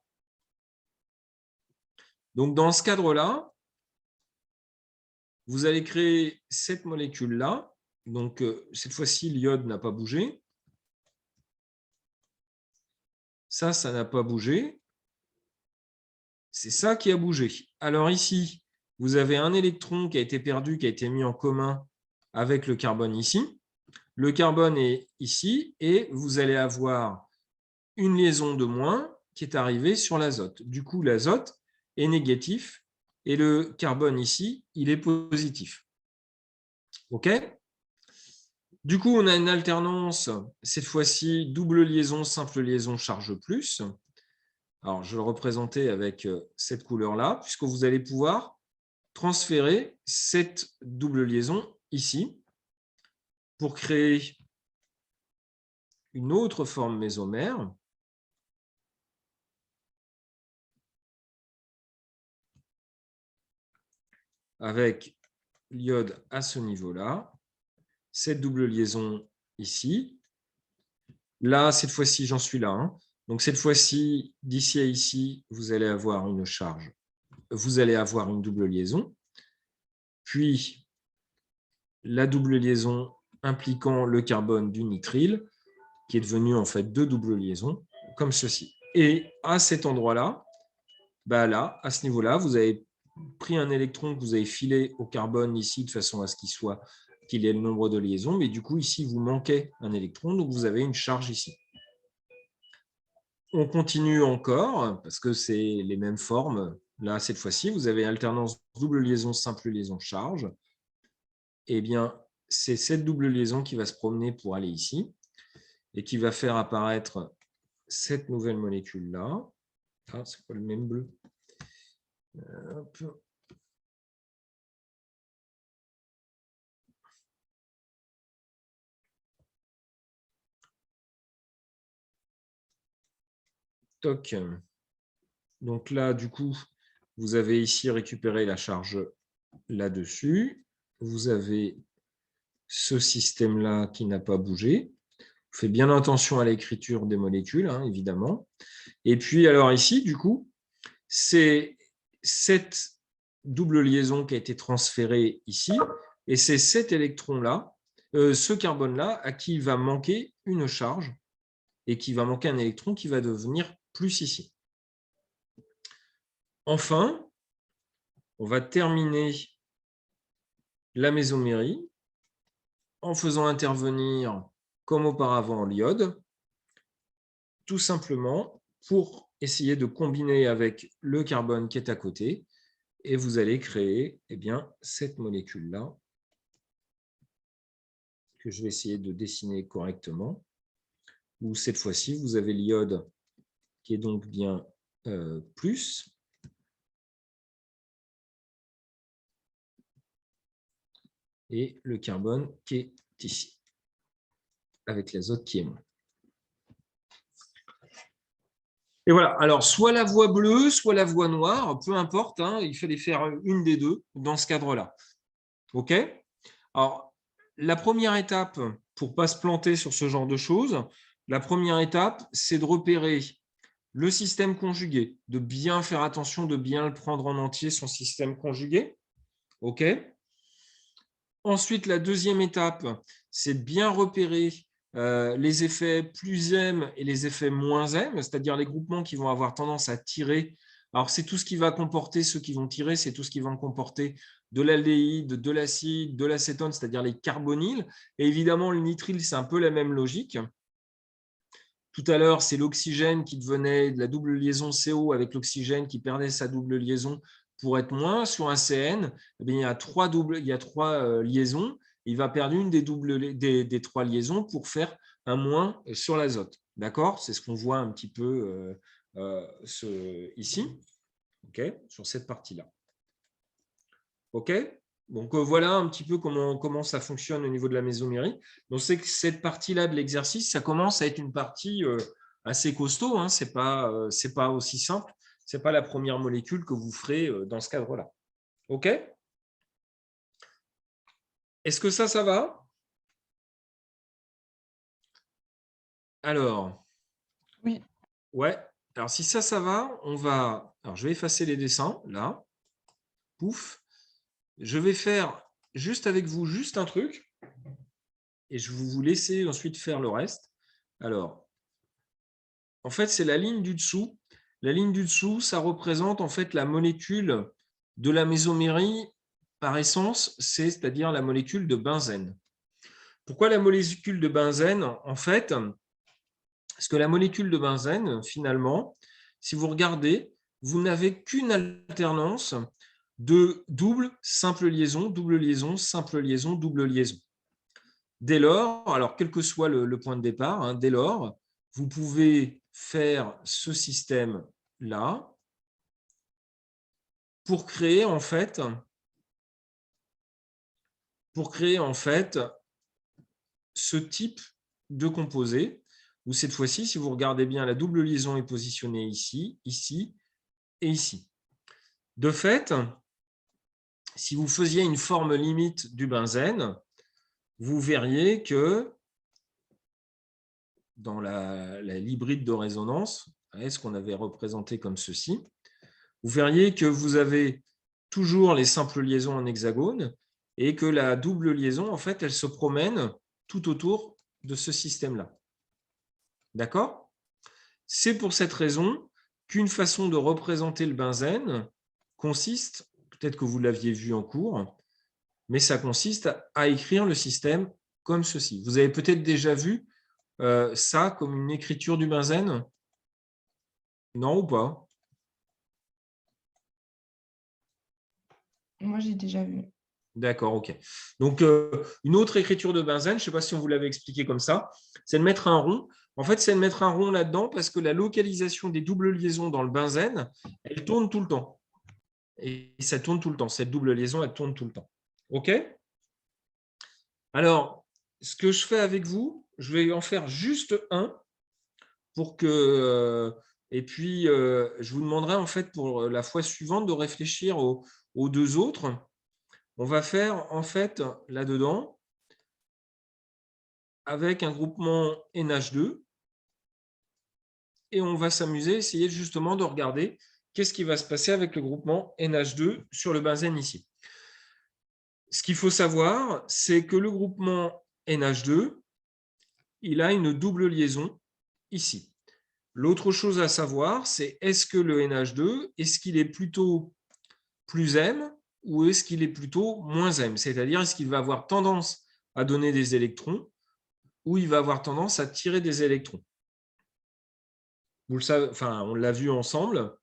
Donc, dans ce cadre-là, vous allez créer cette molécule-là. Donc, cette fois-ci, l'iode n'a pas bougé. Ça n'a pas bougé. C'est ça qui a bougé. Alors ici, vous avez un électron qui a été perdu, qui a été mis en commun avec le carbone ici. Le carbone est ici et vous allez avoir une liaison de moins qui est arrivée sur l'azote. Du coup, l'azote est négatif et le carbone ici, il est positif. OK ? Du coup, on a une alternance, cette fois-ci, double liaison, simple liaison, charge plus. Alors, je vais le représenter avec cette couleur-là, puisque vous allez pouvoir transférer cette double liaison ici pour créer une autre forme mésomère avec l'iode à ce niveau-là, cette double liaison ici. Là, cette fois-ci, j'en suis là. Hein. Donc, cette fois-ci, d'ici à ici, vous allez avoir une charge. Vous allez avoir une double liaison. Puis, la double liaison impliquant le carbone du nitrile, qui est devenu en fait deux doubles liaisons, comme ceci. Et à cet endroit-là, là, à ce niveau-là, vous avez pris un électron que vous avez filé au carbone ici de façon à ce qu'il ait le nombre de liaisons, mais du coup, ici, vous manquez un électron, donc vous avez une charge ici. On continue encore, parce que c'est les mêmes formes. Là, cette fois-ci, vous avez alternance double liaison, simple liaison, charge. Eh bien, c'est cette double liaison qui va se promener pour aller ici et qui va faire apparaître cette nouvelle molécule-là. Ah, c'est pas le même bleu. Hop. Toc. Donc là, du coup, vous avez ici récupéré la charge là-dessus. Vous avez ce système-là qui n'a pas bougé. Faites bien attention à l'écriture des molécules, hein, évidemment. Et puis, alors ici, du coup, c'est cette double liaison qui a été transférée ici, et c'est cet électron-là, ce carbone-là, à qui il va manquer une charge, et qui va manquer un électron qui va devenir plus ici. Enfin, on va terminer la mésomérie en faisant intervenir, comme auparavant, l'iode, tout simplement pour essayer de combiner avec le carbone qui est à côté, et vous allez créer cette molécule-là, que je vais essayer de dessiner correctement, où cette fois-ci, vous avez l'iode qui est donc bien plus, et le carbone qui est ici, avec l'azote qui est moins. Et voilà, alors soit la voie bleue, soit la voie noire, peu importe, hein, il fallait faire une des deux dans ce cadre-là. OK ? Alors, la première étape, pour ne pas se planter sur ce genre de choses, la première étape, c'est de repérer le système conjugué, de bien faire attention, de bien le prendre en entier, son système conjugué. OK ? Ensuite, la deuxième étape, c'est de bien repérer les effets plus M et les effets moins M, c'est-à-dire les groupements qui vont avoir tendance à tirer. Alors, c'est tout ce qui va comporter, ceux qui vont tirer, c'est tout ce qui va comporter de l'aldéhyde, de l'acide, de l'acétone, c'est-à-dire les carbonyles. Et évidemment, le nitrile, c'est un peu la même logique. Tout à l'heure, c'est l'oxygène qui devenait de la double liaison CO avec l'oxygène qui perdait sa double liaison pour être moins. Sur un CN, eh bien, il y a trois liaisons. Il va perdre une des trois liaisons pour faire un moins sur l'azote. D'accord? C'est ce qu'on voit un petit peu ici, okay, sur cette partie-là. OK? Donc, voilà un petit peu comment ça fonctionne au niveau de la mésomérie. Donc, c'est que cette partie-là de l'exercice, ça commence à être une partie assez costaud. Hein. Ce n'est pas aussi simple. Ce n'est pas la première molécule que vous ferez dans ce cadre-là. OK? Est-ce que ça va? Alors, Oui. Ouais. Alors, si ça va, on va… Alors, je vais effacer les dessins, là. Pouf. Je vais faire juste avec vous, juste un truc. Et je vais vous laisser ensuite faire le reste. Alors, en fait, c'est la ligne du dessous. La ligne du dessous, ça représente en fait la molécule de la mésomérie par essence, c'est-à-dire la molécule de benzène. Pourquoi la molécule de benzène? En fait, parce que la molécule de benzène, finalement, si vous regardez, vous n'avez qu'une alternance de double, simple liaison, double liaison, simple liaison, double liaison. Dès lors, alors quel que soit le point de départ, hein, dès lors, vous pouvez faire ce système-là pour créer en fait ce type de composé, où cette fois-ci, si vous regardez bien, la double liaison est positionnée ici, ici et ici. De fait, si vous faisiez une forme limite du benzène, vous verriez que dans l'hybride de résonance, ce qu'on avait représenté comme ceci, vous verriez que vous avez toujours les simples liaisons en hexagone et que la double liaison, en fait, elle se promène tout autour de ce système-là. D'accord? C'est pour cette raison qu'une façon de représenter le benzène consiste, peut-être que vous l'aviez vu en cours, mais ça consiste à écrire le système comme ceci. Vous avez peut-être déjà vu ça comme une écriture du benzène? Non ou pas? Moi, j'ai déjà vu. D'accord, ok. Donc, une autre écriture de benzène, je ne sais pas si on vous l'avait expliqué comme ça, c'est de mettre un rond. En fait, c'est de mettre un rond là-dedans parce que la localisation des doubles liaisons dans le benzène, elle tourne tout le temps. Et ça tourne tout le temps. Cette double liaison, elle tourne tout le temps. OK? Alors, ce que je fais avec vous, je vais en faire juste un pour que… et puis, je vous demanderai en fait pour la fois suivante de réfléchir aux deux autres. On va faire en fait là-dedans avec un groupement NH2 et on va s'amuser, essayer justement de regarder qu'est-ce qui va se passer avec le groupement NH2 sur le benzène ici. Ce qu'il faut savoir, c'est que le groupement NH2, il a une double liaison ici. L'autre chose à savoir, c'est est-ce que le NH2, est-ce qu'il est plutôt plus M ou est-ce qu'il est plutôt moins M? C'est-à-dire, est-ce qu'il va avoir tendance à donner des électrons ou il va avoir tendance à tirer des électrons? Vous le savez, enfin, on l'a vu ensemble.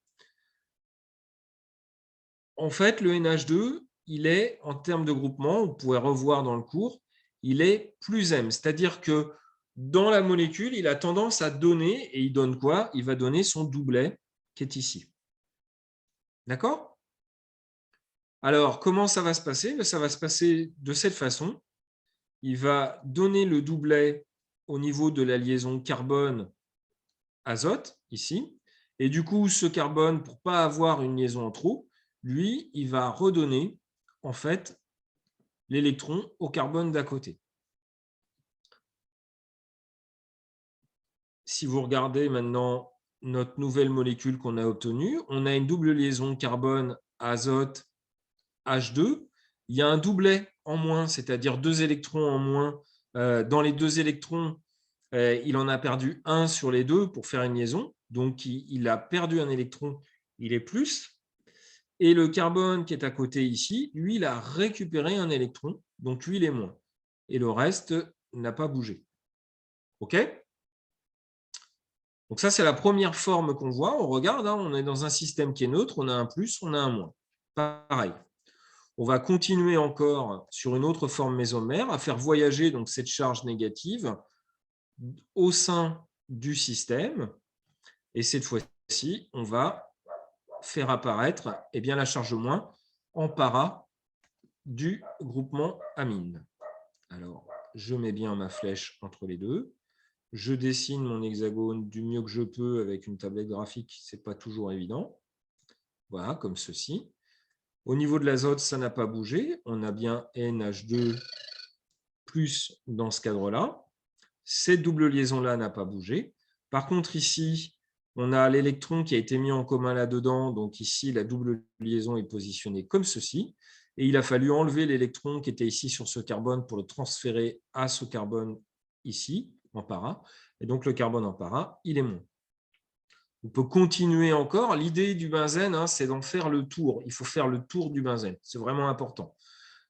En fait, le NH2, il est, en termes de groupement, vous pouvez revoir dans le cours, il est plus M. C'est-à-dire que dans la molécule, il a tendance à donner, et il donne quoi? Il va donner son doublet qui est ici. D'accord? Alors, comment ça va se passer? Ça va se passer de cette façon. Il va donner le doublet au niveau de la liaison carbone-azote, ici. Et du coup, ce carbone, pour ne pas avoir une liaison en trop, lui, il va redonner, en fait, l'électron au carbone d'à côté. Si vous regardez maintenant notre nouvelle molécule qu'on a obtenue, on a une double liaison carbone-azote H2. Il y a un doublet en moins, c'est-à-dire 2 électrons en moins. Dans les 2 électrons, il en a perdu un sur les deux pour faire une liaison. Donc, il a perdu un électron, il est plus. Et le carbone qui est à côté ici, lui, il a récupéré un électron, donc lui, il est moins. Et le reste n'a pas bougé. OK? Donc ça, c'est la première forme qu'on voit. On regarde, hein, on est dans un système qui est neutre, on a un plus, on a un moins. Pareil. On va continuer encore sur une autre forme mésomère à faire voyager donc, cette charge négative au sein du système. Et cette fois-ci, on va faire apparaître la charge moins en para du groupement amine. Alors, je mets bien ma flèche entre les deux. Je dessine mon hexagone du mieux que je peux avec une tablette graphique, ce n'est pas toujours évident. Voilà, comme ceci. Au niveau de l'azote, ça n'a pas bougé. On a bien NH2 plus dans ce cadre-là. Cette double liaison-là n'a pas bougé. Par contre, ici, on a l'électron qui a été mis en commun là-dedans. Donc ici, la double liaison est positionnée comme ceci. Et il a fallu enlever l'électron qui était ici sur ce carbone pour le transférer à ce carbone ici, en para. Et donc, le carbone en para, il est moins. On peut continuer encore. L'idée du benzène, hein, c'est d'en faire le tour. Il faut faire le tour du benzène. C'est vraiment important.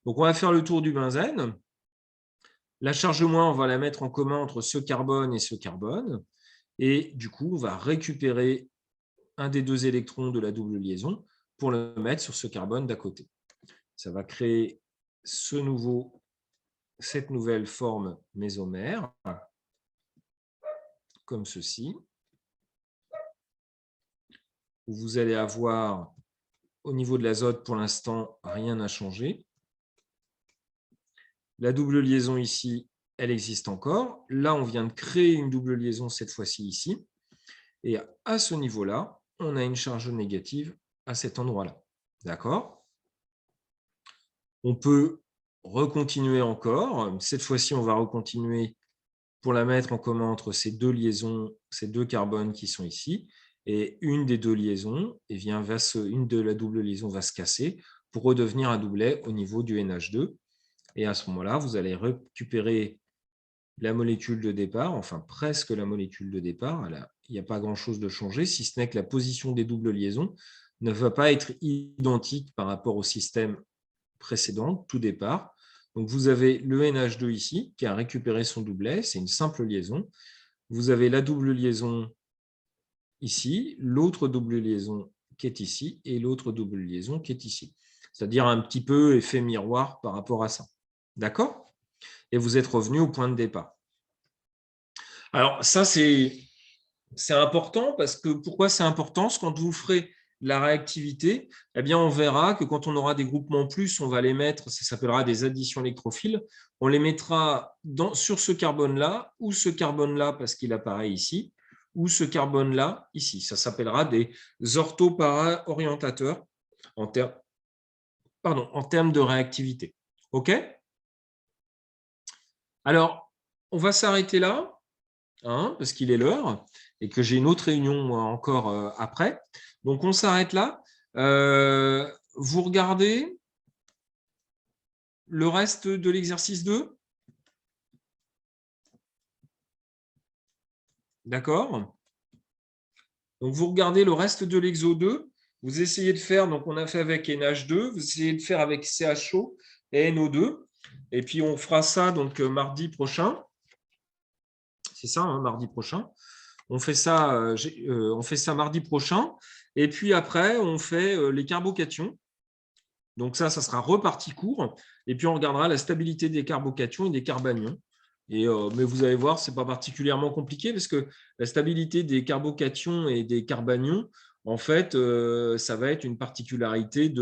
Donc, on va faire le tour du benzène. La charge moins, on va la mettre en commun entre ce carbone et ce carbone. Et du coup, on va récupérer un des deux électrons de la double liaison pour le mettre sur ce carbone d'à côté. Ça va créer cette nouvelle forme mésomère, comme ceci, où vous allez avoir, au niveau de l'azote, pour l'instant, rien n'a changé. La double liaison ici, elle existe encore. Là, on vient de créer une double liaison, cette fois-ci ici. Et à ce niveau-là, on a une charge négative à cet endroit-là. D'accord? On peut recontinuer encore. Cette fois-ci, on va recontinuer pour la mettre en commun entre ces deux liaisons, ces deux carbones qui sont ici. Et une des deux liaisons, une de la double liaison va se casser pour redevenir un doublet au niveau du NH2. Et à ce moment-là, vous allez récupérer la molécule de départ, enfin presque la molécule de départ. Il n'y a pas grand-chose de changé, si ce n'est que la position des doubles liaisons ne va pas être identique par rapport au système précédent, tout départ. Donc, vous avez le NH2 ici, qui a récupéré son doublet, c'est une simple liaison. Vous avez la double liaison ici, l'autre double liaison qui est ici, et l'autre double liaison qui est ici. C'est-à-dire un petit peu effet miroir par rapport à ça. D'accord? Et vous êtes revenu au point de départ. Alors, ça, c'est important parce que pourquoi c'est important? Parce que quand vous ferez la réactivité, eh bien, on verra que quand on aura des groupements plus, on va les mettre, ça s'appellera des additions électrophiles, on les mettra sur ce carbone-là ou ce carbone-là parce qu'il apparaît ici, ou ce carbone-là ici. Ça s'appellera des orthopara-orientateurs en termes de réactivité. OK? Alors, on va s'arrêter là, hein, parce qu'il est l'heure et que j'ai une autre réunion encore après. Donc, on s'arrête là. Vous regardez le reste de l'exercice 2. D'accord? Donc, vous regardez le reste de l'exo 2. Vous essayez de faire, donc on a fait avec NH2, vous essayez de faire avec CHO et NO2. Et puis, on fera ça donc mardi prochain. C'est ça, hein, mardi prochain. On fait ça mardi prochain. Et puis après, on fait les carbocations. Donc ça sera reparti court. Et puis on regardera la stabilité des carbocations et des carbanions. Mais vous allez voir, ce n'est pas particulièrement compliqué parce que la stabilité des carbocations et des carbanions, en fait, ça va être une particularité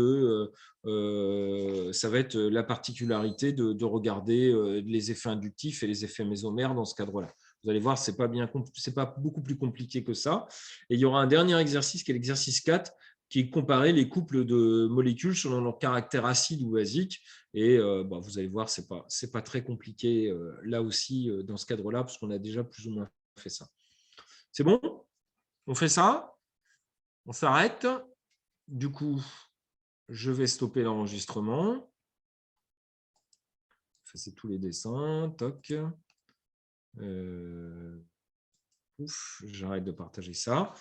ça va être la particularité de regarder les effets inductifs et les effets mésomères dans ce cadre-là. Vous allez voir, ce n'est pas beaucoup plus compliqué que ça. Et il y aura un dernier exercice qui est l'exercice 4, qui est comparer les couples de molécules selon leur caractère acide ou basique. Et vous allez voir, ce n'est pas très compliqué là aussi dans ce cadre-là, parce qu'on a déjà plus ou moins fait ça. C'est bon? On fait ça? On s'arrête? Du coup, je vais stopper l'enregistrement. Effacer tous les dessins. Toc. J'arrête de partager ça.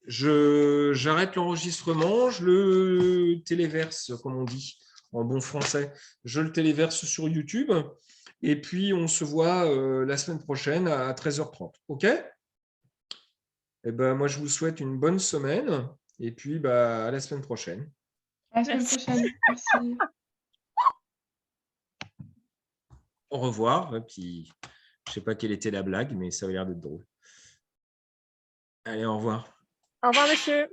J'arrête l'enregistrement, je le téléverse, comme on dit en bon français. Je le téléverse sur YouTube et puis on se voit la semaine prochaine à 13h30. OK? Eh ben, moi, je vous souhaite une bonne semaine et puis à la semaine prochaine. À la semaine prochaine. Merci. Au revoir. Et puis, je ne sais pas quelle était la blague, mais ça a l'air d'être drôle. Allez, au revoir. Au revoir, monsieur.